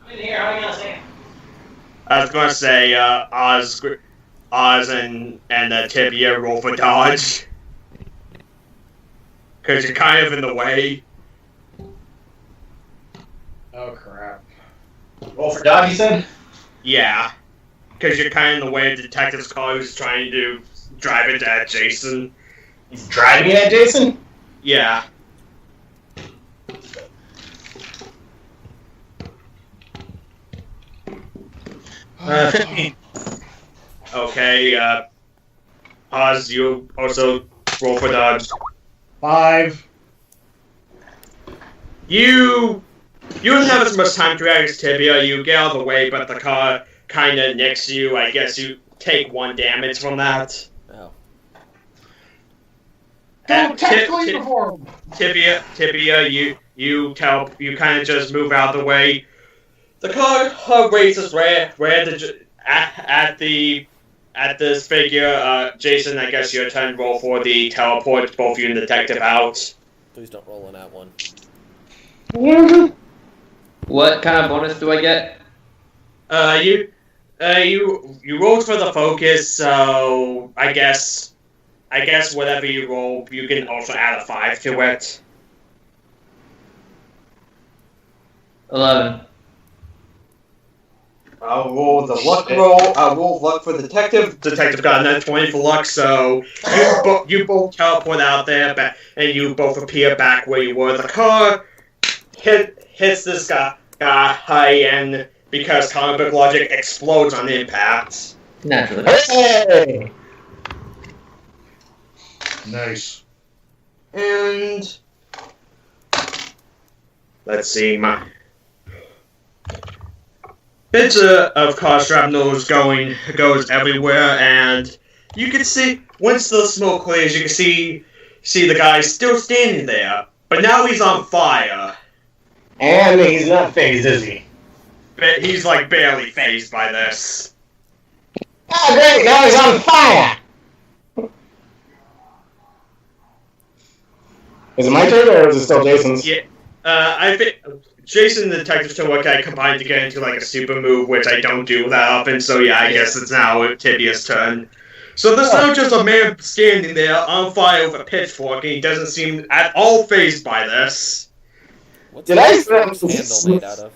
[SPEAKER 5] I'm in here. How are you gonna say?
[SPEAKER 1] I was gonna say Oz and Tibia roll for dodge. Because you're kind of in the way.
[SPEAKER 6] Oh crap.
[SPEAKER 3] Roll for dodge, you said?
[SPEAKER 1] Yeah. Because you're kind of in the way of the detective's car who's trying to drive it at Jayson.
[SPEAKER 3] He's driving it at Jayson?
[SPEAKER 1] Yeah.
[SPEAKER 3] Uh, 15.
[SPEAKER 1] Okay, Oz, you also roll for dodge.
[SPEAKER 6] 5.
[SPEAKER 1] You don't have as much time to react as Tibia. You get out of the way, but the car kind of nicks you. I guess you take 1 damage from that.
[SPEAKER 2] Oh.
[SPEAKER 6] Technically perform.
[SPEAKER 1] Tibia, you kind of just move out of the way. The car races at this figure. Jayson, I guess your turn. Roll for the teleport. Both you and the detective out.
[SPEAKER 2] Please don't roll on that one.
[SPEAKER 4] What kind of bonus do I get?
[SPEAKER 1] You rolled for the focus, so I guess whatever you roll, you can also add a 5 to it.
[SPEAKER 4] 11.
[SPEAKER 1] I'll roll the luck roll. I'll roll luck for the detective. Detective got a 20 for luck, so you both teleport out there, and you both appear back where you were. The car hits this guy, and because comic book logic explodes on impact.
[SPEAKER 4] Naturally.
[SPEAKER 3] Hey!
[SPEAKER 6] Nice.
[SPEAKER 1] And let's see, my bits of car shrapnel goes everywhere, and you can see once the smoke clears, you can see the guy still standing there, but now he's on fire.
[SPEAKER 3] And he's not phased, is he?
[SPEAKER 1] But he's like barely phased by this.
[SPEAKER 3] Oh, great! Now he's on fire! Is it my turn, or is it still Jason's?
[SPEAKER 1] Yeah, I think Jayson and the detective's turn what I combined to get into like a super move, which I don't do that often. So yeah, I guess it's now Tibia's turn. So there's now just a man standing there on fire with a pitchfork, and he doesn't seem at all phased by this.
[SPEAKER 2] What's
[SPEAKER 3] Did
[SPEAKER 2] the
[SPEAKER 3] I-
[SPEAKER 2] handle made out of?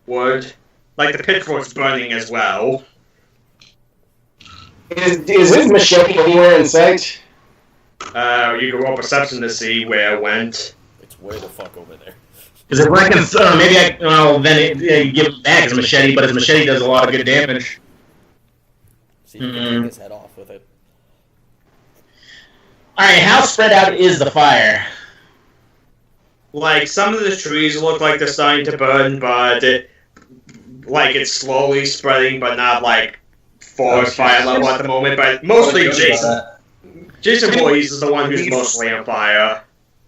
[SPEAKER 1] Wood, like the pitchfork's burning as well.
[SPEAKER 3] Is his machete anywhere in sight?
[SPEAKER 1] You can roll perception to see where it went.
[SPEAKER 2] It's way the fuck over there.
[SPEAKER 3] Because if I can, then give him back his machete, but his machete does a lot of good damage.
[SPEAKER 2] See, you can take his head off with it.
[SPEAKER 3] Alright, how spread out is the fire?
[SPEAKER 1] Like, some of the trees look like they're starting to burn, but it's slowly spreading, but not like forest fire level at the moment. But mostly Jayson Voorhees is the one who's mostly on fire.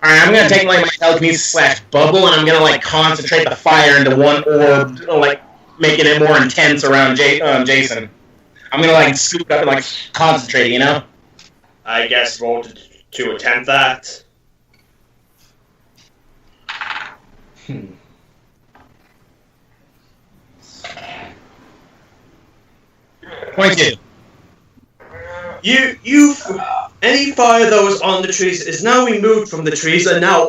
[SPEAKER 3] Alright, I'm gonna take my telekinesis / bubble, and I'm gonna concentrate the fire into one orb, making it more intense around Jayson. I'm gonna scoop it up and concentrate, you know?
[SPEAKER 1] I guess roll to attempt that.
[SPEAKER 3] 22.
[SPEAKER 1] Any fire that was on the trees is now removed from the trees, and now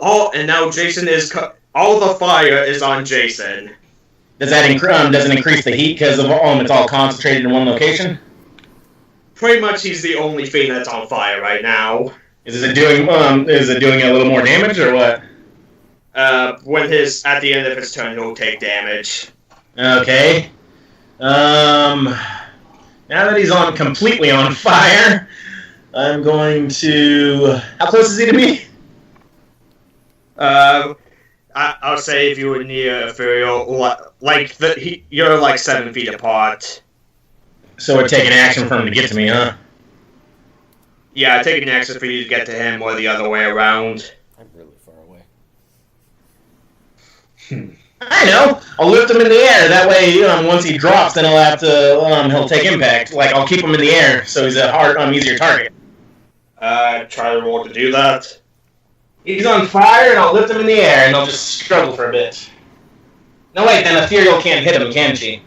[SPEAKER 1] Jayson is all the fire is on Jayson.
[SPEAKER 3] Does that doesn't increase the heat because of it's all concentrated in one location?
[SPEAKER 1] Pretty much, he's the only thing that's on fire right now.
[SPEAKER 3] Is it doing a little more damage or what?
[SPEAKER 1] When at the end of his turn, he'll take damage.
[SPEAKER 3] Okay. Now that he's completely on fire, I'm going to. How close is he to me?
[SPEAKER 1] I'll say if you were near Ethereal, you're 7 feet apart.
[SPEAKER 3] So it'd take an action for him to get to me, huh?
[SPEAKER 1] Yeah, take an extra for you to get to him or the other way around.
[SPEAKER 2] I'm really far away.
[SPEAKER 5] I know. I'll lift him in the air. That way, once he drops, then he'll take impact. Like, I'll keep him in the air, so he's a easier target.
[SPEAKER 1] Try to roll to do that.
[SPEAKER 5] He's on fire, and I'll lift him in the air, and he'll just struggle for a bit. No, wait, then Ethereal can't hit him, can she?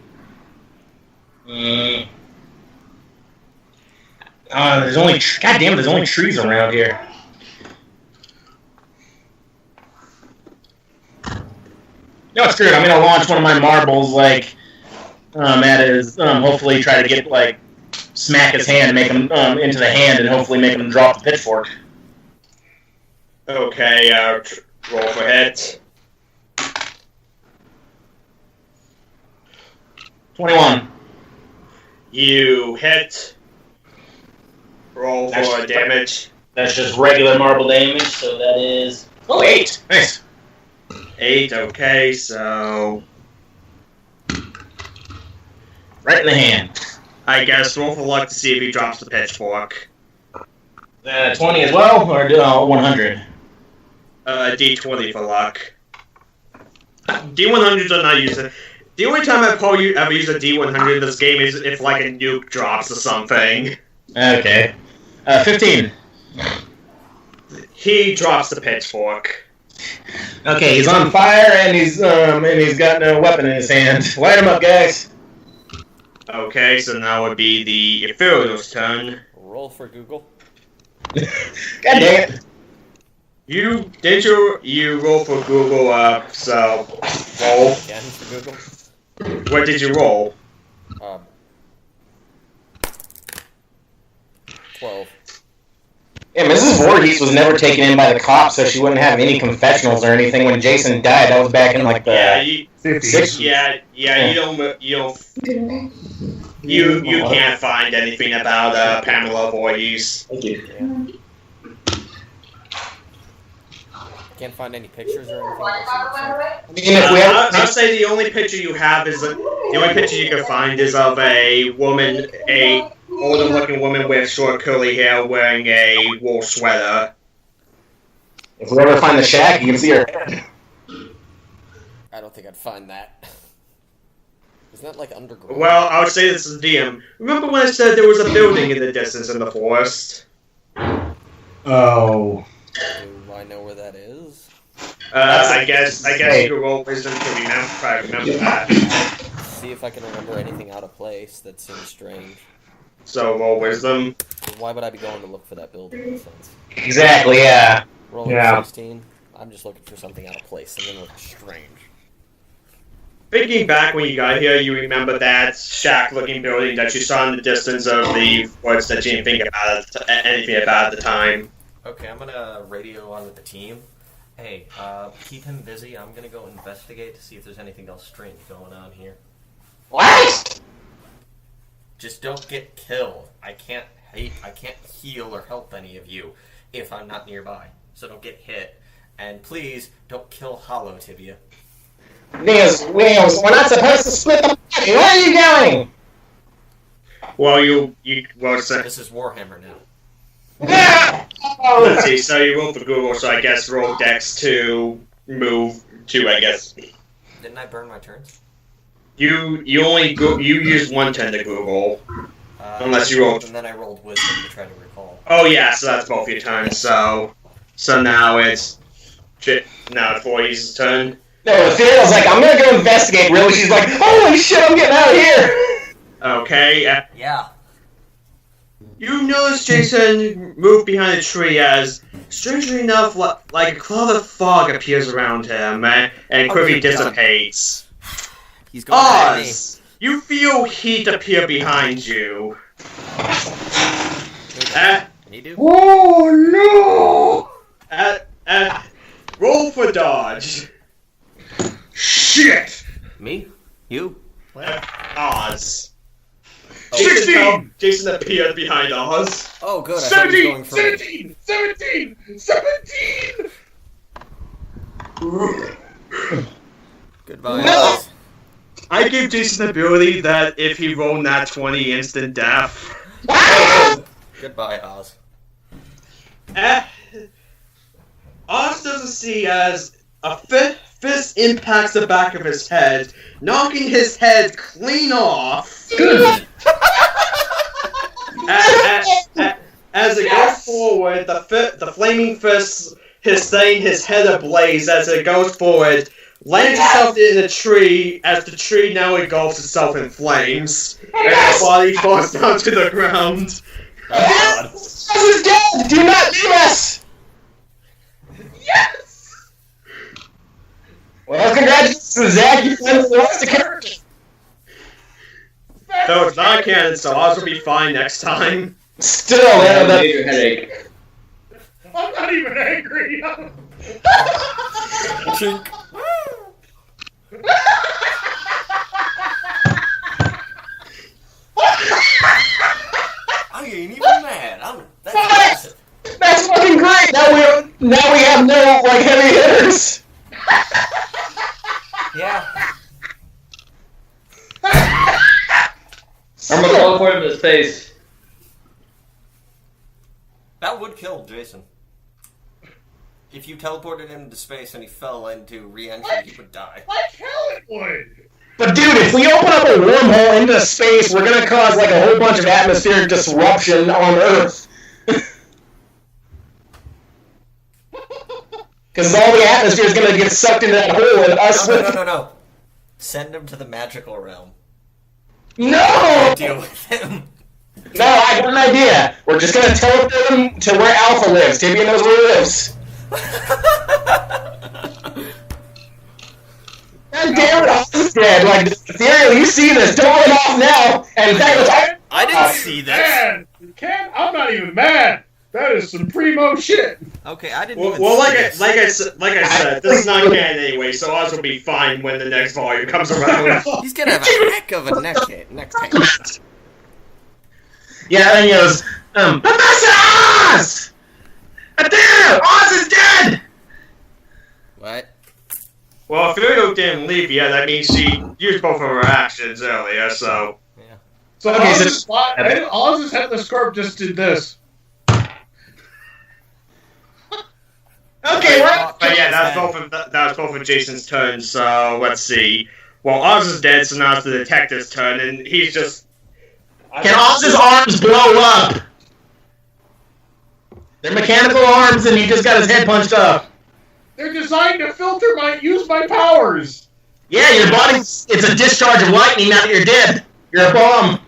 [SPEAKER 5] There's only trees around here. No, it's screwed. I'm gonna launch one of my marbles, like, at his, hopefully try to get, like, smack his hand and make him, into the hand and hopefully make him drop the pitchfork.
[SPEAKER 1] Okay, roll for hit.
[SPEAKER 5] 21.
[SPEAKER 1] You hit. Roll for damage.
[SPEAKER 5] That's just regular marble damage, so that is... Oh, 8! Nice.
[SPEAKER 1] 8, okay, so...
[SPEAKER 5] Right in the hand.
[SPEAKER 1] I guess roll for luck to see if he drops the pitchfork.
[SPEAKER 5] 20 as well, or 100?
[SPEAKER 1] D20 for luck. D100s are not used. The only time I've probably ever used a D100 in this game is if, like, a nuke drops or something.
[SPEAKER 5] Okay. 15.
[SPEAKER 1] He drops the pitchfork.
[SPEAKER 5] Okay, he's on fire and he's got no weapon in his hand. Light him up, guys.
[SPEAKER 1] Okay, so now would be the Ethereal's turn.
[SPEAKER 2] Roll for Google.
[SPEAKER 5] God dang it.
[SPEAKER 1] You roll for Google, so roll.
[SPEAKER 2] Again for Google.
[SPEAKER 1] What did you roll?
[SPEAKER 2] 12.
[SPEAKER 5] Yeah, Mrs. Voorhees was never taken in by the cops, so she wouldn't have any confessionals or anything when Jayson died. That was back in like the 60s.
[SPEAKER 1] You can't find anything about Pamela Voorhees.
[SPEAKER 5] Thank you.
[SPEAKER 2] Yeah. Can't find any pictures or anything.
[SPEAKER 1] I'll say the only picture you have is the only picture you can find is of a woman, a older-looking woman with short curly hair wearing a wool sweater.
[SPEAKER 5] If we ever find the shack, you can see her head.
[SPEAKER 2] I don't think I'd find that. Isn't that like underground?
[SPEAKER 1] Well, I would say this is DM. Remember when I said there was a building in the distance in the forest?
[SPEAKER 6] Oh.
[SPEAKER 2] Do I know where that is?
[SPEAKER 1] I guess you could roll wisdom to try to remember that.
[SPEAKER 2] See if I can remember anything out of place that seems strange.
[SPEAKER 1] So roll wisdom.
[SPEAKER 2] Why would I be going to look for that building in a sense?
[SPEAKER 5] Exactly, yeah.
[SPEAKER 2] Rolling
[SPEAKER 6] Yeah.
[SPEAKER 2] 16. I'm just looking for something out of place. Something looks strange.
[SPEAKER 1] Thinking back when you got here, you remember that shack-looking building that you saw in the distance of the woods that you didn't think about anything about at the time.
[SPEAKER 2] Okay, I'm gonna radio on with the team. Hey, keep him busy. I'm gonna go investigate to see if there's anything else strange going on here.
[SPEAKER 5] What?
[SPEAKER 2] Just don't get killed. I can't heal or help any of you if I'm not nearby. So don't get hit. And please, don't kill Hollow Tibia.
[SPEAKER 5] These wheels, we're not supposed to split the body. Where are you going?
[SPEAKER 1] Well,
[SPEAKER 2] This is Warhammer now.
[SPEAKER 1] let's see, so you roll for Google, so I guess roll Dex to move to, I guess.
[SPEAKER 2] Didn't I burn my turns?
[SPEAKER 1] You use one turn to Google. Unless you rolled.
[SPEAKER 2] And then I rolled Wisdom to try to recall.
[SPEAKER 1] Oh yeah, so that's both your turns, so now it's Voorhees' turn.
[SPEAKER 5] No, Ethereal's like, I'm gonna go investigate. Really, she's like, holy shit, I'm getting out of here.
[SPEAKER 1] Okay.
[SPEAKER 2] Yeah.
[SPEAKER 1] You notice Jayson move behind a tree as, strangely enough, like a cloud of fog appears around him, and quickly dissipates.
[SPEAKER 2] He's going at me.
[SPEAKER 1] Oz, you feel heat appear behind you.
[SPEAKER 2] Can you do?
[SPEAKER 6] Oh no!
[SPEAKER 1] Roll for dodge.
[SPEAKER 6] Shit!
[SPEAKER 2] Me? You? What?
[SPEAKER 1] Oz.
[SPEAKER 6] 16!
[SPEAKER 1] Jayson appeared behind Oz.
[SPEAKER 2] Oh, good. I thought he was going
[SPEAKER 6] 17!
[SPEAKER 2] for
[SPEAKER 6] 17! 17! 17!
[SPEAKER 2] Goodbye.
[SPEAKER 1] No!
[SPEAKER 2] Oz.
[SPEAKER 1] I gave Jayson the ability that if he rolled nat 20, instant death.
[SPEAKER 2] Goodbye, Oz.
[SPEAKER 1] Oz doesn't see as a fist impacts the back of his head, knocking his head clean off.
[SPEAKER 4] Good.
[SPEAKER 1] As it goes forward, the flaming fist is setting his head ablaze as it goes forward, lands itself in a tree as the tree now engulfs itself in flames, and his body falls down to the ground.
[SPEAKER 5] Oz is dead! Do not leave us!
[SPEAKER 1] Yes!
[SPEAKER 5] Well, congratulations, Zach. You finally lost a character.
[SPEAKER 1] Though it's not canon, so Oz will be fine next time.
[SPEAKER 5] Still,
[SPEAKER 4] I have
[SPEAKER 5] man.
[SPEAKER 4] a major headache.
[SPEAKER 6] I'm not even angry.
[SPEAKER 2] Chink. I ain't even mad. That's impressive.
[SPEAKER 5] That's fucking great. Now we have no like heavy hitters.
[SPEAKER 2] Yeah.
[SPEAKER 4] I'm gonna teleport him to space.
[SPEAKER 2] That would kill Jayson. If you teleported him into space and he fell into re-entry, he would die.
[SPEAKER 6] Like hell it would.
[SPEAKER 5] But dude, if we open up a wormhole into space, we're gonna cause like a whole bunch of atmospheric disruption on Earth. Because all the atmosphere is gonna get sucked into that hole, and us.
[SPEAKER 2] No. Send him to the magical realm.
[SPEAKER 5] No!
[SPEAKER 2] Deal with him.
[SPEAKER 5] No, I got an idea. We're just gonna teleport him to where Alpha lives. Tibia knows where he lives. God damn it, Oz is dead. Like, Ethereal, you see this. Don't run off now. And in fact,
[SPEAKER 2] I didn't see this.
[SPEAKER 6] Man, Ken, I'm not even mad. That is some primo shit.
[SPEAKER 2] Okay, I didn't
[SPEAKER 1] Well,
[SPEAKER 2] even
[SPEAKER 1] well
[SPEAKER 2] see
[SPEAKER 1] like
[SPEAKER 2] this.
[SPEAKER 1] I said, this is not canon anyway, so Oz will be fine when the next volume comes around.
[SPEAKER 2] He's gonna have a heck of a next hit.
[SPEAKER 5] yeah, and he goes, Professor Oz! Ethereal, Oz is dead!
[SPEAKER 2] What?
[SPEAKER 1] Well, if Ethereal didn't leave yet, that means she used both of her actions earlier, so...
[SPEAKER 6] So
[SPEAKER 5] Okay,
[SPEAKER 6] Oz's headless corp just did this.
[SPEAKER 5] Okay, we're...
[SPEAKER 1] But yeah, that was both of Jason's turns, so let's see. Well, Oz is dead, so now it's the detective's turn, and he's just...
[SPEAKER 5] Can Oz's arms blow up? They're mechanical arms, and he just got his head punched off.
[SPEAKER 6] They're designed to use my powers.
[SPEAKER 5] Yeah, your body, it's a discharge of lightning now that you're dead. You're a bomb.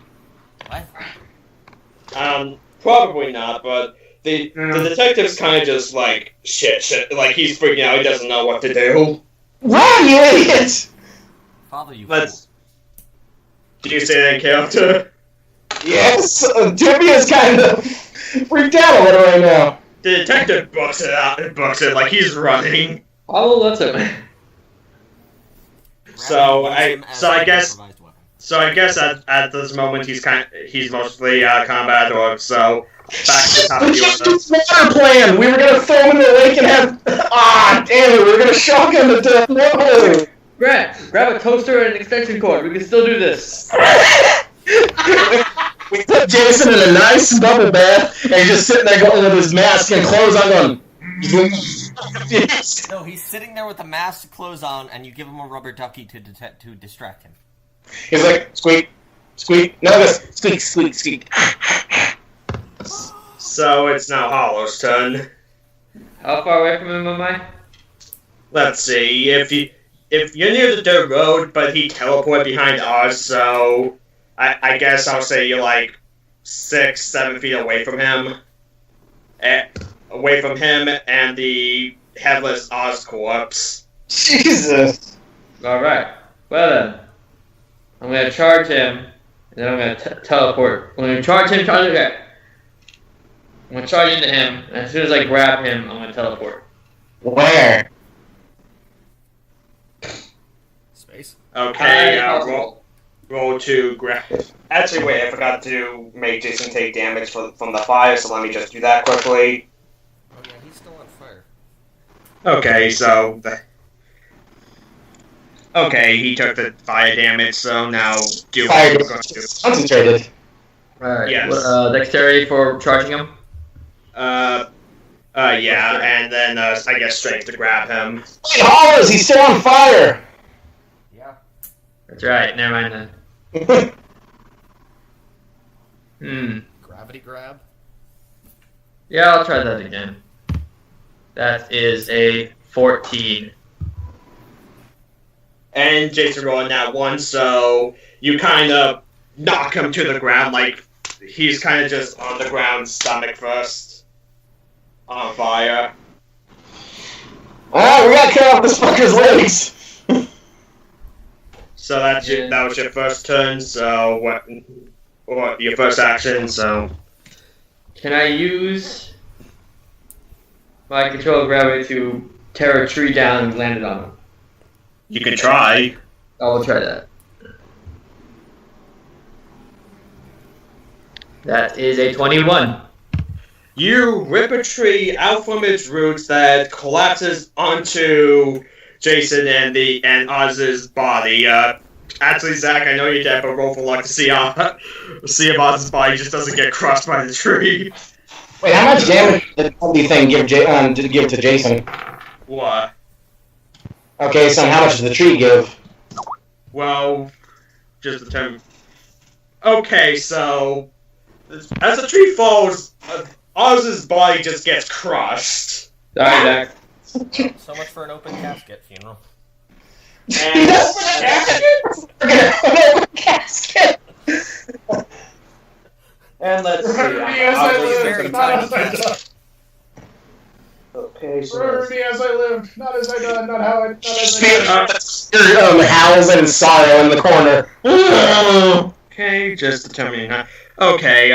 [SPEAKER 2] What?
[SPEAKER 1] Probably not, but the detective's kind of just like, shit, like he's freaking out, he doesn't know what to do.
[SPEAKER 5] Run, you idiot!
[SPEAKER 2] Father, you
[SPEAKER 1] Let's... Did you say that, character?
[SPEAKER 5] Yes, Tibia's kind of freaked out a little right now.
[SPEAKER 1] The detective books it like he's running.
[SPEAKER 4] Oh, that's it.
[SPEAKER 1] So I guess at this moment he's mostly combat org. So back to the top of
[SPEAKER 5] We
[SPEAKER 1] the
[SPEAKER 5] changed
[SPEAKER 1] order.
[SPEAKER 5] his water plan! We were gonna throw him in the lake and have... Ah, damn it, we were gonna shock him to death. No!
[SPEAKER 4] Grab a toaster and an extension cord. We can still do this.
[SPEAKER 5] We put Jayson in a nice bubble bath, and he's just sitting there going with his mask and clothes on going...
[SPEAKER 2] No, he's sitting there with a mask, clothes on, and you give him a rubber ducky to distract him.
[SPEAKER 5] He's like, squeak, squeak, no, this, squeak, squeak, squeak.
[SPEAKER 1] So it's now Hollow's turn.
[SPEAKER 4] How far away from him am I?
[SPEAKER 1] Let's see, if you're near the dirt road, but he teleported behind ours, so I guess I'll say you're like 6-7 feet away from him. Away from him and the headless Oz corpse.
[SPEAKER 5] Jesus.
[SPEAKER 4] Alright. Well then. I'm gonna charge him, and then I'm gonna teleport. I'm gonna charge him, okay. I'm gonna charge into him, and as soon as I grab him, I'm gonna teleport.
[SPEAKER 5] Where?
[SPEAKER 2] Space.
[SPEAKER 1] Okay, roll to grab. Actually, wait, I forgot to make Jayson take damage from the fire, so let me just do that quickly.
[SPEAKER 2] Oh yeah, he's still on fire.
[SPEAKER 1] Okay, so... Okay, he took the fire damage, so now do what
[SPEAKER 5] Fire
[SPEAKER 1] we're going to do.
[SPEAKER 5] concentrated.
[SPEAKER 4] Alright.
[SPEAKER 1] Yes.
[SPEAKER 4] Dexterity for charging him?
[SPEAKER 1] Yeah, and then I guess strength to grab him.
[SPEAKER 5] Wait, Hollows, he's still on fire!
[SPEAKER 2] Yeah.
[SPEAKER 4] That's right. Never mind then.
[SPEAKER 2] Gravity grab.
[SPEAKER 4] Yeah, I'll try that again. That is a 14.
[SPEAKER 1] And Jayson rolling that one, so you kind of knock him to the ground, like he's kind of just on the ground, stomach first, on fire.
[SPEAKER 5] Alright, we gotta cut off this fucker's legs!
[SPEAKER 1] So that was your first turn. So what your first action? So
[SPEAKER 4] Can I use my control of gravity to tear a tree down and land it on him?
[SPEAKER 1] you can try.
[SPEAKER 4] I will try that. That is a 21.
[SPEAKER 1] You rip a tree out from its roots that collapses onto Jayson and Oz's body. Actually, Zach, I know you're dead, but roll for luck to see if Oz's body just doesn't get crushed by the tree.
[SPEAKER 5] Wait, how much damage did the thing give to Jayson?
[SPEAKER 1] What?
[SPEAKER 5] Okay, so how much does the tree give?
[SPEAKER 1] Well, just the term. Okay, so as the tree falls, Oz's body just gets crushed.
[SPEAKER 4] Sorry, Zach.
[SPEAKER 2] So much for an open casket funeral.
[SPEAKER 1] And,
[SPEAKER 5] Casket!
[SPEAKER 1] and let's see.
[SPEAKER 6] Remember me as I lived, not as I died.
[SPEAKER 1] Okay, so
[SPEAKER 6] Remember me as I lived, not as I died, not as I died.
[SPEAKER 5] Howls in sorrow in the corner.
[SPEAKER 1] okay, just determining how. Okay,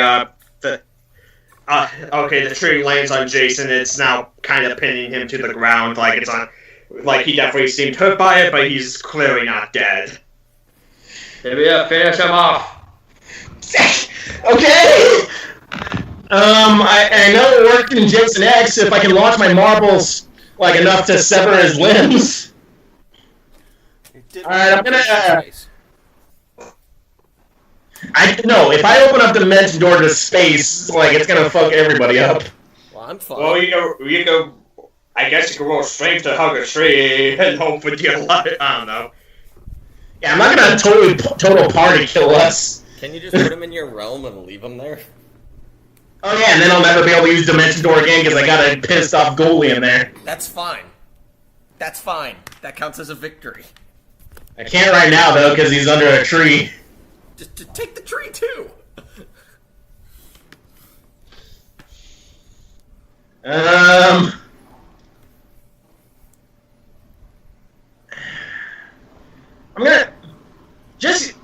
[SPEAKER 1] the tree lands on Jayson. It's now kind of pinning him to the ground, like it's on. Like he definitely seemed hurt by it, but he's clearly not dead.
[SPEAKER 4] Tibia, finish him off.
[SPEAKER 5] Okay! I know it worked in Jayson X if I can launch my marbles like enough to sever his limbs. Alright, I'm gonna. No, if I open up the dimension door to space, like it's gonna fuck everybody up.
[SPEAKER 2] Well, I'm fine.
[SPEAKER 1] Well, you go. I guess you can roll strength to hug a tree and hope for dear life. I don't know.
[SPEAKER 5] Yeah, I'm not gonna total party kill us.
[SPEAKER 2] Can you just put him in your realm and leave him there?
[SPEAKER 5] Oh yeah, and then I'll never be able to use Dimension Door again because I got a pissed off goalie in there.
[SPEAKER 2] That's fine. That's fine. That counts as a victory.
[SPEAKER 5] I can't right now though because he's under a tree.
[SPEAKER 2] Just take the tree too.
[SPEAKER 5] I'm gonna just.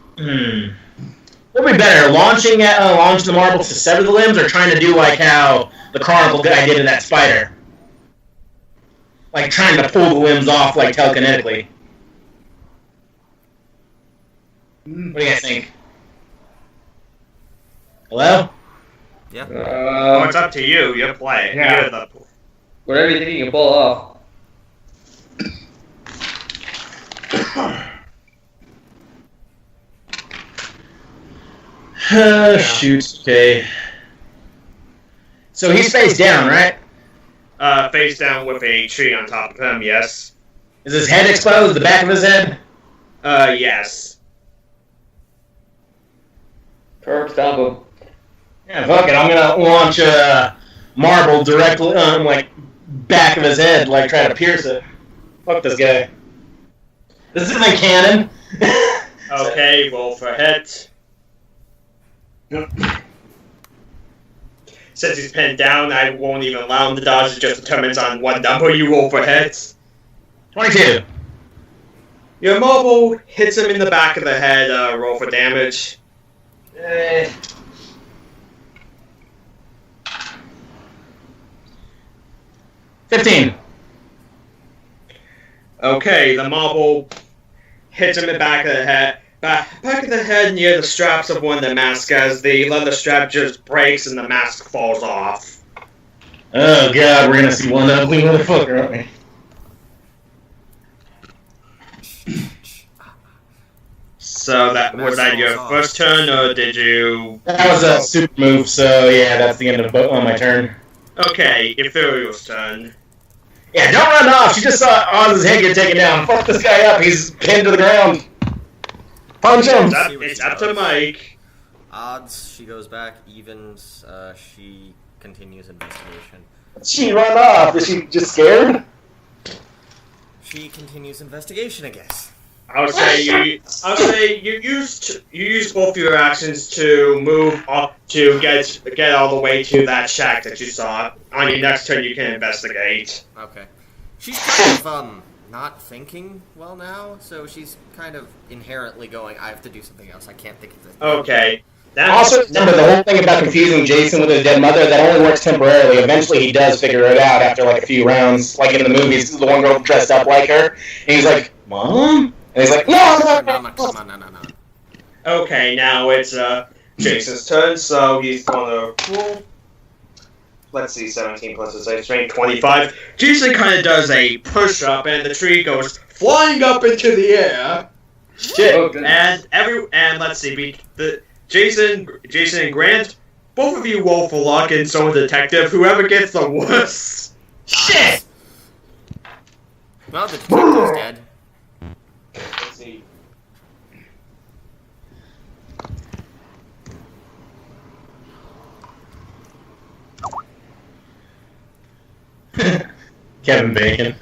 [SPEAKER 5] What would be better, launching the marbles to sever the limbs, or trying to do like how the carnival guy did in that spider, like trying to pull the limbs off like telekinetically? What do you guys think? Hello?
[SPEAKER 2] Yeah.
[SPEAKER 1] Well, it's up to you. You play.
[SPEAKER 6] Yeah.
[SPEAKER 1] You're the.
[SPEAKER 4] Whatever you think you can pull off.
[SPEAKER 5] Shoot. Okay. So he's face down, right?
[SPEAKER 1] Face down with a tree on top of him. Yes.
[SPEAKER 5] Is his head exposed? The back of his head?
[SPEAKER 1] Yes.
[SPEAKER 4] Perfect combo.
[SPEAKER 5] Yeah, fuck it. I'm gonna launch a marble directly on like back of his head, like try to pierce it. Fuck this guy. This isn't a cannon.
[SPEAKER 1] Okay, roll for hit.
[SPEAKER 6] Yep.
[SPEAKER 1] Since he's pinned down, I won't even allow him to dodge. It just determines on what number you roll for hits.
[SPEAKER 5] 22.
[SPEAKER 1] Your marble hits him in the back of the head. Roll for damage.
[SPEAKER 5] 15.
[SPEAKER 1] Okay, the marble hits him in the back of the head. Back of the head near the straps of one of the masks as the leather strap just breaks and the mask falls off.
[SPEAKER 5] Oh god, we're gonna see one ugly motherfucker, aren't we?
[SPEAKER 1] So that was that your first turn, or did you?
[SPEAKER 5] That was a super move, so yeah, that's the end of my turn.
[SPEAKER 1] Okay, Ethereal's turn.
[SPEAKER 5] Yeah, don't run off. She just saw Oz's head get taken down. Fuck this guy up. He's pinned to the ground. Punch him.
[SPEAKER 1] It's up to Mike.
[SPEAKER 2] Odds, she goes back. Evens, she continues investigation.
[SPEAKER 5] She run off. Is she just scared?
[SPEAKER 2] She continues investigation, I guess.
[SPEAKER 1] I would say you used both your actions to move up to get all the way to that shack that you saw. On your next turn, you can investigate.
[SPEAKER 2] Okay. She's kind of not thinking well now, so she's kind of inherently going, I have to do something else. I can't think of this.
[SPEAKER 1] Okay.
[SPEAKER 5] Also, remember the whole thing about confusing Jayson with his dead mother, that only works temporarily. Eventually, he does figure it out after like a few rounds. Like in the movies, the one girl dressed up like her, and he's like, Mom? And he's like, no.
[SPEAKER 2] No.
[SPEAKER 1] Okay, now it's Jason's turn, so he's gonna roll. Let's see, 17 plus his ice strength, 25. Jason kind of does a push-up, and the tree goes flying up into the air.
[SPEAKER 4] Shit. Oh, goodness.
[SPEAKER 1] And let's see, Jason and Grant, both of you roll for luck, and so a detective. Whoever gets the worst.
[SPEAKER 5] Shit!
[SPEAKER 2] Well, the detective's dead.
[SPEAKER 1] Let's see.
[SPEAKER 5] Kevin Bacon.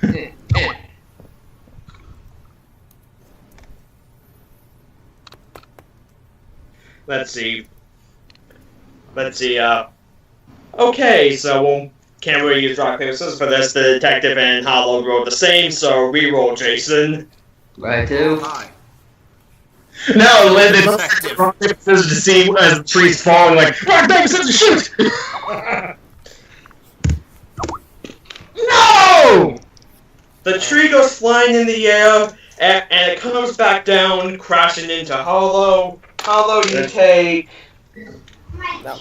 [SPEAKER 1] Let's see. Okay, so we'll can't really use rock, paper, scissors for this. The detective and Hollow roll the same, so re-roll Jason.
[SPEAKER 4] Right, too.
[SPEAKER 2] Hi.
[SPEAKER 5] No, they both rock, paper, scissors to see as the tree's falling, like, rock, paper, scissors, shoot! No!
[SPEAKER 1] The tree goes flying in the air, and it comes back down, crashing into Hollow. Hollow, you take...
[SPEAKER 2] Now,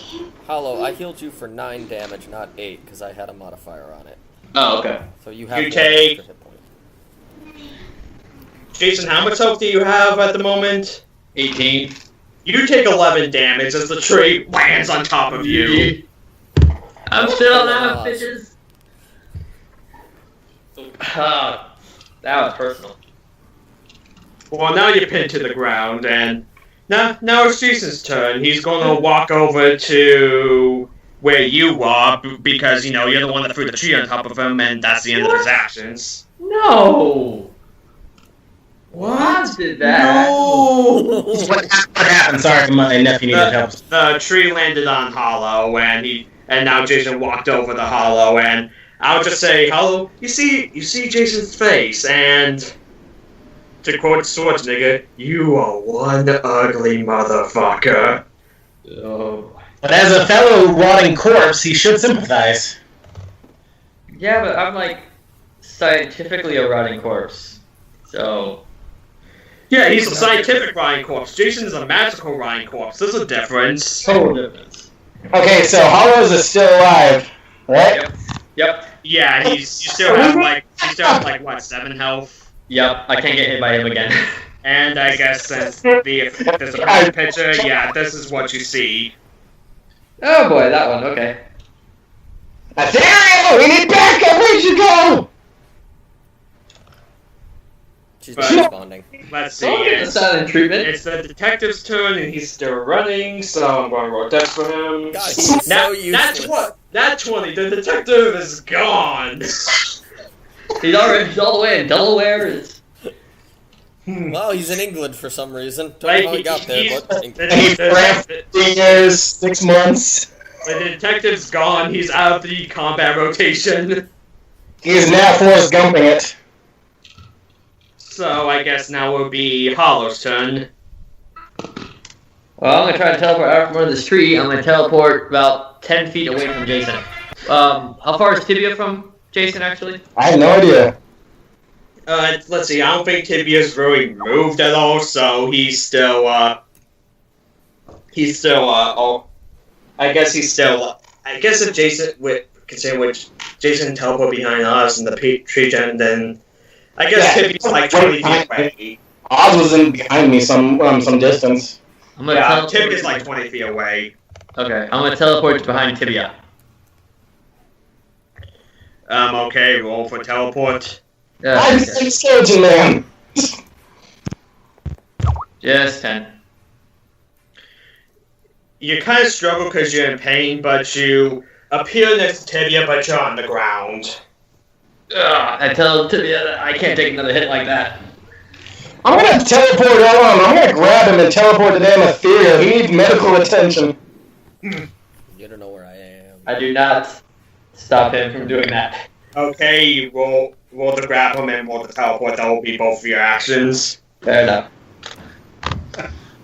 [SPEAKER 2] Hollow, I healed you for 9 damage, not 8, because I had a modifier on it.
[SPEAKER 4] Oh, okay.
[SPEAKER 2] So you have
[SPEAKER 1] You
[SPEAKER 2] one
[SPEAKER 1] take-
[SPEAKER 2] extra hit point.
[SPEAKER 1] Jason, how much health do you have at the moment?
[SPEAKER 4] 18.
[SPEAKER 1] You take 11 damage as the tree lands on top of you.
[SPEAKER 4] I'm still alive, bitches. That was personal.
[SPEAKER 1] Well, now you're pinned to the ground, and now it's Jason's turn. He's going to walk over to where you are, because, you know, you're the one that threw the tree on top of him, and that's the end of his actions.
[SPEAKER 4] No! What did that?
[SPEAKER 1] No!
[SPEAKER 5] What happened? Sorry, my nephew needed help.
[SPEAKER 1] The tree landed on Hollow, and now Jason walked over the Hollow, and I'll just say, Hollow, you see Jason's face, and to quote Schwarzenegger, you are one ugly motherfucker.
[SPEAKER 4] Oh.
[SPEAKER 5] But as a fellow rotting corpse, he should sympathize.
[SPEAKER 4] Yeah, but I'm like scientifically a rotting corpse. So.
[SPEAKER 1] Yeah, he's a scientific rotting corpse. Jason is a magical rotting corpse. There's a difference.
[SPEAKER 4] Total difference.
[SPEAKER 5] Okay, so Hollows is still alive, right?
[SPEAKER 4] Yep.
[SPEAKER 1] Yeah, you still have like what, 7 health?
[SPEAKER 4] Yep. I can't get hit by him again.
[SPEAKER 1] And I guess since there's a first picture, yeah, this is what you see.
[SPEAKER 4] Oh boy, that one. Okay.
[SPEAKER 5] Ethereal, we need backup. Where'd you go?
[SPEAKER 2] She's
[SPEAKER 1] But-
[SPEAKER 2] not responding.
[SPEAKER 1] Let's see.
[SPEAKER 4] Don't get the silent treatment.
[SPEAKER 1] It's the detective's turn, and he's still running, so I'm going to roll dex for him.
[SPEAKER 2] God, he's so useless.
[SPEAKER 1] That 20, the detective is gone.
[SPEAKER 4] He's all the way in Delaware.
[SPEAKER 2] Well, he's in England for some reason. Don't
[SPEAKER 1] Like,
[SPEAKER 2] know how he got there,
[SPEAKER 1] he's-
[SPEAKER 2] but
[SPEAKER 5] He ran 15 years, 6 months.
[SPEAKER 1] The detective's gone, he's out of the combat rotation.
[SPEAKER 5] He is now Forrest Gumping it.
[SPEAKER 1] So I guess now will be Hollow's turn.
[SPEAKER 4] Well, I'm gonna try to teleport out from under this tree. I'm gonna teleport about 10 feet away from Jason. How far is Tibia from Jason, actually?
[SPEAKER 5] I have no idea.
[SPEAKER 1] Let's see, I don't think Tibia's really moved at all, so he's still, I guess if Jason, considering which Jason teleport behind us in the tree gen, then I guess Tibia's like 20 feet away.
[SPEAKER 5] Oz was in behind me some distance.
[SPEAKER 4] I'm gonna
[SPEAKER 1] Yeah,
[SPEAKER 4] teleport.
[SPEAKER 1] Tibia's like 20 feet away.
[SPEAKER 4] Okay, I'm gonna teleport behind Tibia.
[SPEAKER 1] Okay, roll for teleport.
[SPEAKER 3] I'm
[SPEAKER 4] Okay.
[SPEAKER 3] the skeleton man.
[SPEAKER 4] Just 10.
[SPEAKER 1] You kind of struggle because you're in pain, but you appear next to Tibia, but you're on the ground.
[SPEAKER 4] I tell Tibia that I can't take another hit like that.
[SPEAKER 3] I'm gonna teleport on. I'm gonna grab him and teleport to damn Ethereal. He needs medical attention.
[SPEAKER 2] You don't know where I am.
[SPEAKER 4] I do not stop him from doing that.
[SPEAKER 1] Okay, you roll to grab him and roll to teleport. That will be both of your actions.
[SPEAKER 4] Fair enough.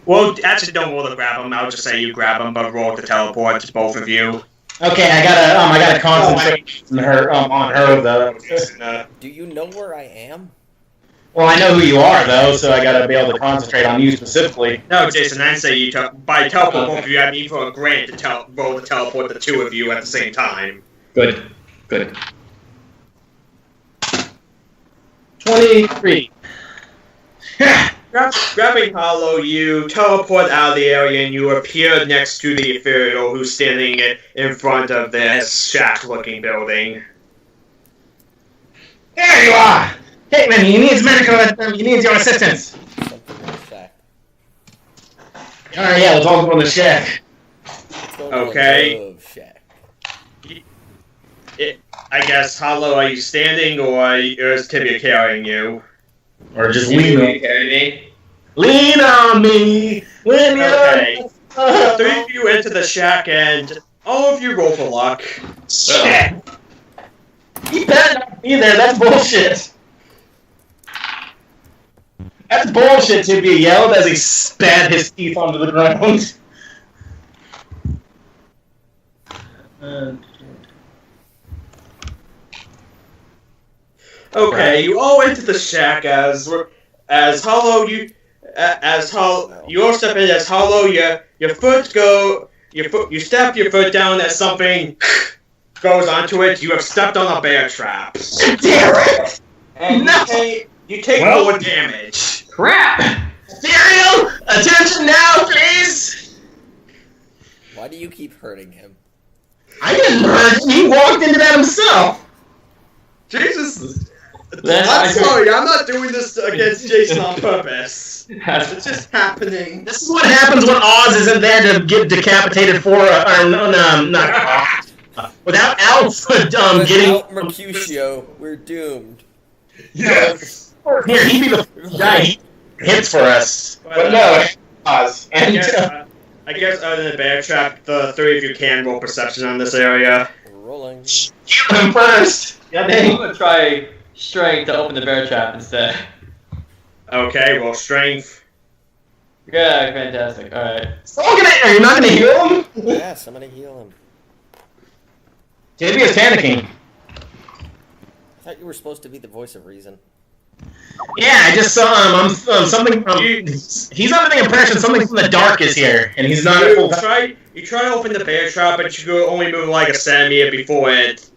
[SPEAKER 1] Well, actually, don't roll to grab him. I'll just say you grab him, but roll to teleport to both of you.
[SPEAKER 5] Okay, I gotta concentrate on her though.
[SPEAKER 2] Do you know where I am?
[SPEAKER 5] Well, I know who you are though, so I gotta be able to concentrate on you specifically.
[SPEAKER 1] No, Jayson, I didn't say you by teleport both of you. I mean for a grant to roll to teleport the two of you at the same time.
[SPEAKER 4] Good. Good.
[SPEAKER 5] 23.
[SPEAKER 1] Grabbing Hollow, you teleport out of the area and you appear next to the Ethereal who's standing in front of this shack-looking building.
[SPEAKER 5] There you are! Hitman, he needs he needs your assistance.
[SPEAKER 2] Something in the shack.
[SPEAKER 5] Alright, yeah, let's all go in the shack.
[SPEAKER 2] Let's go to
[SPEAKER 1] Okay.
[SPEAKER 2] the love shack.
[SPEAKER 1] I guess, Hollow, are you standing or is Tibia carrying you?
[SPEAKER 5] Or just
[SPEAKER 4] You
[SPEAKER 5] lean
[SPEAKER 4] can
[SPEAKER 5] on
[SPEAKER 4] carry me.
[SPEAKER 5] Lean on me when you're...
[SPEAKER 1] Okay. The three of you enter the shack and all of you roll for luck.
[SPEAKER 5] Shit! He better not be there, that's bullshit! That's bullshit, Tibia yelled as he spat his teeth onto the ground.
[SPEAKER 1] Okay, you all enter the shack as Hollow. You all step in as Hollow. You step your foot down as something goes onto it. You have stepped on a bear trap.
[SPEAKER 5] Damn it!
[SPEAKER 1] And
[SPEAKER 5] No.
[SPEAKER 1] you take
[SPEAKER 6] Well-
[SPEAKER 1] more damage.
[SPEAKER 4] Crap!
[SPEAKER 5] Ethereal, attention now, please!
[SPEAKER 2] Why do you keep hurting him?
[SPEAKER 5] I didn't hurt him, he walked into that himself!
[SPEAKER 1] Jesus.
[SPEAKER 4] That's-
[SPEAKER 1] I'm sorry, I'm not doing this against Jayson on purpose. It's just happening.
[SPEAKER 5] This is what happens when Oz isn't there to get decapitated for, without Alpha, getting...
[SPEAKER 2] Without Mercutio, we're doomed.
[SPEAKER 6] Yes.
[SPEAKER 5] Here, he'd be the guy he hits for us.
[SPEAKER 3] But no, Oz.
[SPEAKER 1] I guess other than the bear trap, the three of you can roll perception on this area.
[SPEAKER 2] We're rolling.
[SPEAKER 5] Kill him first! God
[SPEAKER 4] I'm
[SPEAKER 5] dang.
[SPEAKER 4] gonna try strength to open the bear trap instead.
[SPEAKER 1] Okay, roll strength.
[SPEAKER 4] Yeah, fantastic. Alright.
[SPEAKER 5] Are you not gonna heal him?
[SPEAKER 2] Yeah, somebody heal him.
[SPEAKER 5] Tibia's panicking.
[SPEAKER 2] I thought you were supposed to be the voice of reason.
[SPEAKER 5] Yeah, I just saw he's under the impression something from the dark is here, and he's not at full time.
[SPEAKER 1] You try to open the bear trap, but you can only move like a centimeter before it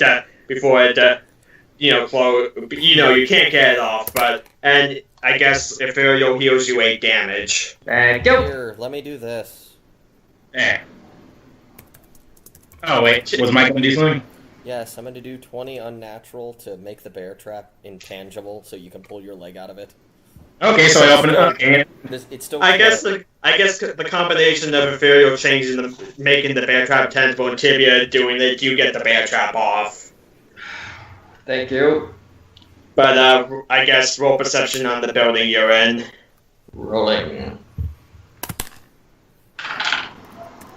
[SPEAKER 1] close. You can't get it off. And I guess Ethereal heals you 8 damage.
[SPEAKER 4] Thank you.
[SPEAKER 2] Here, let me do this.
[SPEAKER 5] Eh. Oh wait, was Mike gonna do something?
[SPEAKER 2] Yes, I'm going to do 20 unnatural to make the bear trap intangible, so you can pull your leg out of it.
[SPEAKER 5] Okay, so I open it up. Okay.
[SPEAKER 2] It's still.
[SPEAKER 1] I guess the combination of Ethereal changing making the bear trap tangible and Tibia doing it, you get the bear trap off.
[SPEAKER 4] Thank you.
[SPEAKER 1] But I guess roll perception on the building you're in.
[SPEAKER 4] Rolling.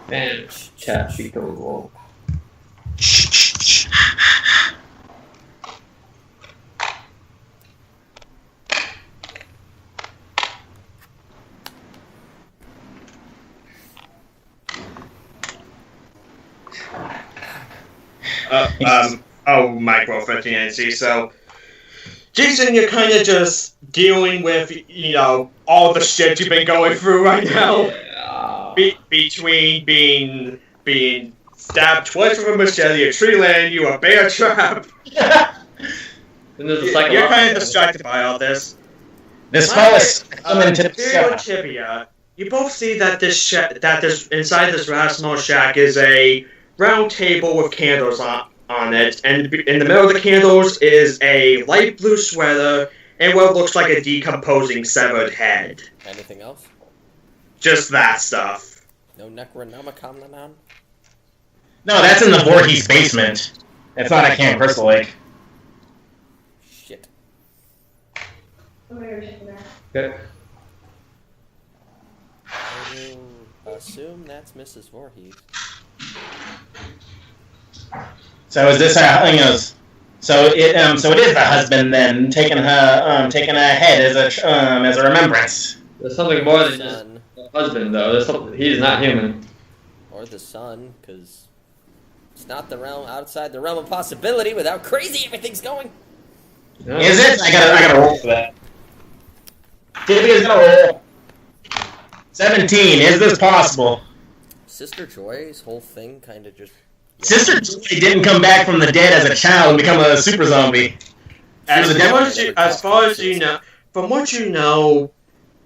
[SPEAKER 4] Man, chat sheet roll.
[SPEAKER 1] Micro 15 NC. So, Jayson, you're kind of just dealing with, all the shit you've been going through right now. Between being stabbed twice with a machete, a tree land you, a bear trap.
[SPEAKER 4] Then there's a
[SPEAKER 1] You're kind of distracted by all this.
[SPEAKER 5] This fellow is coming to the
[SPEAKER 1] Ethereal and
[SPEAKER 5] shack.
[SPEAKER 1] Tibia, you both see that this inside this rather small shack is a round table with candles on it, and in the middle of the candles is a light blue sweater and what looks like a decomposing severed head.
[SPEAKER 2] Anything else?
[SPEAKER 1] Just that stuff.
[SPEAKER 2] No Necronomicon?
[SPEAKER 5] No, that's in the Voorhees basement. It's not at Camp Crystal Lake.
[SPEAKER 2] Shit.
[SPEAKER 4] Okay.
[SPEAKER 2] I will assume that's Mrs. Voorhees.
[SPEAKER 5] So is this how you know? So it is the husband then taking her head as a remembrance.
[SPEAKER 4] There's something more than just
[SPEAKER 2] Son.
[SPEAKER 4] a husband, though. There's something. He's not human.
[SPEAKER 2] Or the son, because it's not the realm outside the realm of possibility with how crazy everything's going.
[SPEAKER 4] No.
[SPEAKER 5] Is it? I gotta roll for that. Tibia's gonna roll. 17. Is this possible?
[SPEAKER 2] Sister Joy's whole thing kind of just...
[SPEAKER 5] Sister Joy didn't come back from the dead as a child and become a super zombie.
[SPEAKER 1] As far as you know, from what you know,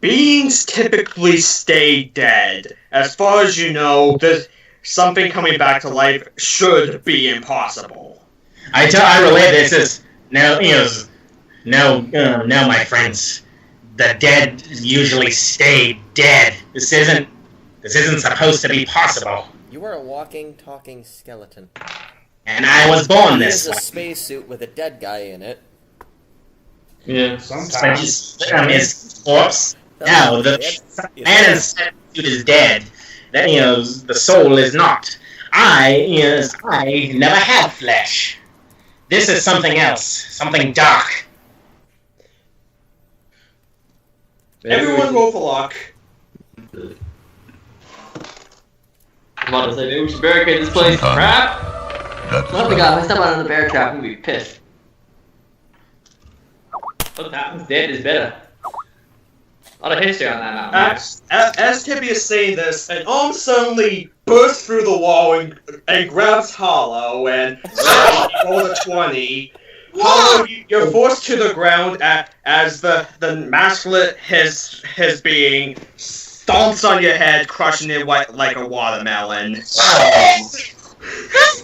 [SPEAKER 1] beings typically stay dead. As far as you know, something coming back to life should be impossible.
[SPEAKER 5] I relay this as no, my friends. The dead usually stay dead. This isn't supposed to be possible.
[SPEAKER 2] You are a walking, talking skeleton.
[SPEAKER 5] And I was born this
[SPEAKER 2] Here's a
[SPEAKER 5] way.
[SPEAKER 2] spacesuit with a dead guy in it.
[SPEAKER 4] Yeah.
[SPEAKER 6] Sometimes.
[SPEAKER 5] His corpse. No, the man in the suit is dead. That the soul is not. I never had flesh. This is something else, something dark.
[SPEAKER 1] Everyone roll for luck.
[SPEAKER 4] I'm about to say, maybe we should barricade this place. Crap!
[SPEAKER 8] That's
[SPEAKER 4] Oh my god, if I step out of the bear trap, I'm gonna be pissed. What happens dead is better. A lot of history on that now.
[SPEAKER 1] As Tibia is saying this, an arm suddenly bursts through the wall and grabs Hollow and roll a 20. Hollow, you're forced to the ground as the masculine his being stomps on your head, crushing it like a watermelon.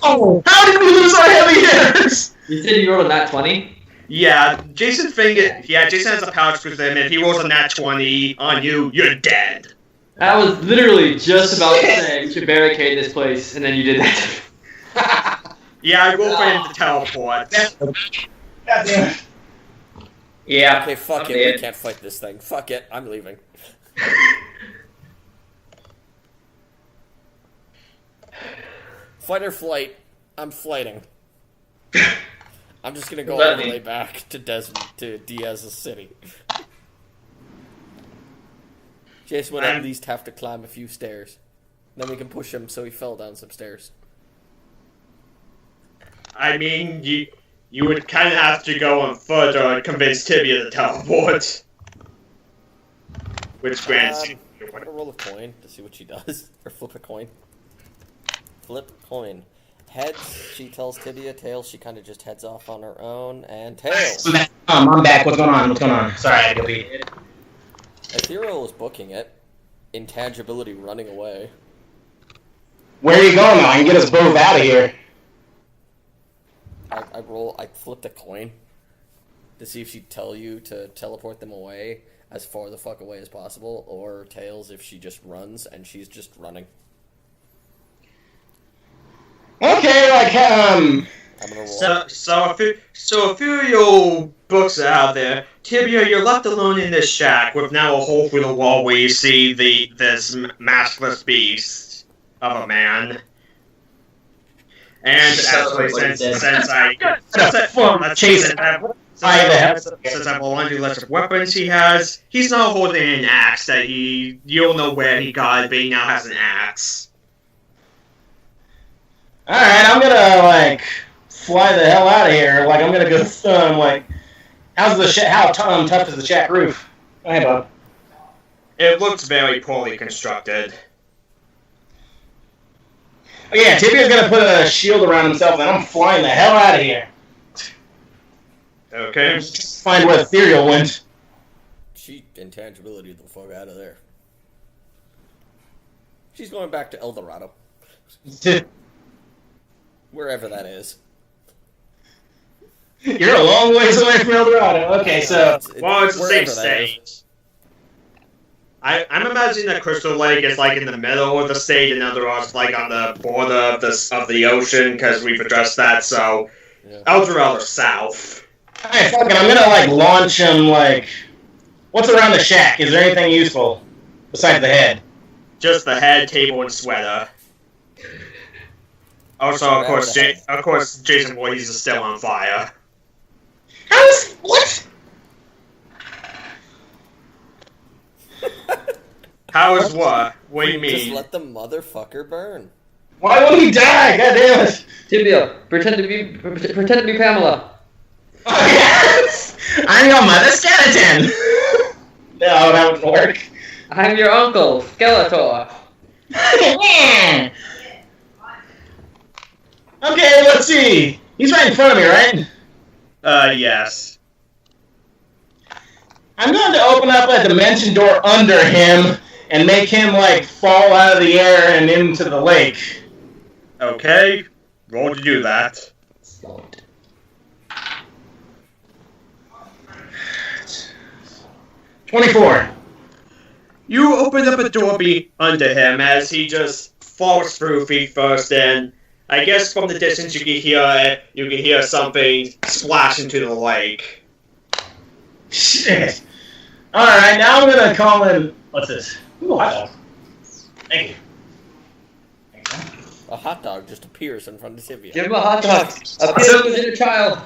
[SPEAKER 5] Oh, how did we lose our heavy hitters?
[SPEAKER 4] You said you rolled a nat 20?
[SPEAKER 1] Yeah, Jayson has a pouch with him. If he rolls a nat 20 on you, you're dead.
[SPEAKER 4] I was literally just about to say we should barricade this place, and then you did that.
[SPEAKER 1] Yeah, I rolled for him to teleport.
[SPEAKER 5] Goddamn.
[SPEAKER 4] Yeah.
[SPEAKER 2] Okay, fuck
[SPEAKER 4] I'm
[SPEAKER 2] it. We
[SPEAKER 4] dead.
[SPEAKER 2] can't fight this thing. Fuck it. I'm leaving. Fight or flight. I'm flighting. I'm just gonna go
[SPEAKER 4] What does
[SPEAKER 2] all
[SPEAKER 4] that
[SPEAKER 2] the way
[SPEAKER 4] mean?
[SPEAKER 2] back to Diaz's city. Jason would at least have to climb a few stairs. Then we can push him so he fell down some stairs.
[SPEAKER 1] I mean, you would kind of have to go on further and convince Tibia to teleport. Which grants you...
[SPEAKER 2] I'm gonna roll a coin to see what she does. Or flip a coin. Flip coin. Heads, she tells Tibia. Tails, she kind of just heads off on her own. And tails.
[SPEAKER 5] I'm back. What's going on? Sorry, I had to leave.
[SPEAKER 2] Ethereal is booking it. Intangibility running away.
[SPEAKER 5] Where are you going now? I can get us both out of here.
[SPEAKER 2] I flipped a coin to see if she'd tell you to teleport them away as far the fuck away as possible, or Tails if she just runs and she's just running.
[SPEAKER 5] Okay,
[SPEAKER 2] I'm gonna roll.
[SPEAKER 1] So Ethereal books it out there. Tibia, you're left alone in this shack with now a hole through the wall where you see this maskless beast of a man. And actually, since I belong to the list of weapons he has, he's not holding an axe that you don't know where he got it, but he now has an axe.
[SPEAKER 5] Alright, I'm gonna, fly the hell out of here. I'm gonna go, how tough is the shack roof? Go ahead, bud.
[SPEAKER 1] It looks very poorly constructed.
[SPEAKER 5] Oh, yeah, Tibia's gonna put a shield around himself, and I'm flying the hell out of here.
[SPEAKER 1] Okay.
[SPEAKER 5] Find where Ethereal went.
[SPEAKER 2] She intangibility the fuck out of there. She's going back to El Dorado. Wherever that is.
[SPEAKER 5] You're a long ways away from El Dorado. Okay, so...
[SPEAKER 1] Well, it's the same
[SPEAKER 2] wherever that is.
[SPEAKER 1] stage. I'm imagining that Crystal Lake is like in the middle of the state, and El Dorado's like on the border of the ocean, because we've addressed that, so...
[SPEAKER 2] Yeah.
[SPEAKER 1] El Dorado's south.
[SPEAKER 5] Alright, fuck it, I'm gonna, like, launch him, like... What's around the shack? Is there anything useful? Besides the head?
[SPEAKER 1] Just the head, table, and sweater. Also, of course, Jayson Voorhees is still on fire.
[SPEAKER 5] How's... What?
[SPEAKER 1] How is what? What do you
[SPEAKER 2] Just
[SPEAKER 1] mean?
[SPEAKER 2] let the motherfucker burn.
[SPEAKER 5] Why won't he die? God damn it.
[SPEAKER 4] Tibia, pretend to be Pamela.
[SPEAKER 5] Oh, yes! I'm your mother skeleton! No, that wouldn't work.
[SPEAKER 4] I'm your uncle, Skeletor.
[SPEAKER 5] Okay, let's see. He's right in front of me, right?
[SPEAKER 1] Yes.
[SPEAKER 5] I'm going to open up a dimension door under him and make him, like, fall out of the air and into the lake.
[SPEAKER 1] Okay. Roll to do that.
[SPEAKER 5] 24.
[SPEAKER 1] You open up a door under him as he just falls through feet first, and I guess from the distance you can hear something splash into the lake.
[SPEAKER 5] Shit. Alright, now I'm going to call in... What's this? Ooh, hot dog. Thank you.
[SPEAKER 2] A hot dog just appears in front of Tibia.
[SPEAKER 4] Give him a hot dog. A kid who's in a child.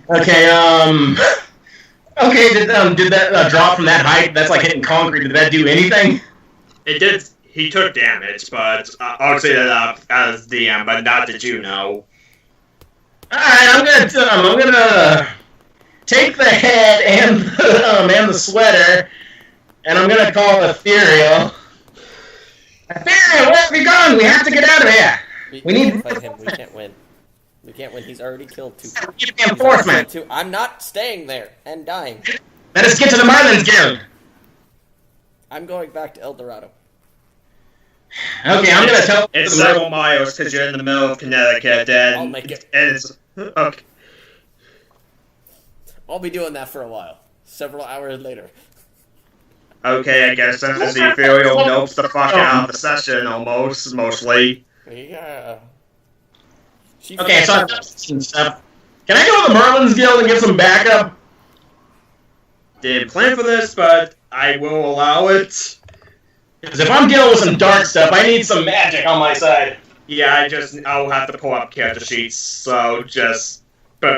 [SPEAKER 5] Okay, Okay, did that drop from that height? That's like hitting concrete. Did that do anything?
[SPEAKER 1] It did. He took damage, but I'll say that as DM, but not that you know.
[SPEAKER 5] Alright, I'm gonna take the head and the sweater, and I'm gonna call Ethereal. Ethereal, where have you gone? We have to get out of here. We need
[SPEAKER 2] to fight him. We can't win. We can't win. He's already killed 2 people.
[SPEAKER 5] reinforcement.
[SPEAKER 2] I'm not staying there and dying.
[SPEAKER 5] Let us get to the Merlin's Guild.
[SPEAKER 2] I'm going back to El Dorado.
[SPEAKER 5] Okay, I'm gonna tell.
[SPEAKER 1] It's several miles because you're in the middle of Connecticut, and
[SPEAKER 2] I'll make it.
[SPEAKER 1] And it's okay.
[SPEAKER 2] I'll be doing that for a while. Several hours later.
[SPEAKER 1] Okay, I guess that's the Ethereal nopes the fuck out of the session mostly.
[SPEAKER 2] Yeah.
[SPEAKER 5] Okay, so I've some stuff. Can I go to the Merlin's Guild and get some backup?
[SPEAKER 1] Didn't plan for this, but I will allow it.
[SPEAKER 5] Because if I'm dealing with some dark stuff, I need some magic on my side.
[SPEAKER 1] Yeah, I'll have to pull up character sheets, but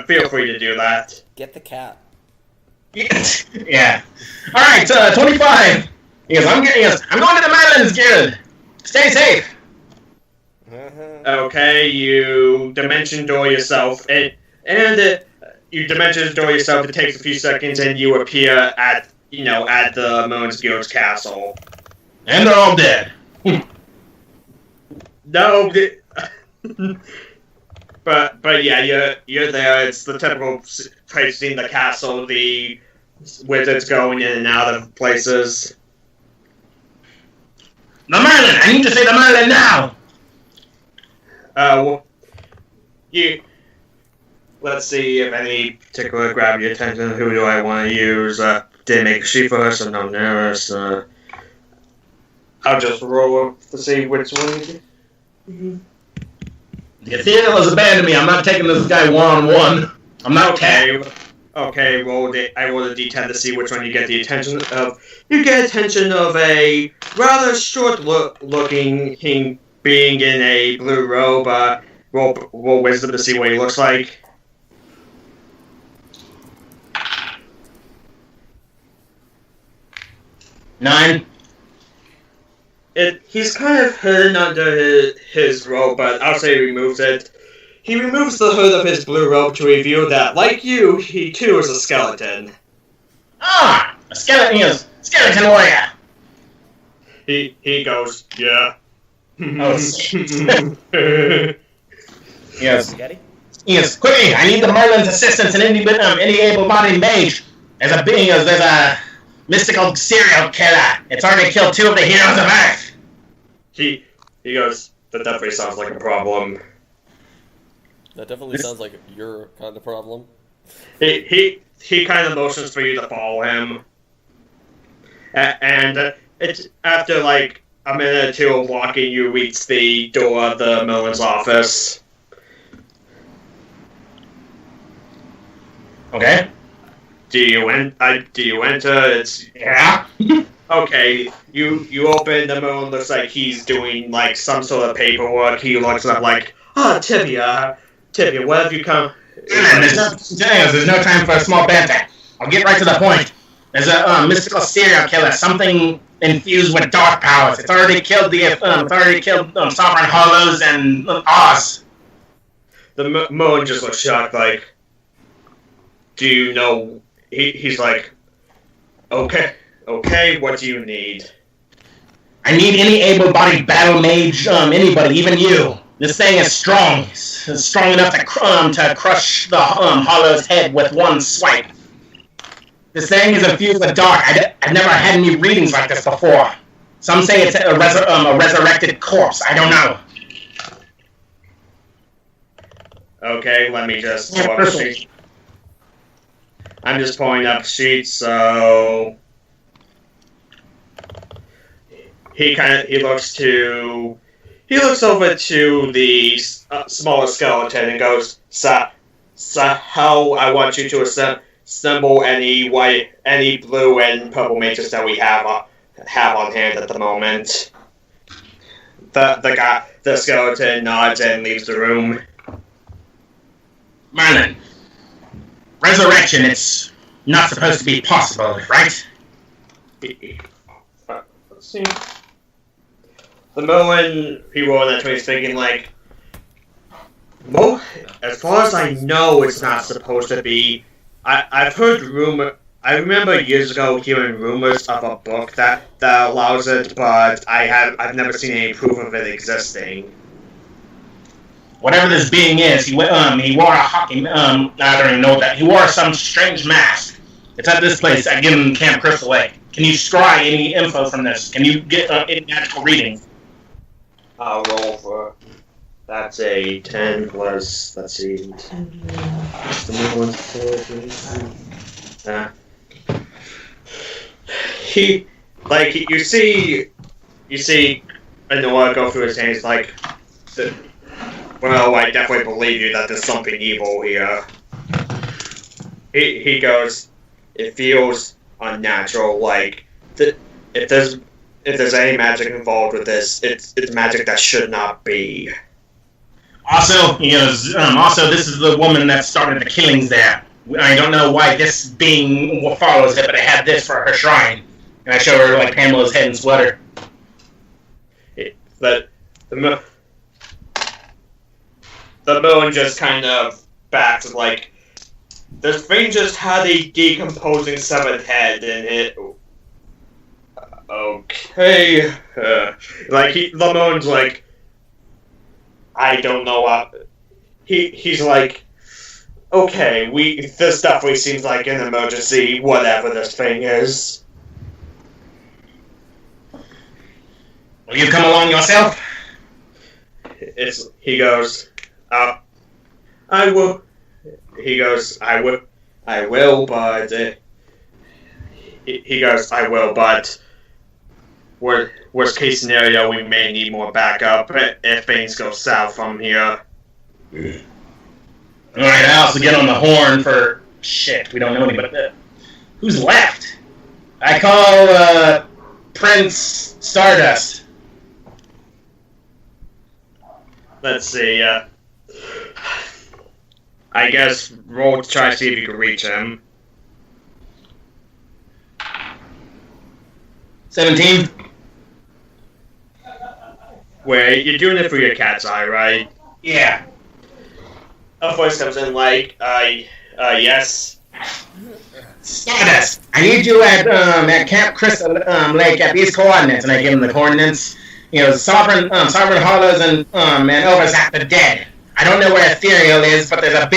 [SPEAKER 1] feel free to do that.
[SPEAKER 2] Get the cat.
[SPEAKER 5] Yeah. Alright, 25. I'm going to the Merlin's Guild. Stay safe.
[SPEAKER 1] Okay, you dimension door yourself, and you dimension door yourself. It takes a few seconds, and you appear at the Moon's Guild's castle.
[SPEAKER 5] And they're all dead.
[SPEAKER 1] No, but yeah, you're there. It's the typical place scene, the castle, the wizards going in and out of places.
[SPEAKER 5] The Merlin! I need to say the Merlin now!
[SPEAKER 1] Let's see if any particular grab your attention. Who do I want to use? Did make a sheet for her, so no nervous. I'll just roll to see which one.
[SPEAKER 5] The Ethereal has abandoned me. I'm not taking this guy one-on-one. I'm not okay.
[SPEAKER 1] Okay, I rolled a d10 to see which one you get the attention of. You get attention of a rather short-looking being in a blue robe. Roll wisdom to see what he looks like.
[SPEAKER 5] 9.
[SPEAKER 1] He's kind of hidden under his robe, but I'll say he removes it. He removes the hood of his blue robe to reveal that, like you, he too is a skeleton.
[SPEAKER 5] Ah! A skeleton, yes. Skeleton warrior!
[SPEAKER 1] He goes, yeah.
[SPEAKER 5] Oh, yes.
[SPEAKER 2] Spaghetti?
[SPEAKER 5] Yes, quickly! I need the Merlin's assistance and any able-bodied mage. There's a mystical serial killer. It's already killed 2 of the heroes of Earth.
[SPEAKER 1] He goes, that definitely sounds like a problem.
[SPEAKER 2] That definitely sounds like your kind of problem.
[SPEAKER 1] He kind of motions for you to follow him. And it's after like a minute or two of walking, you reach the door of the Miller's office.
[SPEAKER 5] Okay.
[SPEAKER 1] Do you enter? It's
[SPEAKER 5] Yeah.
[SPEAKER 1] okay. You open the Miller. Looks like he's doing like some sort of paperwork. He looks up like, Tibia, what have you come?
[SPEAKER 5] There's no time for a small banter. I'll get right to the point. There's a mystical serial killer, something infused with dark powers. It's already killed Sovereign Hollows and Oz.
[SPEAKER 1] The Moon just looks shocked, like, do you know? He's like, okay, what do you need?
[SPEAKER 5] I need any able-bodied battle mage, anybody, even you. This thing is strong. It's strong enough to crush the Hollow's head with one swipe. This thing is infused with dark. I've never had any readings like this before. Some say it's a resurrected corpse. I don't know.
[SPEAKER 1] Okay, let me just pull up the sheet. I'm just pulling up sheets, so he looks over to the smaller skeleton and goes, so how I want you to assemble any blue and purple mages that we have on hand at the moment. The skeleton nods and leaves the room.
[SPEAKER 5] Merlin, resurrection, it's not supposed to be possible, right?
[SPEAKER 1] Let's see. The Merlin people in that is thinking like, well, as far as I know, it's not supposed to be. I've heard rumor. I remember years ago hearing rumors of a book that allows it, but I've never seen any proof of it existing.
[SPEAKER 5] Whatever this being is, he wore a hockey. I don't even know that. He wore some strange mask. It's at this place at Camp Crystal Lake. Can you scry any info from this? Can you get any magical readings?
[SPEAKER 1] I'll roll for. That's a 10 plus. Let's see. You see Anoa go through his hands like, well, I definitely believe you that there's something evil here. He goes, it feels unnatural, like, if there's any magic involved with this, it's magic that should not be.
[SPEAKER 5] Also, he goes, this is the woman that started the killings there. I don't know why this being follows it, but I had this for her shrine. And I show her, like, Pamela's head and sweater.
[SPEAKER 1] The moon just kind of backs, like, this thing just had a decomposing severed head, and it... Okay... the moon's like... I don't know what... He's like... Okay, this definitely seems like an emergency, whatever this thing is.
[SPEAKER 5] Will you come along yourself?
[SPEAKER 1] He goes, I will. He goes, I will, but he goes, I will, but worst case scenario, we may need more backup if things go south from here.
[SPEAKER 5] Alright, I also get on the horn for shit. We don't know anybody. Who's left? I call Prince Stardust.
[SPEAKER 1] Let's see. I guess roll to try to see if you can reach him.
[SPEAKER 5] 17.
[SPEAKER 1] Wait, you're doing it for your cat's eye, right?
[SPEAKER 5] Yeah.
[SPEAKER 1] A voice comes in like, yes.
[SPEAKER 5] Stardust, I need you at Camp Crystal Lake at these coordinates, and I give him the coordinates. Sovereign Hollows and Overzapped are dead. I don't know where Ethereal is, but there's a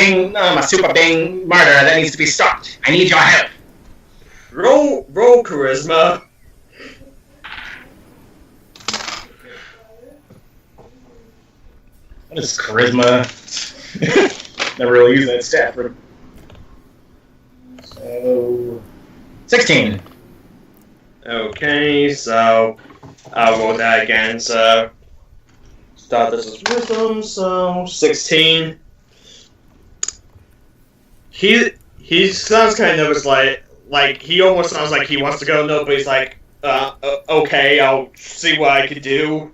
[SPEAKER 5] super Bing murder that needs to be stopped. I need your help.
[SPEAKER 1] Roll charisma.
[SPEAKER 5] What is charisma? Never really used that stat for. So 16.
[SPEAKER 1] Okay, so I'll roll that again. So start this as wisdom. So 16. He sounds kind of nervous, like he almost sounds like he wants to go. No, but he's like, okay, I'll see what I can do.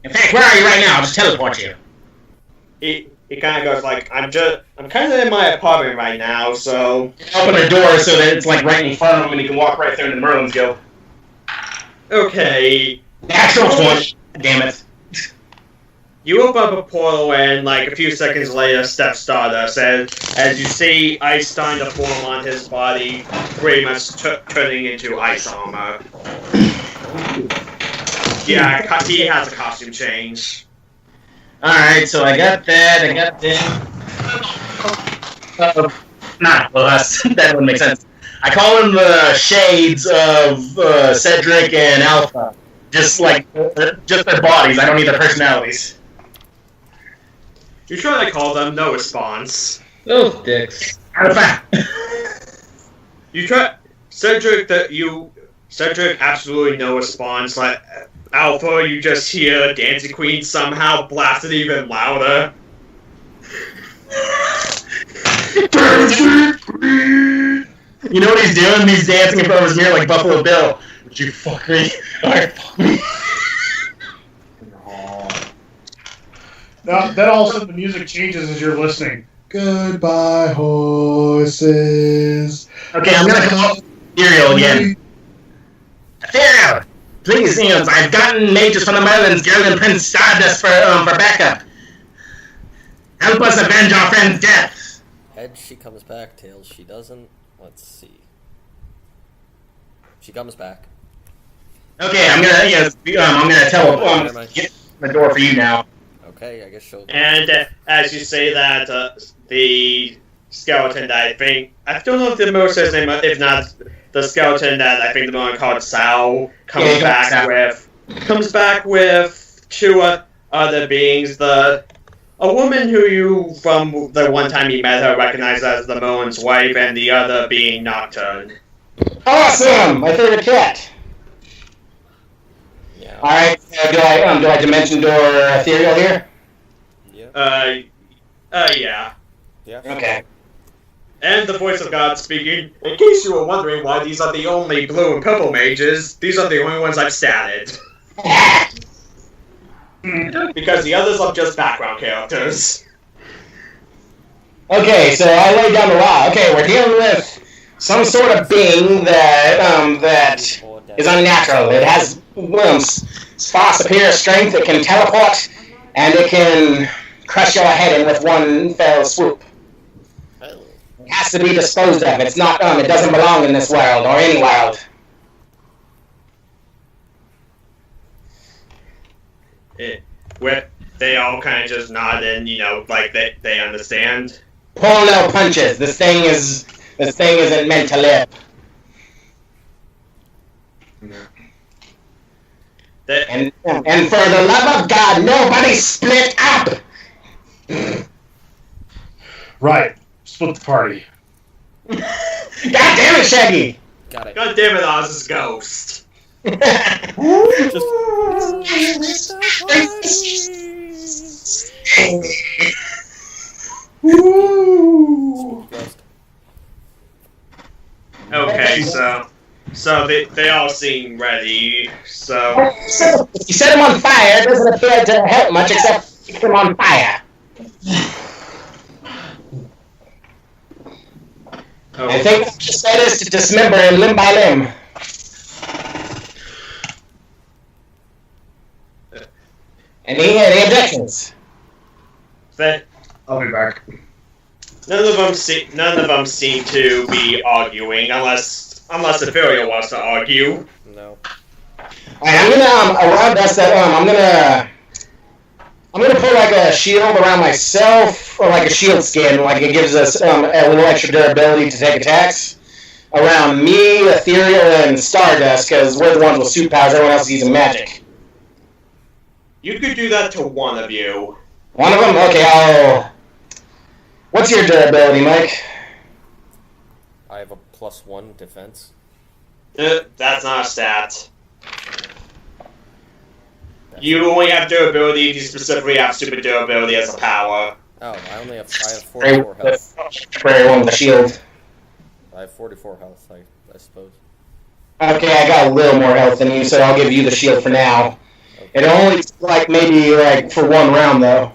[SPEAKER 5] In fact, where are you right now? I'll just teleport you.
[SPEAKER 1] He kind of goes like, I'm kind of in my apartment right now, so.
[SPEAKER 5] Open the door so that it's like right in front of him and he can walk right through into Merlin's Guild.
[SPEAKER 1] Okay.
[SPEAKER 5] Natural 20. Damn it.
[SPEAKER 1] You open up a portal and, like, a few seconds later, steps Stardust, and as you see, ice starting to form on his body, pretty much turning into ice armor. Yeah, he has a costume change.
[SPEAKER 5] Alright, so I got that, well, that wouldn't make sense. I call them the shades of Cedric and Alpha. Just their bodies, I don't need their personalities.
[SPEAKER 1] You try to call them, no response.
[SPEAKER 4] Those dicks.
[SPEAKER 1] You try Cedric, absolutely no response. Like Alpha, you just hear Dancing Queen somehow blasted even louder.
[SPEAKER 5] Dancing Queen! You know what he's doing? He's dancing in front of his mirror like Buffalo Bill. Would you fuck me? Alright, fuck me.
[SPEAKER 6] Now, then all of a sudden the music changes as you're listening. Goodbye, horses.
[SPEAKER 5] Okay, I'm gonna call Ethereal again. Ethereal! Please, I've gotten mages from the Merlin's Guild and Prince Stardust for backup. Help us avenge our friend's death.
[SPEAKER 2] Head, she comes back. Tails, she doesn't. Let's see. She comes back.
[SPEAKER 5] Okay, I'm gonna get the door for you now.
[SPEAKER 2] Okay, I guess she'll...
[SPEAKER 1] And as you say that, the skeleton that I don't know if the most his name, if not the skeleton that I think the one called Sal comes back with two other beings. A woman who you, from the one time you met her, recognized as the Merlin's wife, and the other being Nocturne.
[SPEAKER 5] Awesome! My favorite cat!
[SPEAKER 2] Yeah.
[SPEAKER 5] Alright, do I dimension door Ethereal here?
[SPEAKER 1] Yeah.
[SPEAKER 2] Yeah.
[SPEAKER 5] Okay.
[SPEAKER 1] And the voice of God speaking, in case you were wondering why these are the only blue and purple mages, these are the only ones I've statted. Because the others are just background characters.
[SPEAKER 5] Okay, so I laid down the law. Okay, we're dealing with some sort of being that is unnatural. It has far superior strength, it can teleport, and it can crush your head in with one fell swoop. It has to be disposed of. It's not, it doesn't belong in this world, or any world.
[SPEAKER 1] They all kind of just nod and, like they understand.
[SPEAKER 5] Pull no punches. This thing isn't meant to live. And for the love of God, nobody split up!
[SPEAKER 6] Right. Split the party.
[SPEAKER 5] God damn it, Shaggy!
[SPEAKER 2] Got it.
[SPEAKER 1] God damn it, Oz's ghost. Okay, so they all seem ready. So
[SPEAKER 5] you set him on fire. It doesn't appear to help much except keep him on fire. I think what you said is to dismember him limb by limb. Any objections?
[SPEAKER 6] I'll be back.
[SPEAKER 1] None of them seem to be arguing, unless Ethereal wants to argue.
[SPEAKER 2] No.
[SPEAKER 5] Alright, I'm gonna around us that I'm gonna put like a shield around myself, or like a shield skin, like it gives us a little extra durability to take attacks. Around me, Ethereal, and Stardust, because we're the ones with suit powers, everyone else is using magic.
[SPEAKER 1] You could do that to one of you.
[SPEAKER 5] One of them? Okay, What's your durability, Mike?
[SPEAKER 2] I have a +1 defense.
[SPEAKER 1] That's not a stat. You only have durability if you specifically have super durability as a power.
[SPEAKER 2] Oh, I have 44 health.
[SPEAKER 5] Spray one with a shield.
[SPEAKER 2] I have 44 health, I suppose.
[SPEAKER 5] Okay, I got a little more health than you, so I'll give you the shield for now.
[SPEAKER 2] Okay.
[SPEAKER 5] It only, maybe for one round, though.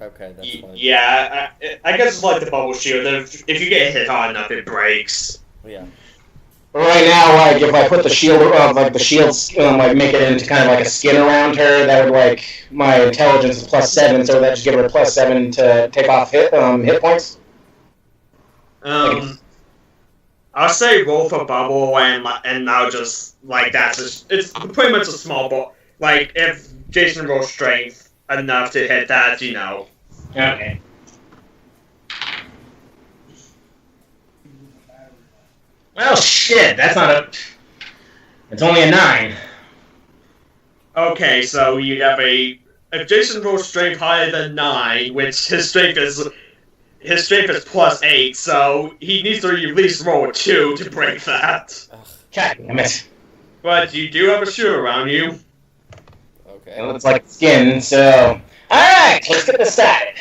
[SPEAKER 2] Okay, that's fine.
[SPEAKER 1] Yeah, I guess it's like the bubble shield. If you get hit hard enough, it breaks.
[SPEAKER 2] Yeah.
[SPEAKER 5] Right now, if I put the shield, make it into kind of like a skin around her, that would, my intelligence is +7, so that should give her a +7 to take off hit points.
[SPEAKER 1] I'll say roll for bubble, and I'll just, it's pretty much a small ball. If Jayson rolls strength enough to hit that,
[SPEAKER 5] Okay. Well, shit, that's not a... It's only a 9.
[SPEAKER 1] Okay, so you have if Jayson rolls strength higher than 9, which his strength is +8, so he needs to at least roll a 2 to break that.
[SPEAKER 5] God damn it.
[SPEAKER 1] But you do have a shield around you.
[SPEAKER 2] Okay.
[SPEAKER 5] It looks like skin, so... Alright, let's get this started.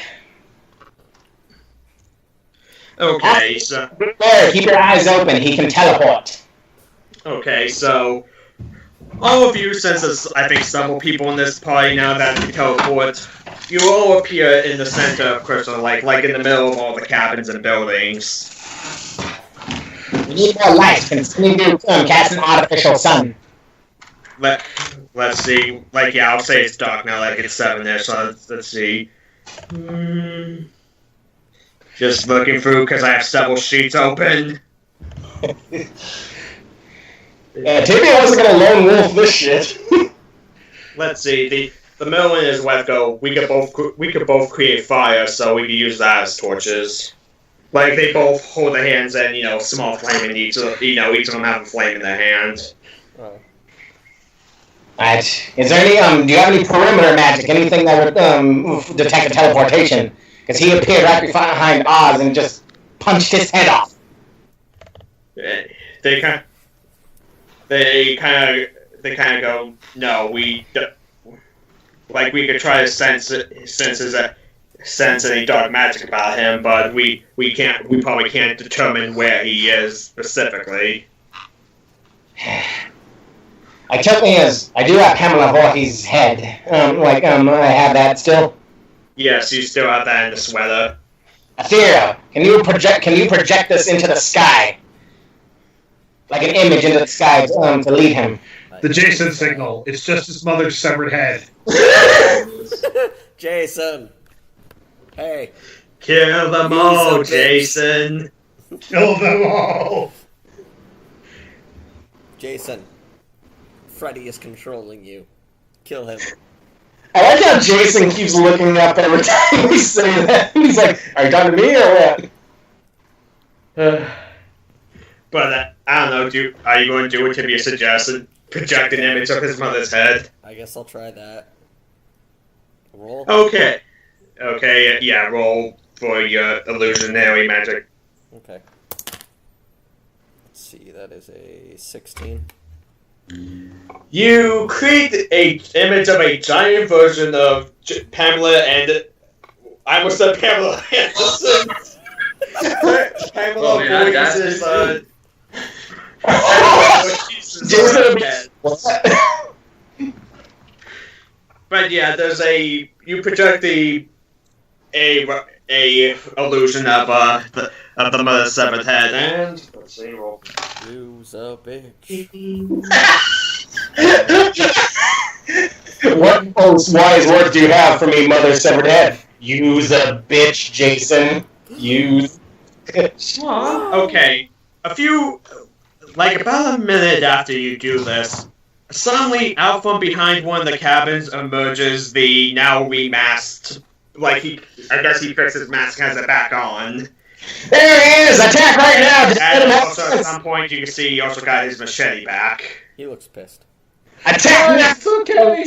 [SPEAKER 1] Okay, so...
[SPEAKER 5] There, keep your eyes open. He can teleport.
[SPEAKER 1] Okay, so... All of you, since there's, I think, several people in this party now that can teleport, you all appear in the center of Crystal, like in the middle of all the cabins and buildings.
[SPEAKER 5] We need more light. Continue to cast an artificial sun.
[SPEAKER 1] Let's see. I'll say it's dark now, it's 7 there, so let's see. Just looking through, because I have several sheets open.
[SPEAKER 5] Tibia wasn't gonna lone wolf this shit.
[SPEAKER 1] Let's see. The middle one is left go. We could both create fire, so we could use that as torches. They both hold their hands and small flame in each of each of them have a flame in their hand.
[SPEAKER 2] Oh.
[SPEAKER 5] Alright. Is there any do you have any perimeter magic? Anything that would detect a teleportation? Because he appeared right behind Oz and just punched his head off.
[SPEAKER 1] They kind of go, no, we could try to sense any dark magic about him, but we probably can't determine where he is specifically.
[SPEAKER 5] I do have Pamela Voorhees' head. I have that still.
[SPEAKER 1] Yes, you still have that in the sweater.
[SPEAKER 5] Ethereal, can you project this into the sky? Like an image into the sky to lead him.
[SPEAKER 6] The Jayson signal. It's just his mother's severed head.
[SPEAKER 2] Jayson! Hey.
[SPEAKER 1] Kill them all, Jayson!
[SPEAKER 6] Kill them all!
[SPEAKER 2] Jayson. Freddy is controlling you. Kill him.
[SPEAKER 5] I like how Jayson keeps looking up every time we say that. He's like, are you talking to me or what?
[SPEAKER 1] But I don't know. Are you going to do what Tibia suggested? Project an image of his mother's head.
[SPEAKER 2] I guess I'll try that. Roll.
[SPEAKER 1] Okay. Yeah. Roll for your illusionary magic.
[SPEAKER 2] Okay. Let's see. That is a 16.
[SPEAKER 1] You create an image of a giant version of Pamela and... I almost said Pamela Anderson. Pamela Voorhees' But yeah, you project a illusion of the mother's severed head, and let's see, roll.
[SPEAKER 2] Use a bitch.
[SPEAKER 5] What wise words do you have for me, mother's severed head? Use a bitch, Jayson. Use.
[SPEAKER 1] Okay, about a minute after you do this, suddenly out from behind one of the cabins emerges the now remasked. I guess he fixed his mask and has it back on.
[SPEAKER 5] There he is! Attack right now!
[SPEAKER 1] And also at some point you can see he also got his machete back.
[SPEAKER 2] He looks pissed.
[SPEAKER 5] Attack now! Okay.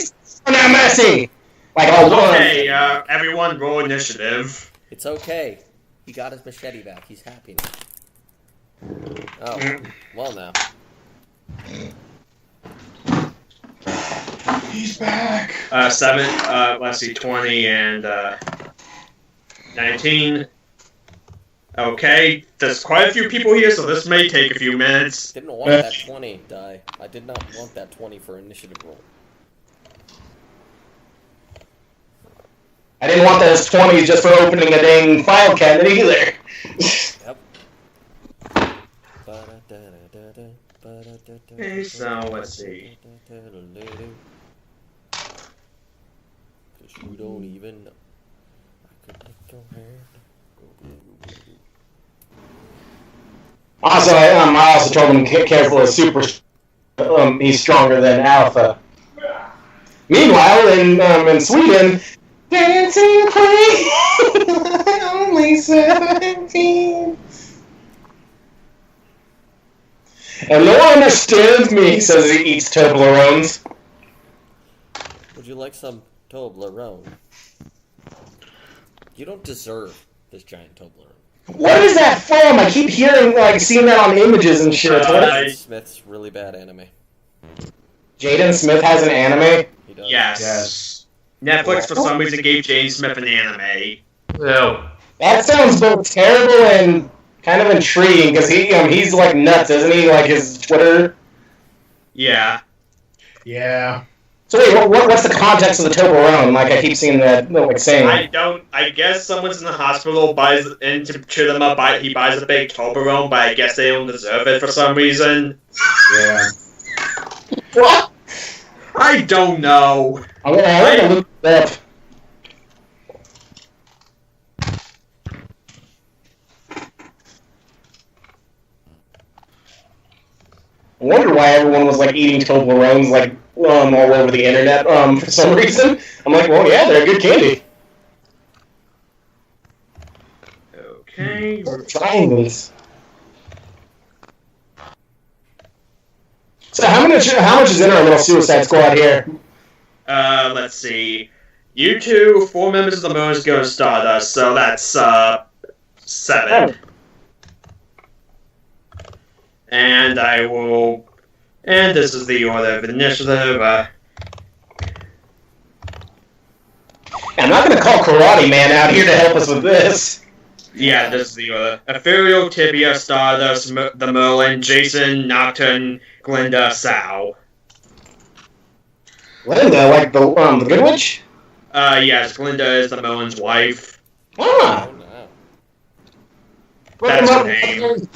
[SPEAKER 5] No mercy! Like, oh,
[SPEAKER 1] Okay, everyone roll initiative.
[SPEAKER 2] It's okay. He got his machete back. He's happy now. Oh, well now.
[SPEAKER 6] He's back.
[SPEAKER 1] 7, let's see, 20 and 19. Okay, there's quite a few people here, so this may take a few minutes.
[SPEAKER 2] Didn't want that 20 die. I did not want that 20 for initiative roll.
[SPEAKER 5] I didn't want those 20s just for opening a dang file cabinet either.
[SPEAKER 2] Yep.
[SPEAKER 1] Okay, so let's see.
[SPEAKER 2] Cause you don't even know. I could make your hair go.
[SPEAKER 5] Also, I also told him careful is super. He's stronger than Alpha. Meanwhile, in Sweden, dancing queen, only 17. And no one understands me, says he eats Toblerones.
[SPEAKER 2] Would you like some Toblerone? You don't deserve this giant Toblerone.
[SPEAKER 5] What is that from? I keep hearing, like, seeing that on images and shit.
[SPEAKER 2] Jaden Smith's really bad anime.
[SPEAKER 5] Jaden Smith has an anime?
[SPEAKER 2] He does.
[SPEAKER 1] Yes. Netflix, for some reason, gave Jayden Smith an anime.
[SPEAKER 7] No.
[SPEAKER 5] That sounds both terrible and kind of intriguing, because he's, like, nuts, isn't he? Like, his Twitter?
[SPEAKER 1] Yeah.
[SPEAKER 6] Yeah.
[SPEAKER 5] So wait, what's the context of the Toblerone? Like, I keep seeing that, like, saying...
[SPEAKER 1] I guess someone's in the hospital, and to cheer them up, he buys a big Toblerone, but I guess they don't deserve it for some reason.
[SPEAKER 6] Yeah.
[SPEAKER 5] What?
[SPEAKER 1] I don't know.
[SPEAKER 5] I'm gonna look that up. I wonder why everyone was, like, eating Toblerones, like, all over the internet, for some reason. I'm like, well, yeah, they're good candy.
[SPEAKER 1] Okay.
[SPEAKER 5] We're trying these. So how much is in our little Suicide Squad here?
[SPEAKER 1] Let's see. You two, 4 members of the Moons go to Stardust, so that's, 7. And I will... And this is the order of initiative,
[SPEAKER 5] I'm not gonna call Karate Man out here to help us with this.
[SPEAKER 1] Yeah, this is the order. Ethereal, Tibia, Stardust, the Merlin, Jayson, Nocturne, Glinda, Sal.
[SPEAKER 5] Glinda, like the Good Witch?
[SPEAKER 1] Yes, Glinda is the Merlin's wife.
[SPEAKER 5] Ah!
[SPEAKER 2] Oh, no.
[SPEAKER 1] That's her name.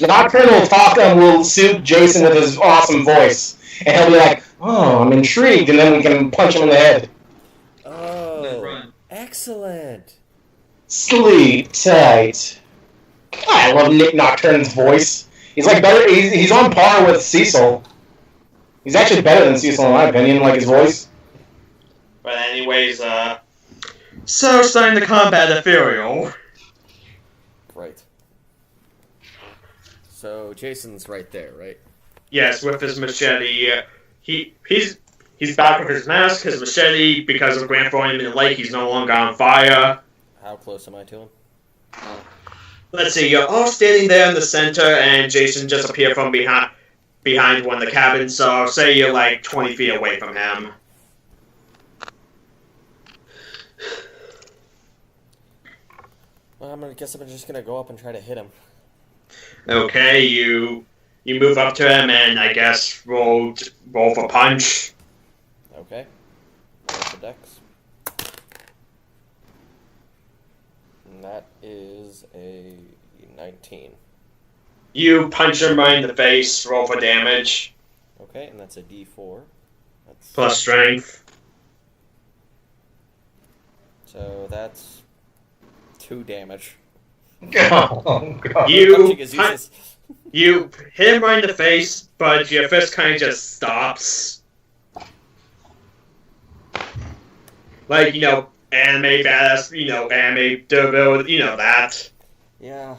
[SPEAKER 5] Nocturne will talk and will suit Jayson with his awesome voice. And he'll be like, oh, I'm intrigued, and then we can punch him in the head.
[SPEAKER 2] Oh, excellent.
[SPEAKER 5] Sleep tight. God, I love Nick Nocturne's voice. He's like better. He's on par with Cecil. He's actually better than Cecil in my opinion, like his voice.
[SPEAKER 1] But anyways, so starting the combat Ethereal.
[SPEAKER 2] Great. So Jason's right there, right?
[SPEAKER 1] Yes, with his machete. He's back with his mask, his machete, because of Grand throwing him in the lake, he's no longer on fire.
[SPEAKER 2] How close am I to him?
[SPEAKER 1] Let's see, you're all standing there in the center, and Jayson just appeared from behind one of the cabins, so say you're like 20 feet away from him.
[SPEAKER 2] Well, I guess I'm just gonna go up and try to hit him.
[SPEAKER 1] Okay, you move up to him, and I guess roll for punch.
[SPEAKER 2] Okay. Roll for dex. And that is a 19.
[SPEAKER 1] You punch him right in the face, roll for damage.
[SPEAKER 2] Okay, and that's a D4. That's
[SPEAKER 1] Plus strength.
[SPEAKER 2] So that's 2 damage.
[SPEAKER 5] Oh, God.
[SPEAKER 1] You
[SPEAKER 2] Is useless.
[SPEAKER 1] you hit him right in the face, but your fist kind of just stops. Like, anime badass, anime durability, that.
[SPEAKER 2] Yeah.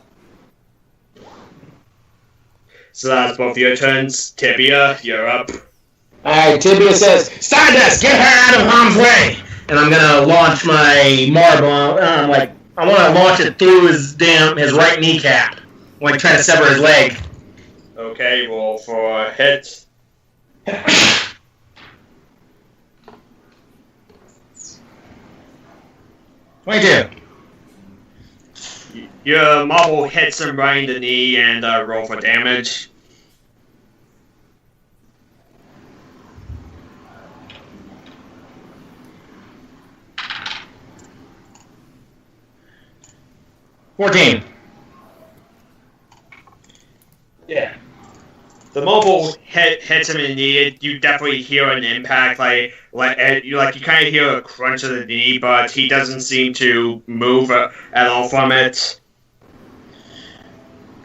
[SPEAKER 1] So that's both your turns. Tibia, you're up.
[SPEAKER 5] Alright, Tibia says, Stardust, get her out of harm's way! and I'm gonna launch my marble. I want to launch it through his right kneecap, like try to sever his leg.
[SPEAKER 1] Okay, roll for hit.
[SPEAKER 5] 22.
[SPEAKER 1] Your marble hits him right in the knee and roll for damage.
[SPEAKER 5] $14.
[SPEAKER 1] Yeah. The marble hits him in the knee. You definitely hear an impact, you kind of hear a crunch of the knee, but he doesn't seem to move at all from it.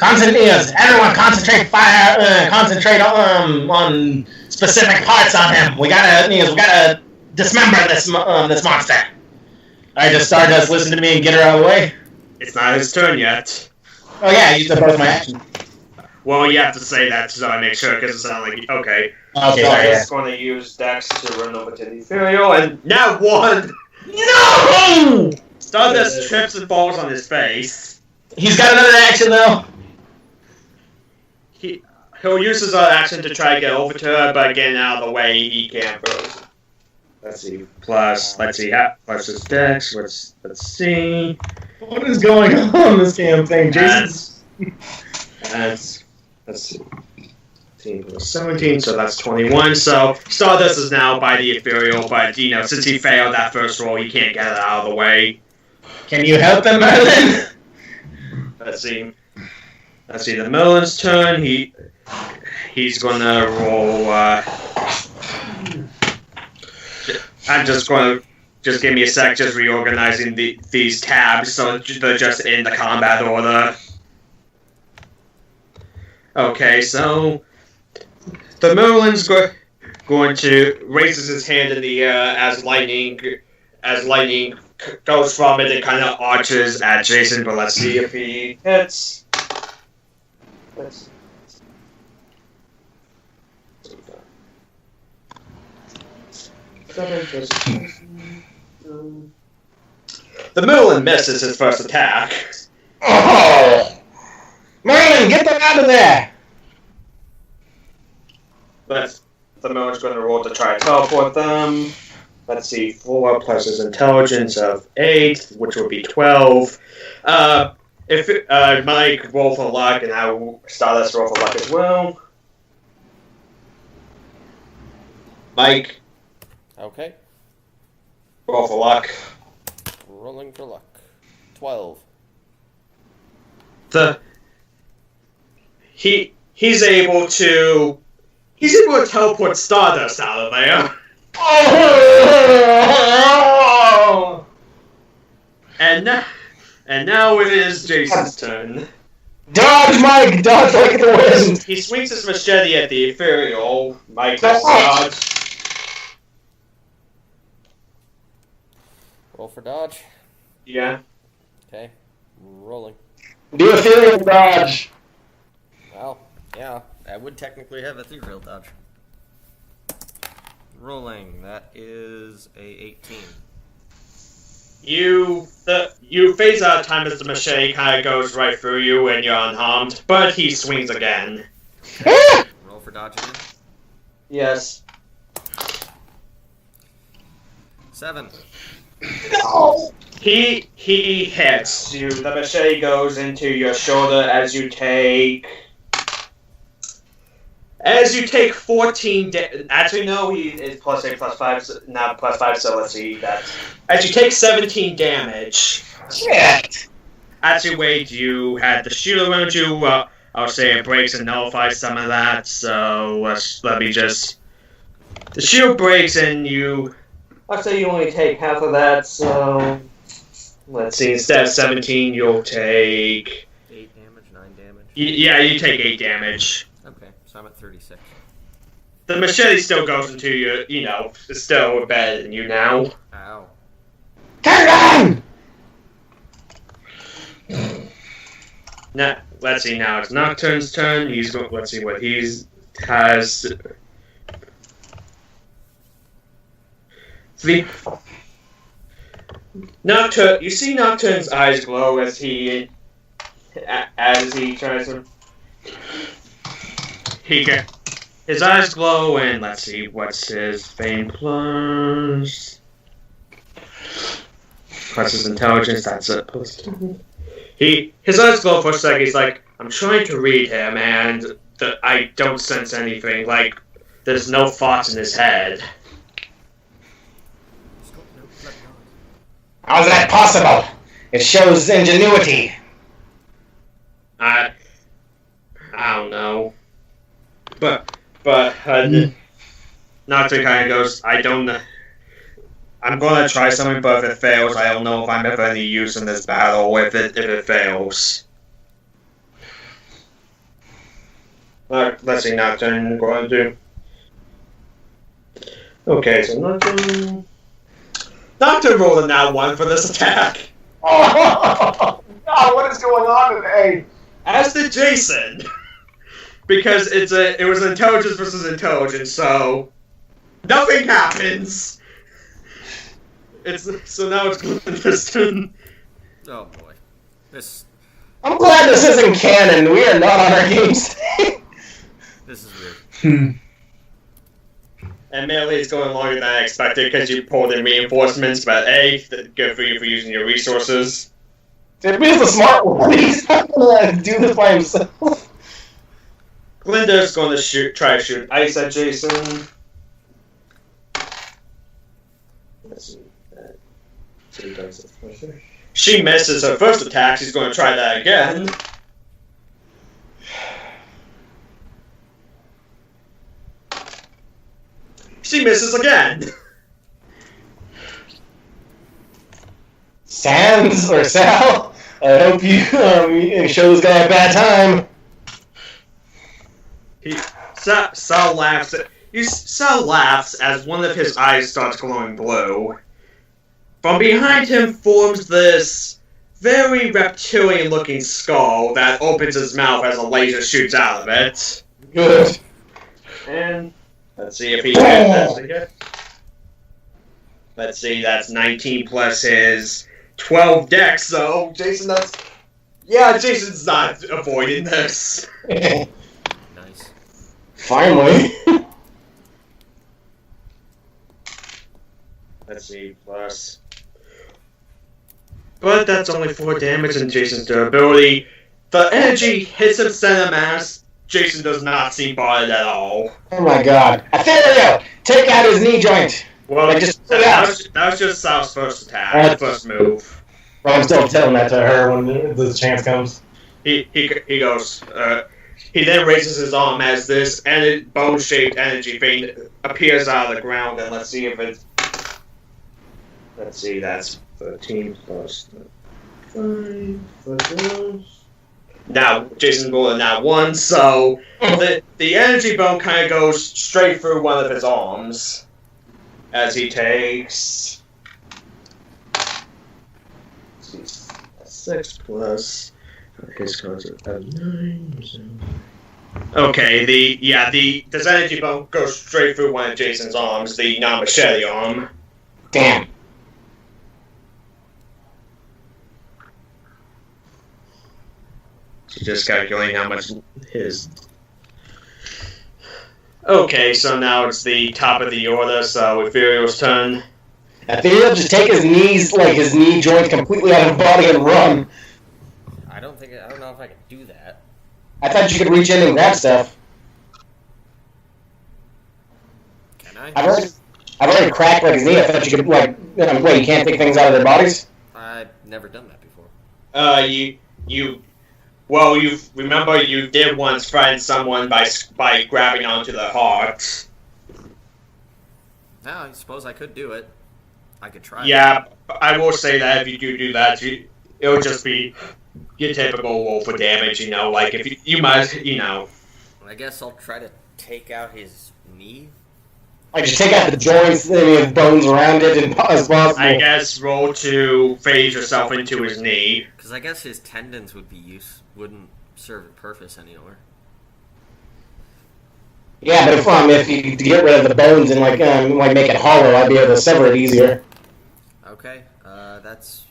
[SPEAKER 5] Everyone concentrate on specific parts on him. We gotta dismember this monster. Alright, does Stardust listen to me and get her out of the way?
[SPEAKER 1] It's not his turn yet.
[SPEAKER 5] Oh yeah, I used up both my action.
[SPEAKER 1] Well, you have to say that so I make sure, because it sounds like... Okay.
[SPEAKER 5] Okay,
[SPEAKER 1] So
[SPEAKER 5] sorry,
[SPEAKER 1] he's going to use Dex to run over to the Ethereal, and now one!
[SPEAKER 5] No!
[SPEAKER 1] Stardust trips and falls on his face.
[SPEAKER 5] He's got another action though.
[SPEAKER 1] He'll use his other action to try to get over to her, but getting out of the way, he can't first. Let's see. Plus his Dex. Let's see.
[SPEAKER 5] What is going on in this damn thing, Jayson?
[SPEAKER 1] Let's see. 18 plus 17, so that's 21. So Stardust is now by the Ethereal, but since he failed that first roll, he can't get it out of the way.
[SPEAKER 5] Can you help him, Merlin?
[SPEAKER 1] Let's see. The Merlin's turn. He's gonna roll. I'm just gonna give me a sec, just reorganizing these tabs so they're just in the combat order. Okay, so the Merlin's going to raises his hand in the air as lightning goes from it. It kind of arches at Jayson, but let's see if he hits. The Merlin misses his first attack.
[SPEAKER 5] Oh! Merlin, get them out of there!
[SPEAKER 1] But the Merlin's going to roll to try to teleport them. Let's see, 4 plus his intelligence of 8, which would be 12. If Mike roll for luck, and I will Stardust roll for luck as well. Mike,
[SPEAKER 2] Okay.
[SPEAKER 1] roll for luck.
[SPEAKER 2] Rolling for luck. 12.
[SPEAKER 1] He's able to teleport Stardust out of there.
[SPEAKER 5] Oh!
[SPEAKER 1] And now it is Jayson's turn.
[SPEAKER 5] Dodge, Mike! Dodge like the wind!
[SPEAKER 1] He swings his machete at the Ethereal. Mike has dodge.
[SPEAKER 2] Roll for dodge.
[SPEAKER 1] Yeah.
[SPEAKER 2] Okay. Rolling.
[SPEAKER 5] Do Ethereal dodge!
[SPEAKER 2] Well, yeah, I would technically have Ethereal dodge. Rolling. That is a 18.
[SPEAKER 1] You phase out of time as the machete kind of goes right through you and you're unharmed, but he swings again.
[SPEAKER 2] Roll for dodge again.
[SPEAKER 1] Yes.
[SPEAKER 2] 7.
[SPEAKER 5] No!
[SPEAKER 1] He hits you. The machete goes into your shoulder as you take 14 actually no, he is plus 8 plus 5, so now plus 5, so let's see that. As you take 17 damage.
[SPEAKER 5] Shit!
[SPEAKER 1] Actually, wait, you had the shield around you, I'll say it breaks and nullifies some of that, so let me just... The shield breaks and I'll say you only take half of that, so... Let's see, instead of 17, you'll take...
[SPEAKER 2] 8 damage, 9 damage.
[SPEAKER 1] Yeah, you take 8 damage.
[SPEAKER 2] Okay, so I'm at 36.
[SPEAKER 1] The machete still goes into you, it's still better than you now.
[SPEAKER 2] Ow.
[SPEAKER 5] Turn
[SPEAKER 1] Now, let's see, now it's Nocturne's turn. Let's see what he has. Nocturne, you see Nocturne's eyes glow as he tries to. His eyes glow, and let's see, what's his fame plus? Plus his intelligence. That's it. His eyes glow for a second. He's like, I'm trying to read him, and I don't sense anything. Like, there's no thoughts in his head.
[SPEAKER 5] How's that possible? It shows ingenuity.
[SPEAKER 1] I don't know. But Nocturne kind of goes, I don't know. I'm gonna try something, but if it fails, I don't know if I'm of any use in this battle if it fails. Alright, let's see, Nocturne going to do. Okay, so Nocturne rolled a nat 1 for this attack.
[SPEAKER 3] Oh, God, what is going on today?
[SPEAKER 1] As did Jayson. Because it was intelligence versus intelligence, so nothing happens. So now it's Glenda's turn.
[SPEAKER 2] Oh boy.
[SPEAKER 5] I'm glad this isn't canon. We are not on our games.
[SPEAKER 2] This is weird.
[SPEAKER 1] And melee is going longer than I expected because you pulled in reinforcements, but good for you for using your resources.
[SPEAKER 5] Tibia's the smart one. He's not gonna do this by himself.
[SPEAKER 1] Glenda's going to try to shoot ice at Jayson. Let's see. She misses her first attack. She's going to try that again. She misses again.
[SPEAKER 5] Sans or Sal, I hope you show this guy a bad time.
[SPEAKER 1] Sal laughs. Sal laughs as one of his eyes starts glowing blue. From behind him forms this very reptilian-looking skull that opens his mouth as a laser shoots out of it.
[SPEAKER 5] Good.
[SPEAKER 1] And let's see if he hits. Let's see, that's 19 plus his 12 dex, so Jayson, Jayson's not avoiding this.
[SPEAKER 2] Nice.
[SPEAKER 5] Finally.
[SPEAKER 1] Let's see, plus. But that's only 4 damage in Jayson's durability. The energy hits him center mass. Jayson does not seem bothered at all.
[SPEAKER 5] Oh my God. Ethereal! Take out his knee joint!
[SPEAKER 1] Well, that was just Sal's first attack, first move.
[SPEAKER 5] Well, I'm still telling that to her when the chance comes.
[SPEAKER 1] He goes, he then raises his arm as this bone-shaped energy thing appears out of the ground, and let's see if it's... Let's see, that's 13 plus 5 plus... Now, Jayson's rolling now 1, so the energy bone kind of goes straight through one of his arms as he takes 6 plus his concept of 9. So. Okay, this energy bone goes straight through one of Jayson's arms, the non-machete arm.
[SPEAKER 5] Damn.
[SPEAKER 1] Just calculating how much his... Okay, so now it's the top of the order, so Ethereal's turn.
[SPEAKER 5] Ethereal, just take his knees, like his knee joint completely out of his body and run.
[SPEAKER 2] I don't know if I can do that.
[SPEAKER 5] I thought you could reach in and grab stuff.
[SPEAKER 2] Can I?
[SPEAKER 5] I've already cracked like his knee. I thought you could, like, you can't take things out of their bodies?
[SPEAKER 2] I've never done that before.
[SPEAKER 1] You did once friend someone by grabbing onto the heart.
[SPEAKER 2] No, I suppose I could do it. I could try.
[SPEAKER 1] Yeah, I will say that if you do that, it'll just be your typical roll for damage, like if you might,
[SPEAKER 2] I guess I'll try to take out his knee.
[SPEAKER 5] Like, just take out the joints, and bones around it, and as possible.
[SPEAKER 1] I guess roll to phase yourself into his knee.
[SPEAKER 2] Because I guess his tendons wouldn't serve a purpose anywhere.
[SPEAKER 5] Yeah, but if you get rid of the bones and make it hollow, I'd be able to sever it easier.
[SPEAKER 2] Okay, That's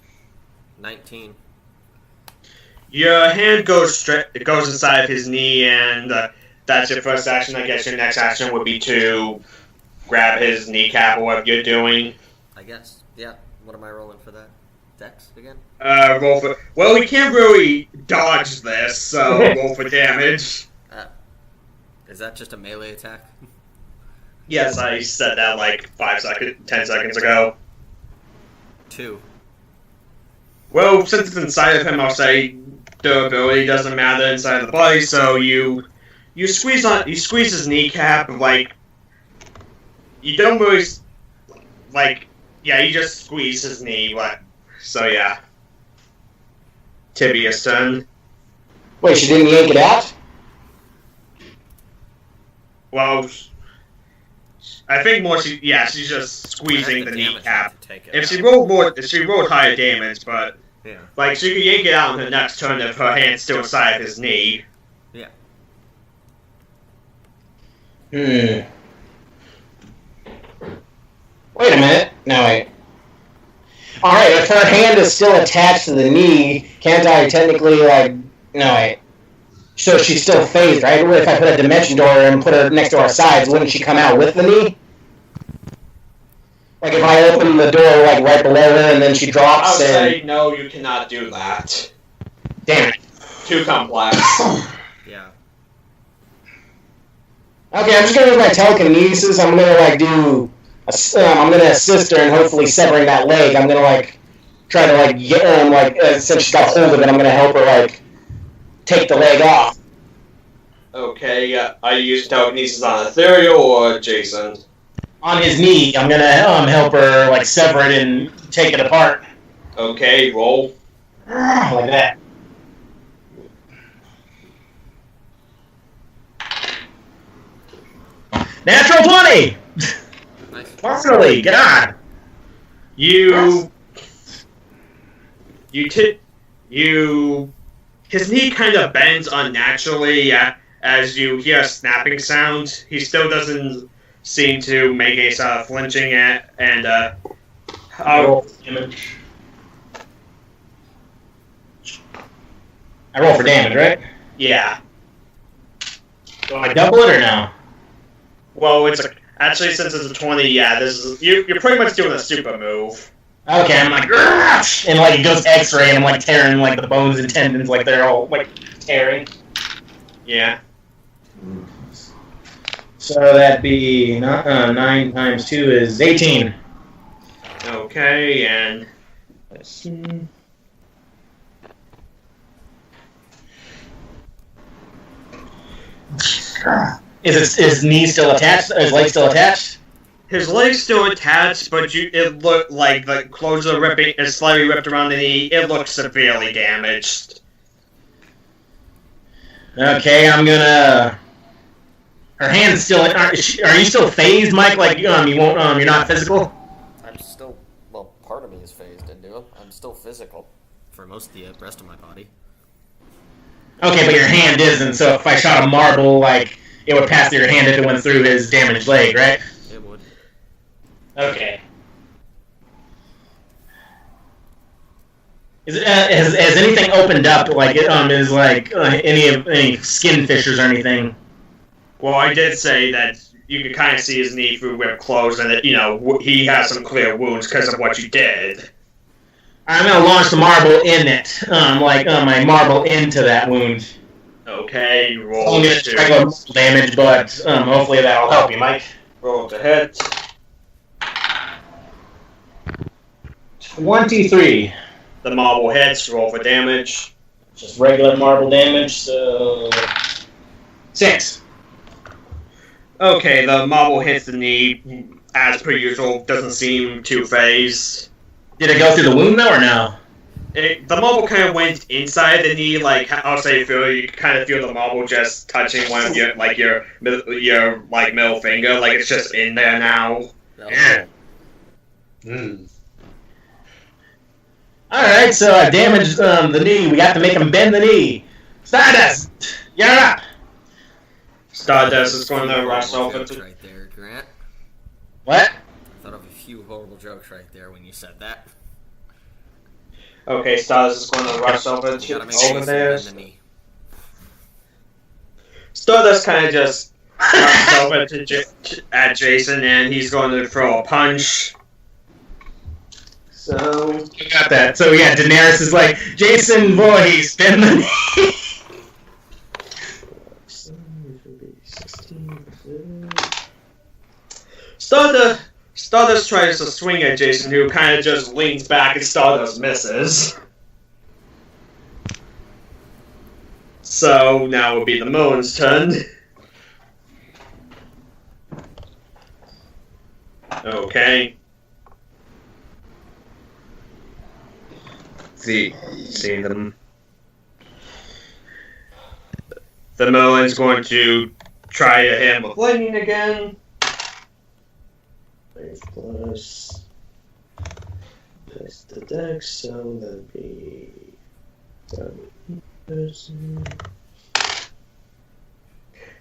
[SPEAKER 2] 19.
[SPEAKER 1] Your hand goes inside of his knee, and that's your first action. I guess your next action would be to grab his kneecap or what you're doing.
[SPEAKER 2] I guess. Yeah. What am I rolling for that? Dex again?
[SPEAKER 1] Roll for... Well, we can't really dodge this, so roll for damage.
[SPEAKER 2] Is that just a melee attack?
[SPEAKER 1] Yes, I said that like 10 seconds ago.
[SPEAKER 2] 2.
[SPEAKER 1] Well, since it's inside of him, I'll say durability doesn't matter inside of the body, so you squeeze his kneecap, like, you don't really, like, yeah, you just squeeze his knee, but, so yeah. Tibia's turn.
[SPEAKER 5] Wait, she didn't yank it out?
[SPEAKER 1] Well, I think more she's just squeezing the kneecap. If she rolled higher damage, but
[SPEAKER 2] yeah,
[SPEAKER 1] like she could yank it out on her next turn if her hand's still inside his knee.
[SPEAKER 2] Yeah.
[SPEAKER 5] Wait a minute. No, wait. Alright, if her hand is still attached to the knee, can't I technically, like... No, wait. So she's still phased, right? What if I put a dimension door and put her next to our sides, wouldn't she come out with the knee? Like if I open the door like right below her and then she drops
[SPEAKER 1] I'll say no, you cannot do that.
[SPEAKER 5] Damn it.
[SPEAKER 1] Too complex.
[SPEAKER 2] Yeah.
[SPEAKER 5] Okay, I'm just gonna use my telekinesis. I'm gonna like do... I'm gonna assist her and hopefully severing that leg. I'm gonna like try to like get her since she's got hold of it, I'm gonna help her like take the leg off.
[SPEAKER 1] Okay, are you using telekinesis on Ethereal or Jayson?
[SPEAKER 5] On his knee, I'm gonna help her like sever it and take it apart.
[SPEAKER 1] Okay, roll.
[SPEAKER 5] Like that. Natural 20!
[SPEAKER 2] Nice.
[SPEAKER 5] Finally, God!
[SPEAKER 1] His knee kind of bends unnaturally as you hear a snapping sound. He still doesn't seem to make a sort of flinching
[SPEAKER 5] roll for damage. I roll for damage, right?
[SPEAKER 1] yeah.
[SPEAKER 5] Do I double it or no?
[SPEAKER 1] Well, actually since it's a 20, yeah, you're pretty much doing a super move.
[SPEAKER 5] Okay, I'm like, "Grrrr!" And like it goes X-ray, and I'm like tearing like the bones and tendons, like they're all like tearing.
[SPEAKER 1] Yeah.
[SPEAKER 5] So that'd be 9 times 2 is 18.
[SPEAKER 1] Okay, and let's see.
[SPEAKER 5] Is his knee still attached? Is his leg still attached?
[SPEAKER 1] His leg's still attached, but it looked like the clothes are ripping, is slightly ripped around the knee. It looks severely damaged.
[SPEAKER 5] Okay, I'm gonna. Her hand's still. Are you still phased, Mike? Like you won't. You're not physical.
[SPEAKER 2] I'm still. Well, part of me is phased into it. I'm still physical for most of the rest of my body.
[SPEAKER 5] Okay, but your hand isn't. So if I shot a marble, like it would pass through your hand if it went through his damaged leg, right?
[SPEAKER 2] It would.
[SPEAKER 5] Okay. Has anything opened up? Like is like any skin fissures or anything?
[SPEAKER 1] Well, I did say that you could kind of see his knee through ripped clothes, and that he has some clear wounds because of what you did.
[SPEAKER 5] I'm gonna launch the marble in it, my marble into that wound.
[SPEAKER 1] Okay, roll.
[SPEAKER 5] I'm gonna try to go damage, but hopefully that'll help you, Mike.
[SPEAKER 1] Roll to hit.
[SPEAKER 5] 23.
[SPEAKER 1] The marble hits. Roll for damage.
[SPEAKER 5] Just regular marble damage, so 6.
[SPEAKER 1] Okay, the marble hits the knee, as per usual, doesn't seem too phased.
[SPEAKER 5] Did it go through the wound though, or no?
[SPEAKER 1] The marble kind of went inside the knee, like I'll say, you kind of feel the marble just touching one of your middle finger, like it's just in there now.
[SPEAKER 5] Yeah. Alright, so I damaged the knee. We have to make him bend the knee. Stardust! You're up!
[SPEAKER 1] Stardust is going to rush over
[SPEAKER 2] Jokes
[SPEAKER 1] to...
[SPEAKER 2] right there, Grant.
[SPEAKER 5] What?
[SPEAKER 2] I thought of a few horrible jokes right there when you said that.
[SPEAKER 1] Okay, Stardust is going to rush over
[SPEAKER 2] You gotta make sure
[SPEAKER 1] over
[SPEAKER 2] you
[SPEAKER 1] there.
[SPEAKER 2] send the knee.
[SPEAKER 1] Stardust kind of just rushes over to at Jayson, and he's going to throw a punch. So
[SPEAKER 5] You got that. So yeah, Daenerys is like, Jayson, boy, spin the knee.
[SPEAKER 1] Stardust tries to swing at Jayson, who kind of just leans back, and Stardust misses. So now it will be the Moen's turn. Okay. See them. The Moen's going to try to hit him with lightning again. 5 plus the dex, so that'd be 7.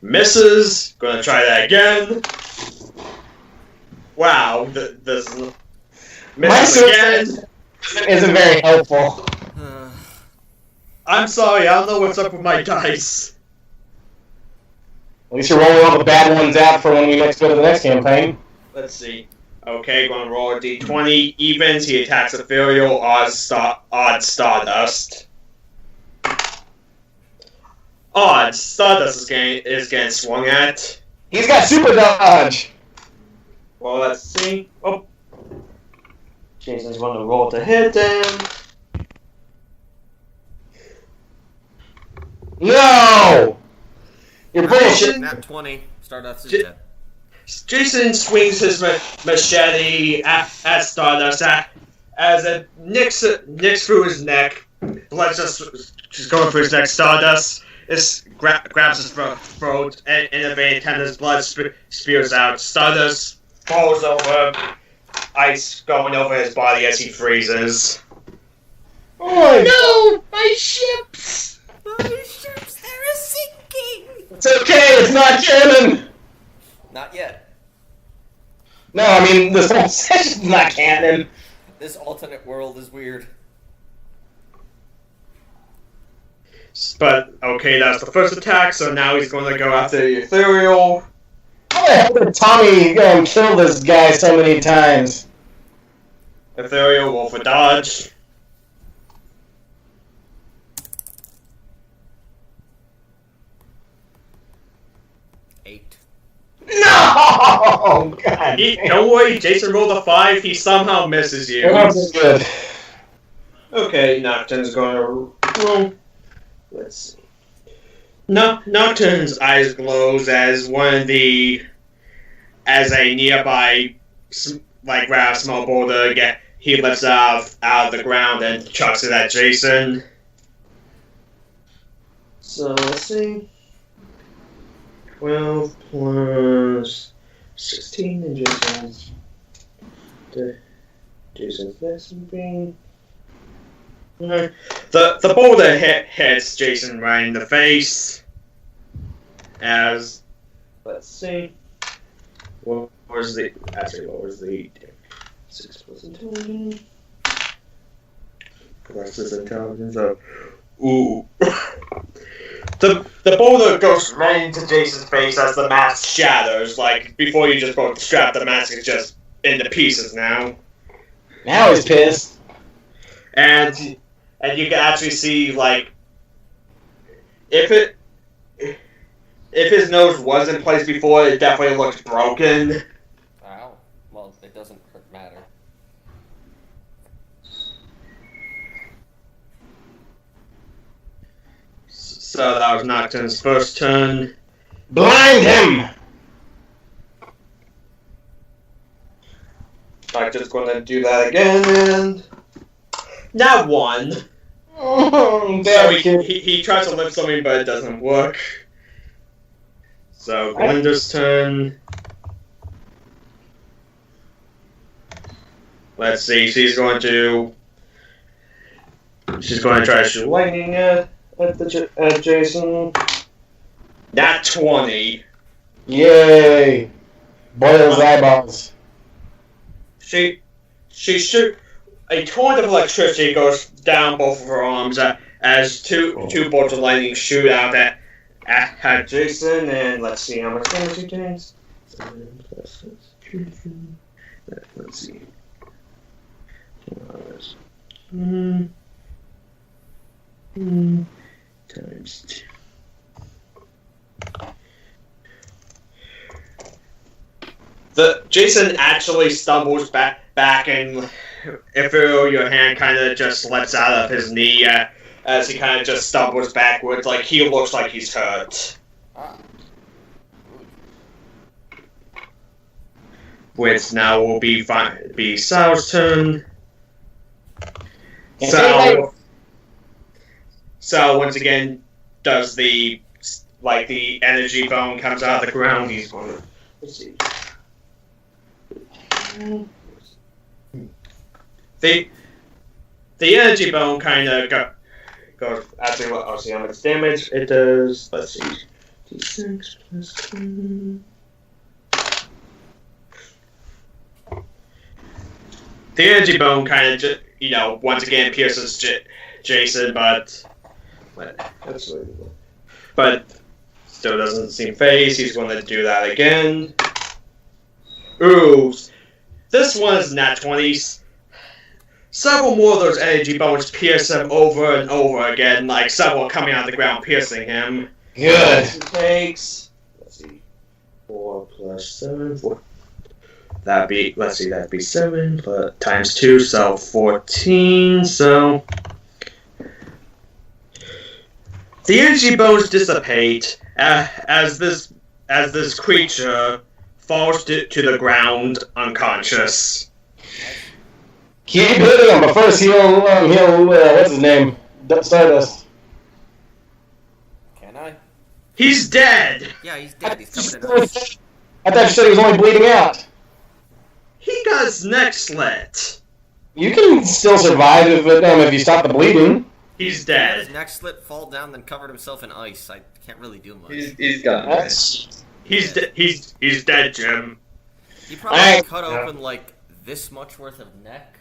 [SPEAKER 1] Misses. Gonna try that again. Wow, this misses again.
[SPEAKER 5] Isn't very helpful.
[SPEAKER 1] I'm sorry, I don't know what's up with my dice.
[SPEAKER 5] At least you're rolling all the bad ones out for when we next go to the next campaign.
[SPEAKER 1] Let's see. Okay, gonna roll a d20. Evens, he attacks Ethereal. Odds Stardust. Odds Stardust is getting swung at.
[SPEAKER 5] He's got super dodge.
[SPEAKER 1] Well, let's see. Oh. Jason's gonna roll to hit him.
[SPEAKER 5] No! You're bullshit.
[SPEAKER 2] Nat 20. Stardust is dead.
[SPEAKER 1] Jayson swings his machete at Stardust as it nicks through his neck. Blood just going through his neck. Stardust grabs his throat, and in a vein, his blood spews out. Stardust falls over, ice going over his body as he freezes.
[SPEAKER 5] Oh no! My ships!
[SPEAKER 2] My ships, they're sinking!
[SPEAKER 5] It's okay, it's not canon!
[SPEAKER 2] Not yet.
[SPEAKER 5] No, I mean, this whole session's not canon.
[SPEAKER 2] This alternate world is weird.
[SPEAKER 1] But, okay, that's the first attack, so now he's going to go after the Ethereal.
[SPEAKER 5] How the hell did Tommy kill this guy so many times?
[SPEAKER 1] Ethereal roll for dodge.
[SPEAKER 5] No! God.
[SPEAKER 1] Don't worry, Jayson rolled a 5, he somehow misses you.
[SPEAKER 5] That's good.
[SPEAKER 1] Okay, Nocturne's going to roll. Let's see. Nocturne's eyes glows as as a nearby, rather small boulder, he lifts out of the ground and chucks it at Jayson. So, let's see. 12 plus 16 and Jason's lesson. The boulder hits Jayson right in the face. As let's see, what was the 6 plus intelligence? Versus intelligence of ooh. The boulder goes right into Jason's face as the mask shatters. Like before, you just broke the strap. The mask is just into pieces now.
[SPEAKER 5] Now he's pissed.
[SPEAKER 1] And you can actually see if his nose was in place before, it definitely looks broken.
[SPEAKER 2] Wow. Well, it doesn't matter.
[SPEAKER 1] So that was Nocturne's first turn.
[SPEAKER 5] Blind him!
[SPEAKER 1] I'm just going to do that again, and now 1.
[SPEAKER 5] Oh,
[SPEAKER 1] So he tries to lift something, but it doesn't work. So Glinda's turn. Let's see. She's going to try to shoot lightning at Jayson. Nat 20.
[SPEAKER 5] Yay! Boil his eyeballs.
[SPEAKER 1] She shoot. a torrent of electricity goes down both of her arms as two bolts of lightning shoot out at Jayson, and let's see how much damage he takes. 7 plus 6. Let's see. Times 2. Jayson actually stumbles back and Ethereal, your hand kind of just lets out of his knee as he kind of just stumbles backwards, like he looks like he's hurt. Which now will be Sal's turn. So once again does the energy bone comes out of the ground. He's going to let's see. The energy bone kind of goes after what I'll see how much damage it does. Let's see. D6 plus 2. The energy bone kind of once again pierces Jayson, but still doesn't seem phased. He's going to do that again. Ooh. This one is nat 20s. Several more of those energy bones pierce him over and over again, like several coming out of the ground piercing him.
[SPEAKER 5] Good.
[SPEAKER 1] He takes, let's see, 4 plus 7, 4. That'd be 7 but times 2, so 14. So the energy bones dissipate as this creature falls to the ground unconscious.
[SPEAKER 5] Keep hitting him, but first he'll what's his name? Stardust.
[SPEAKER 2] Can I?
[SPEAKER 1] He's dead!
[SPEAKER 2] Yeah, he's dead. He's covered in ice.
[SPEAKER 5] I thought you said he was only bleeding out.
[SPEAKER 1] He got his neck slit.
[SPEAKER 5] You can still survive if you stop the bleeding.
[SPEAKER 1] He's
[SPEAKER 2] His
[SPEAKER 1] dead.
[SPEAKER 2] neck slit, fall down, then covered himself in ice. I can't really do much.
[SPEAKER 4] He's gone.
[SPEAKER 1] He's dead, Jim.
[SPEAKER 2] He probably
[SPEAKER 5] Alright.
[SPEAKER 2] cut open like this much worth of neck.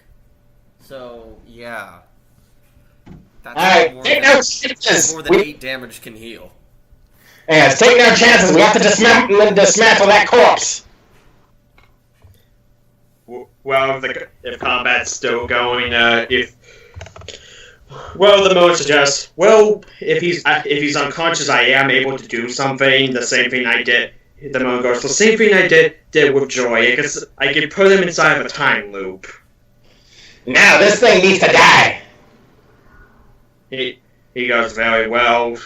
[SPEAKER 2] So yeah, that's
[SPEAKER 5] Alright,
[SPEAKER 2] more
[SPEAKER 5] take
[SPEAKER 2] than,
[SPEAKER 5] no chances.
[SPEAKER 2] more than 8 damage can heal.
[SPEAKER 5] Yes, take no chances. We have to dismantle that corpse.
[SPEAKER 1] Well, if combat's still going, the mode suggests, if he's unconscious, I am able to do something. The same thing I did. The mode goes, the same thing I did with Joy. I could put him inside of a time loop.
[SPEAKER 5] Now this thing needs to die.
[SPEAKER 1] He goes very well.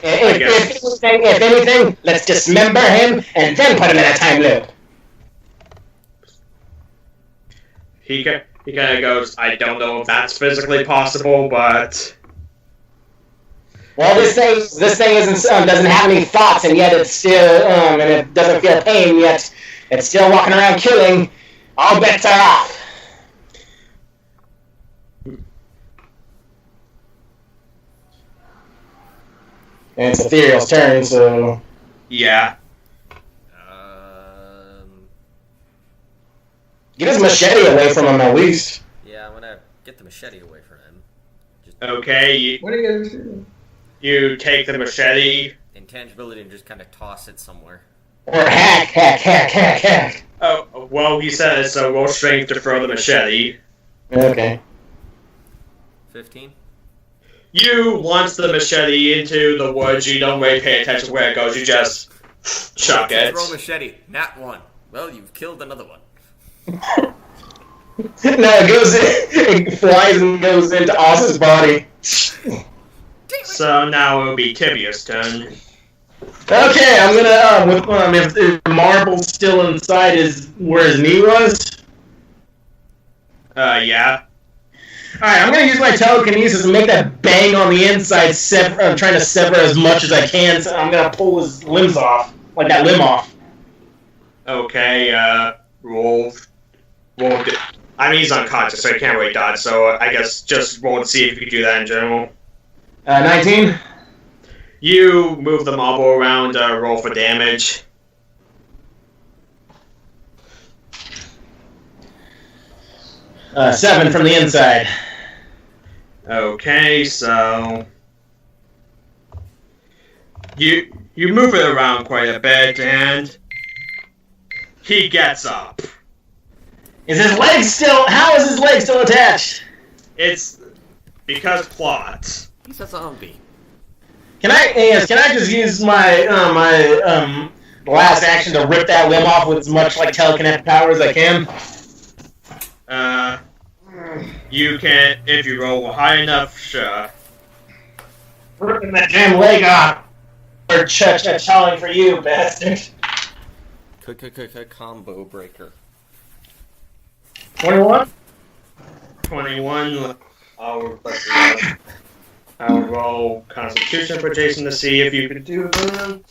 [SPEAKER 5] If anything, let's dismember him and then put him in a time loop.
[SPEAKER 1] He kind of goes, I don't know if that's physically possible, but
[SPEAKER 5] Well, this thing doesn't have any thoughts, and yet it's still and it doesn't feel pain, yet it's still walking around killing. All bets are off. And it's Ethereal's turn, so
[SPEAKER 1] yeah.
[SPEAKER 5] get his machete away from him at least.
[SPEAKER 2] Yeah, I'm gonna get the machete away from him. Just
[SPEAKER 1] Okay,
[SPEAKER 4] What are you guys doing?
[SPEAKER 1] you take the machete.
[SPEAKER 2] intangibility and just kind of toss it somewhere.
[SPEAKER 5] Or hack.
[SPEAKER 1] Oh, well, he says, so roll strength to throw the machete.
[SPEAKER 5] Okay.
[SPEAKER 2] 15.
[SPEAKER 1] You launch the machete into the woods. You don't really pay attention where it goes. You just chuck it.
[SPEAKER 2] Throw machete. Nat 1. Well, you've killed another one.
[SPEAKER 5] No, it flies and goes into Oz's body.
[SPEAKER 1] So now it'll be Tibia's turn.
[SPEAKER 5] Okay, I'm gonna if the marble's still inside where his knee was.
[SPEAKER 1] Yeah.
[SPEAKER 5] Alright, I'm gonna use my telekinesis and make that bang on the inside. I'm trying to sever as much as I can. So I'm gonna pull his limbs off, like that limb off.
[SPEAKER 1] Okay, roll. I mean, he's unconscious, so he can't really dodge, so I guess just roll and see if you can do that in general.
[SPEAKER 5] 19.
[SPEAKER 1] You move the marble around, roll for damage.
[SPEAKER 5] 7 from the inside.
[SPEAKER 1] Okay, so you move it around quite a bit, and he gets up.
[SPEAKER 5] Is his leg still? How is his leg still attached?
[SPEAKER 1] It's because plot.
[SPEAKER 2] He's a zombie.
[SPEAKER 5] Can I just use my last action to rip that limb off with as much like telekinetic power as I can?
[SPEAKER 1] You can if you roll high enough. Sure.
[SPEAKER 5] Ripping that damn leg off. Or cha-cha-chawing for you, bastard.
[SPEAKER 2] Combo breaker.
[SPEAKER 6] 21?
[SPEAKER 1] 21. I'll roll Constitution for Jayson to see if you could do that.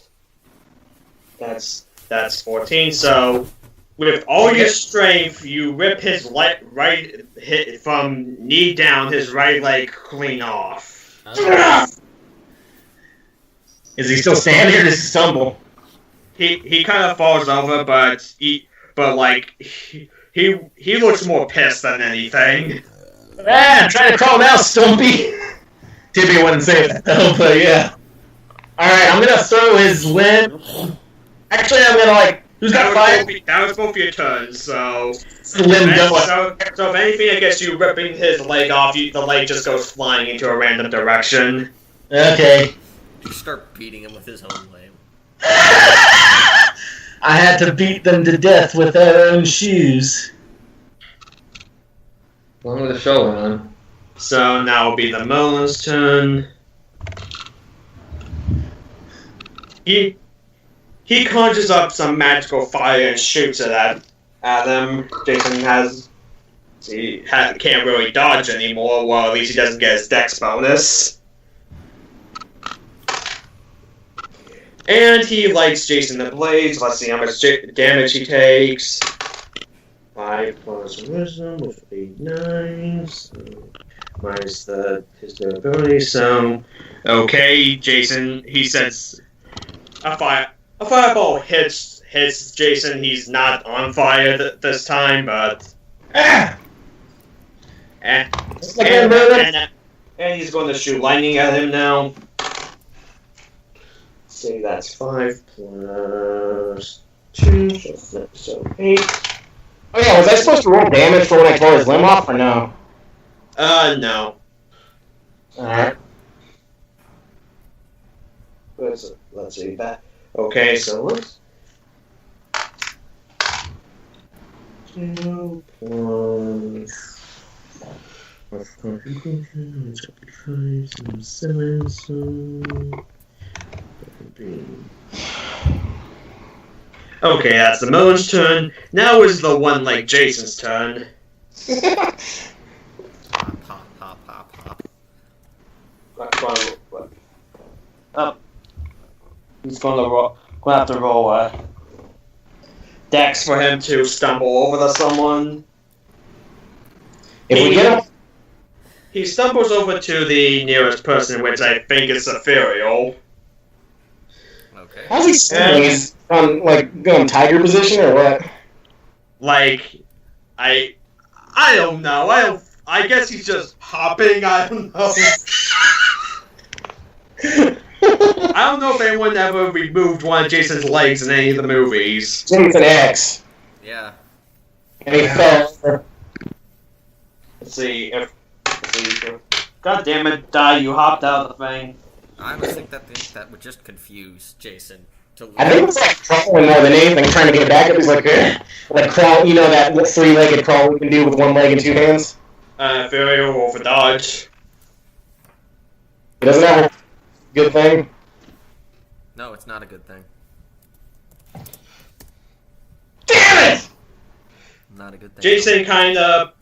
[SPEAKER 1] That's 14. So, with all your strength, you rip his right hit from knee down, his right leg clean off.
[SPEAKER 5] Is he still standing or does he stumble?
[SPEAKER 1] He kind of falls over, but he looks more pissed than anything.
[SPEAKER 5] I'm trying to crawl now, Stumpy. Tibia wouldn't say that though, but yeah. Alright, I'm gonna throw his limb. Actually, I'm gonna who's got fire?
[SPEAKER 1] That was both your turns, so...
[SPEAKER 5] Limb going.
[SPEAKER 1] So if anything against you ripping his leg off, the leg just goes flying into a random direction.
[SPEAKER 5] Okay.
[SPEAKER 2] You start beating him with his own limb.
[SPEAKER 5] I had to beat them to death with their own shoes.
[SPEAKER 4] Long with the show went on.
[SPEAKER 1] So now will be the Merlin's turn. He conjures up some magical fire and shoots it at them. Jayson can't really dodge anymore. Well, at least he doesn't get his dex bonus. And he lights Jayson ablaze. Let's see how much damage he takes. 5 plus wisdom with 8, 9. So minus his durability. So, okay, Jayson. He says a fireball hits Jayson. He's not on fire this time, but and he's going to shoot lightning at him now. Say that's 5 plus 2, so 8.
[SPEAKER 5] Oh yeah, was I supposed to roll damage for when I tore his limb off, or no?
[SPEAKER 1] No.
[SPEAKER 5] Alright.
[SPEAKER 1] Let's see that. Okay, so let's... 2 plus... 7, so... Okay, that's the Merlin's turn. Now is the one like Jayson's turn.
[SPEAKER 2] Pop.
[SPEAKER 1] He's gonna have to roll a dex for him to stumble over to someone.
[SPEAKER 5] If we get him...
[SPEAKER 1] He stumbles over to the nearest person, which I think is Ethereal.
[SPEAKER 2] Okay.
[SPEAKER 5] How's he standing? Is he on, going tiger position, or what?
[SPEAKER 1] I don't know. I guess he's just hopping. I don't know. I don't know if anyone ever removed one of Jayson's legs in any of the movies.
[SPEAKER 5] Jason X.
[SPEAKER 2] Yeah.
[SPEAKER 5] And he fell over.
[SPEAKER 1] Let's see if... God damn it, Die, you hopped out of the thing.
[SPEAKER 2] I almost think that would just confuse Jayson.
[SPEAKER 5] I think it's crawling more than anything, trying to get back up. He's like crawl, that 3-legged crawl we can do with 1 leg and 2 hands.
[SPEAKER 1] Ethereal roll for dodge.
[SPEAKER 5] He doesn't have a good thing.
[SPEAKER 2] No, it's not a good thing.
[SPEAKER 5] Damn it!
[SPEAKER 2] Not a good thing.
[SPEAKER 1] Jayson kind of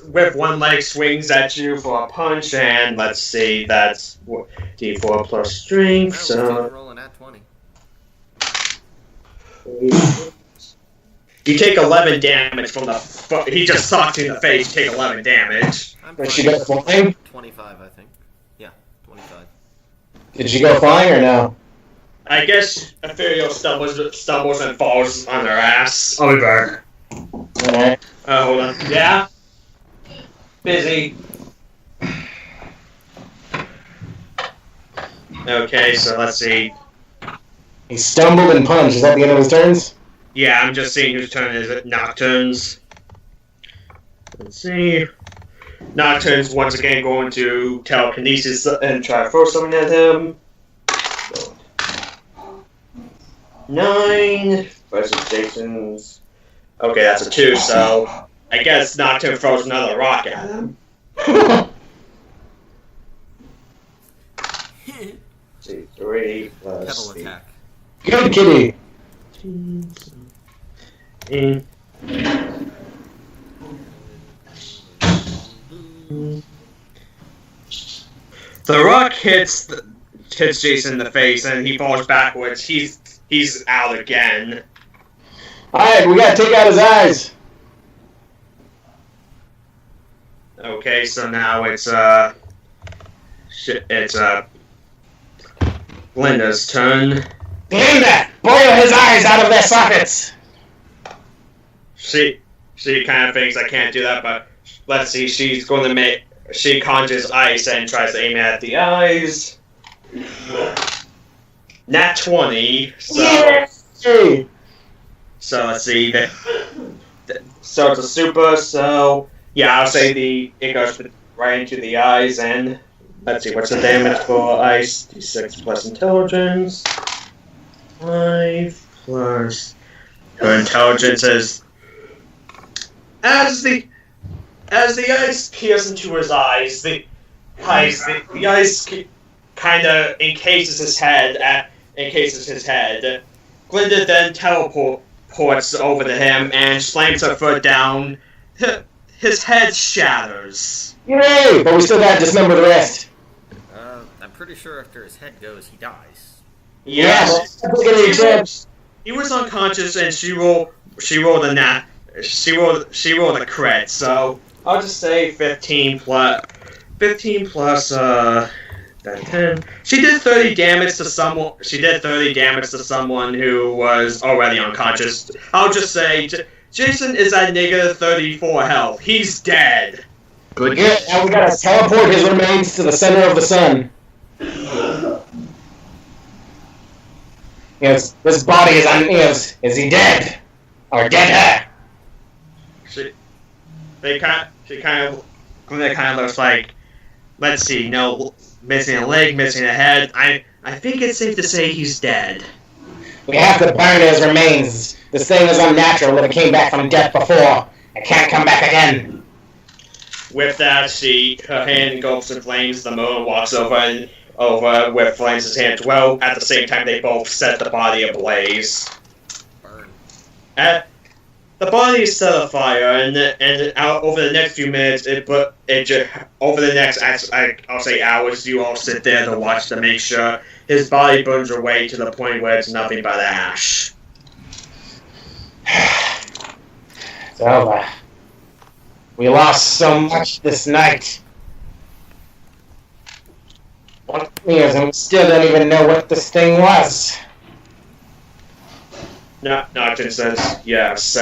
[SPEAKER 1] with 1 leg swings at you for a punch, and let's see, that's D4 plus strength, so...
[SPEAKER 2] rolling at 20.
[SPEAKER 1] You take 11 damage from the... He just socks you in the face, you take 11 damage.
[SPEAKER 5] Did she go flying?
[SPEAKER 2] 25, I think. Yeah, 25.
[SPEAKER 5] Did she go flying or no?
[SPEAKER 1] I guess Ethereal stumbles and falls on her ass.
[SPEAKER 6] I'll be back.
[SPEAKER 5] Alright.
[SPEAKER 1] Hold on. Yeah?
[SPEAKER 4] Busy.
[SPEAKER 1] Okay, so let's see.
[SPEAKER 3] He stumbled and punched. Is that the end of his turns?
[SPEAKER 1] Yeah, I'm just seeing whose turn is it. Nocturnes. Let's see. Nocturne's once again going to telekinesis and try to throw something at him. 9 versus Jayson's. Okay, that's a 2, so I guess Nocturne throws another rock at him. See, 3 plus.
[SPEAKER 2] Pebble attack.
[SPEAKER 3] Good kitty.
[SPEAKER 1] The rock hits Jayson in the face, and he falls backwards. He's out again.
[SPEAKER 3] Alright, we gotta take out his eyes.
[SPEAKER 1] Okay, so now it's Glinda's turn.
[SPEAKER 3] Glinda, boil his eyes out of their sockets.
[SPEAKER 1] She kind of thinks I can't do that, but let's see. She's going to she conjures ice and tries to aim at the eyes. Nat 20. So
[SPEAKER 3] Yay!
[SPEAKER 1] so let's see. So it's a super. So yeah, I'll say it goes right into the eyes, and let's see what's the damage for ice. D6 plus intelligence. 5 plus her intelligence is as the ice pierces into his eyes, the ice kind of encases his head. Glinda then teleports over to him and slams her foot down. His head shatters.
[SPEAKER 3] Yay! But we still gotta dismember the rest.
[SPEAKER 2] I'm pretty sure after his head goes, he dies.
[SPEAKER 1] Yes. He was unconscious, and she rolled a crit. So I'll just say 15 plus 10. She did 30 damage to someone. She did 30 damage to someone who was already unconscious. I'll just say Jayson is at negative 34 health. He's dead.
[SPEAKER 3] Good. Now we gotta teleport his remains to the center of the sun. Yes, this body is he dead? Or dead?
[SPEAKER 1] Glinda kind of looks like, let's see, missing a leg, missing a head. I think it's safe to say he's dead.
[SPEAKER 3] We have to burn his remains. This thing is unnatural. It came back from death before. It can't come back again.
[SPEAKER 1] With that, her hand engulfs in flames. The moon walks over with flames in his hand. Well, at the same time, they both set the body ablaze.
[SPEAKER 2] Burn.
[SPEAKER 1] The body is set afire, and over the next few minutes, over the next, I'll say hours, you all sit there to watch to make sure his body burns away to the point where it's nothing but ash.
[SPEAKER 3] It's over. We lost so much this night. And we still don't even know what this thing was.
[SPEAKER 1] Nocturne says, yes,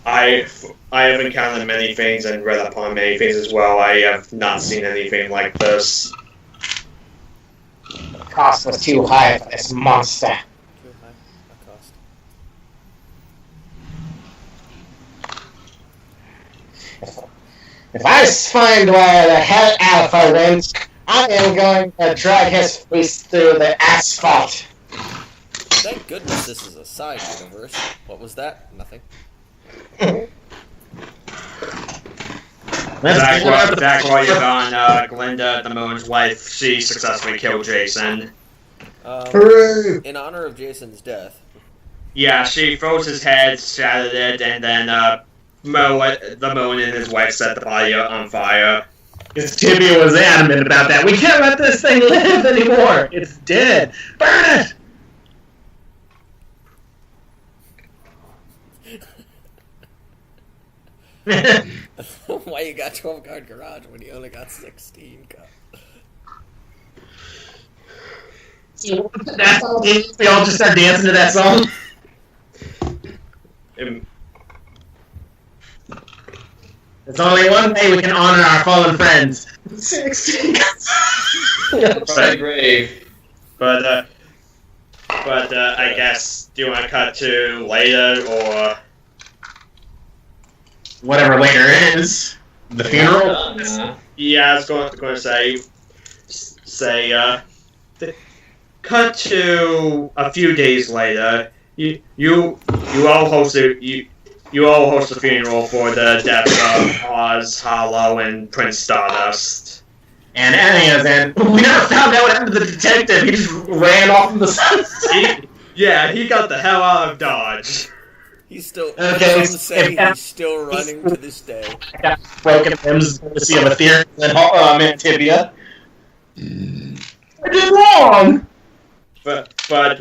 [SPEAKER 1] I have encountered many things and read upon many things as well. I have not seen anything like this.
[SPEAKER 3] The cost was too high for this monster.
[SPEAKER 2] Too high a cost.
[SPEAKER 3] If I find where the hell Alpha went, I am going to drag his face through the asphalt.
[SPEAKER 2] Thank goodness this is a side universe. What was that? Nothing.
[SPEAKER 1] Back while you're gone, Glinda, the Moon's wife, she successfully killed Jayson.
[SPEAKER 6] Hooray!
[SPEAKER 2] In honor of Jayson's death.
[SPEAKER 1] Yeah, she froze his head, shattered it, and then the Moon and his wife set the body on fire.
[SPEAKER 5] Because Tibia was adamant about that. We can't let this thing live anymore. It's dead. Burn it!
[SPEAKER 2] Why you got 12-card garage when you only got 16 cup?
[SPEAKER 5] That's all we all just start dancing to that song. There's only one way we can honor our fallen friends. 16.
[SPEAKER 4] Sorry, grave.
[SPEAKER 1] But I guess, do you want to cut to later, or...
[SPEAKER 5] Whatever later is. The funeral?
[SPEAKER 1] Yeah, I was going to say, cut to a few days later. You all host a funeral for the deaths of Oz, Hollow, and Prince Stardust.
[SPEAKER 5] And then we never found out what happened to the detective. He just ran off in the sunset.
[SPEAKER 1] He got the hell out of Dodge.
[SPEAKER 2] He's still.
[SPEAKER 5] Okay,
[SPEAKER 2] Some say he's still running to this day.
[SPEAKER 5] Got broken limbs, courtesy of Ethereal and Tibia. I did wrong.
[SPEAKER 1] But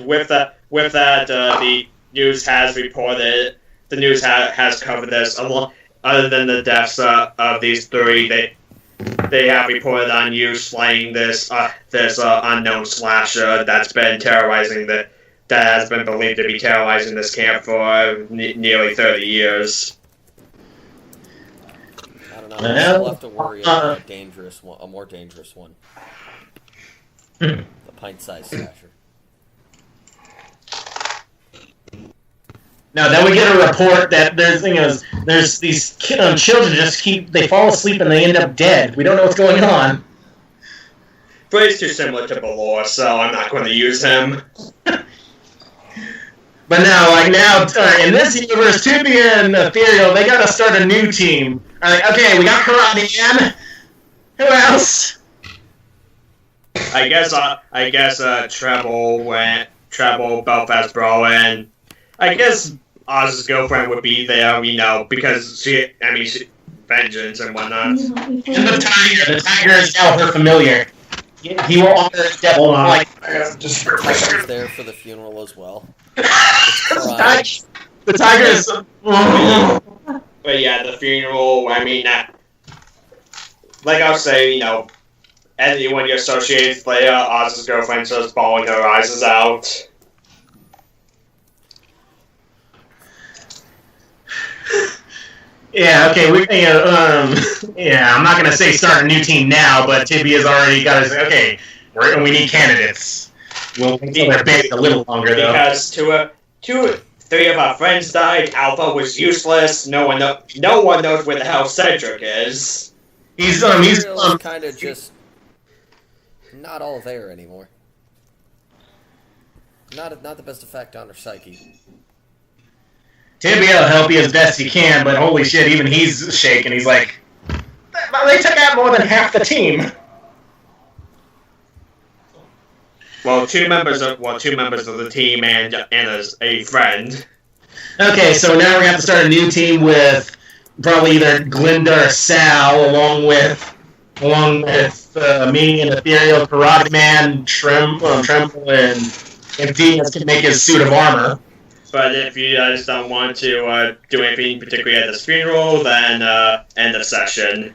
[SPEAKER 1] with that, the news has reported. The news has covered this. Other than the deaths of these three, they have reported on you slaying this unknown slasher that's been terrorizing that has been believed to be terrorizing this camp for nearly 30 years.
[SPEAKER 2] I don't know. We'll have to worry about a more dangerous one. The pint-sized slasher.
[SPEAKER 5] No, then we get a report that there's these children they fall asleep and they end up dead. We don't know what's going on.
[SPEAKER 1] But he's too similar to Balor, so I'm not going to use him.
[SPEAKER 5] But now, in this universe, Tibia and Ethereal, they gotta start a new team. Okay, we got Karate Man. Who else?
[SPEAKER 1] I guess Treble, Belfast Bro, and I guess Oz's girlfriend would be there, because she vengeance and whatnot.
[SPEAKER 5] And the tiger is now her familiar. He will honor his death.
[SPEAKER 2] He's there for the funeral as well.
[SPEAKER 5] The tiger is.
[SPEAKER 1] But yeah, the funeral. Like I was saying, anyone you associate with Leia, Oz's girlfriend, starts bawling her eyes out.
[SPEAKER 5] Yeah, okay, I'm not gonna say start a new team now, but Tibia's already got his, okay, we need candidates. We'll wait until they're big a little longer, though.
[SPEAKER 1] Because three of our friends died, Alpha was useless, no one knows where the hell Cedric is.
[SPEAKER 5] He's
[SPEAKER 2] kind of just not all there anymore. Not the best effect on her psyche.
[SPEAKER 5] Tibia will help you as best he can, but holy shit, even he's shaking. He's like, they took out more than half the team.
[SPEAKER 1] Well, two members of the team and a friend.
[SPEAKER 5] Okay, so now we have to start a new team with probably either Glinda or Sal, along with me and Ethereal, Karate Man, Tremble, and Diaz can make his suit of armor.
[SPEAKER 1] But if you guys don't want to do anything particularly at this funeral, then end the session.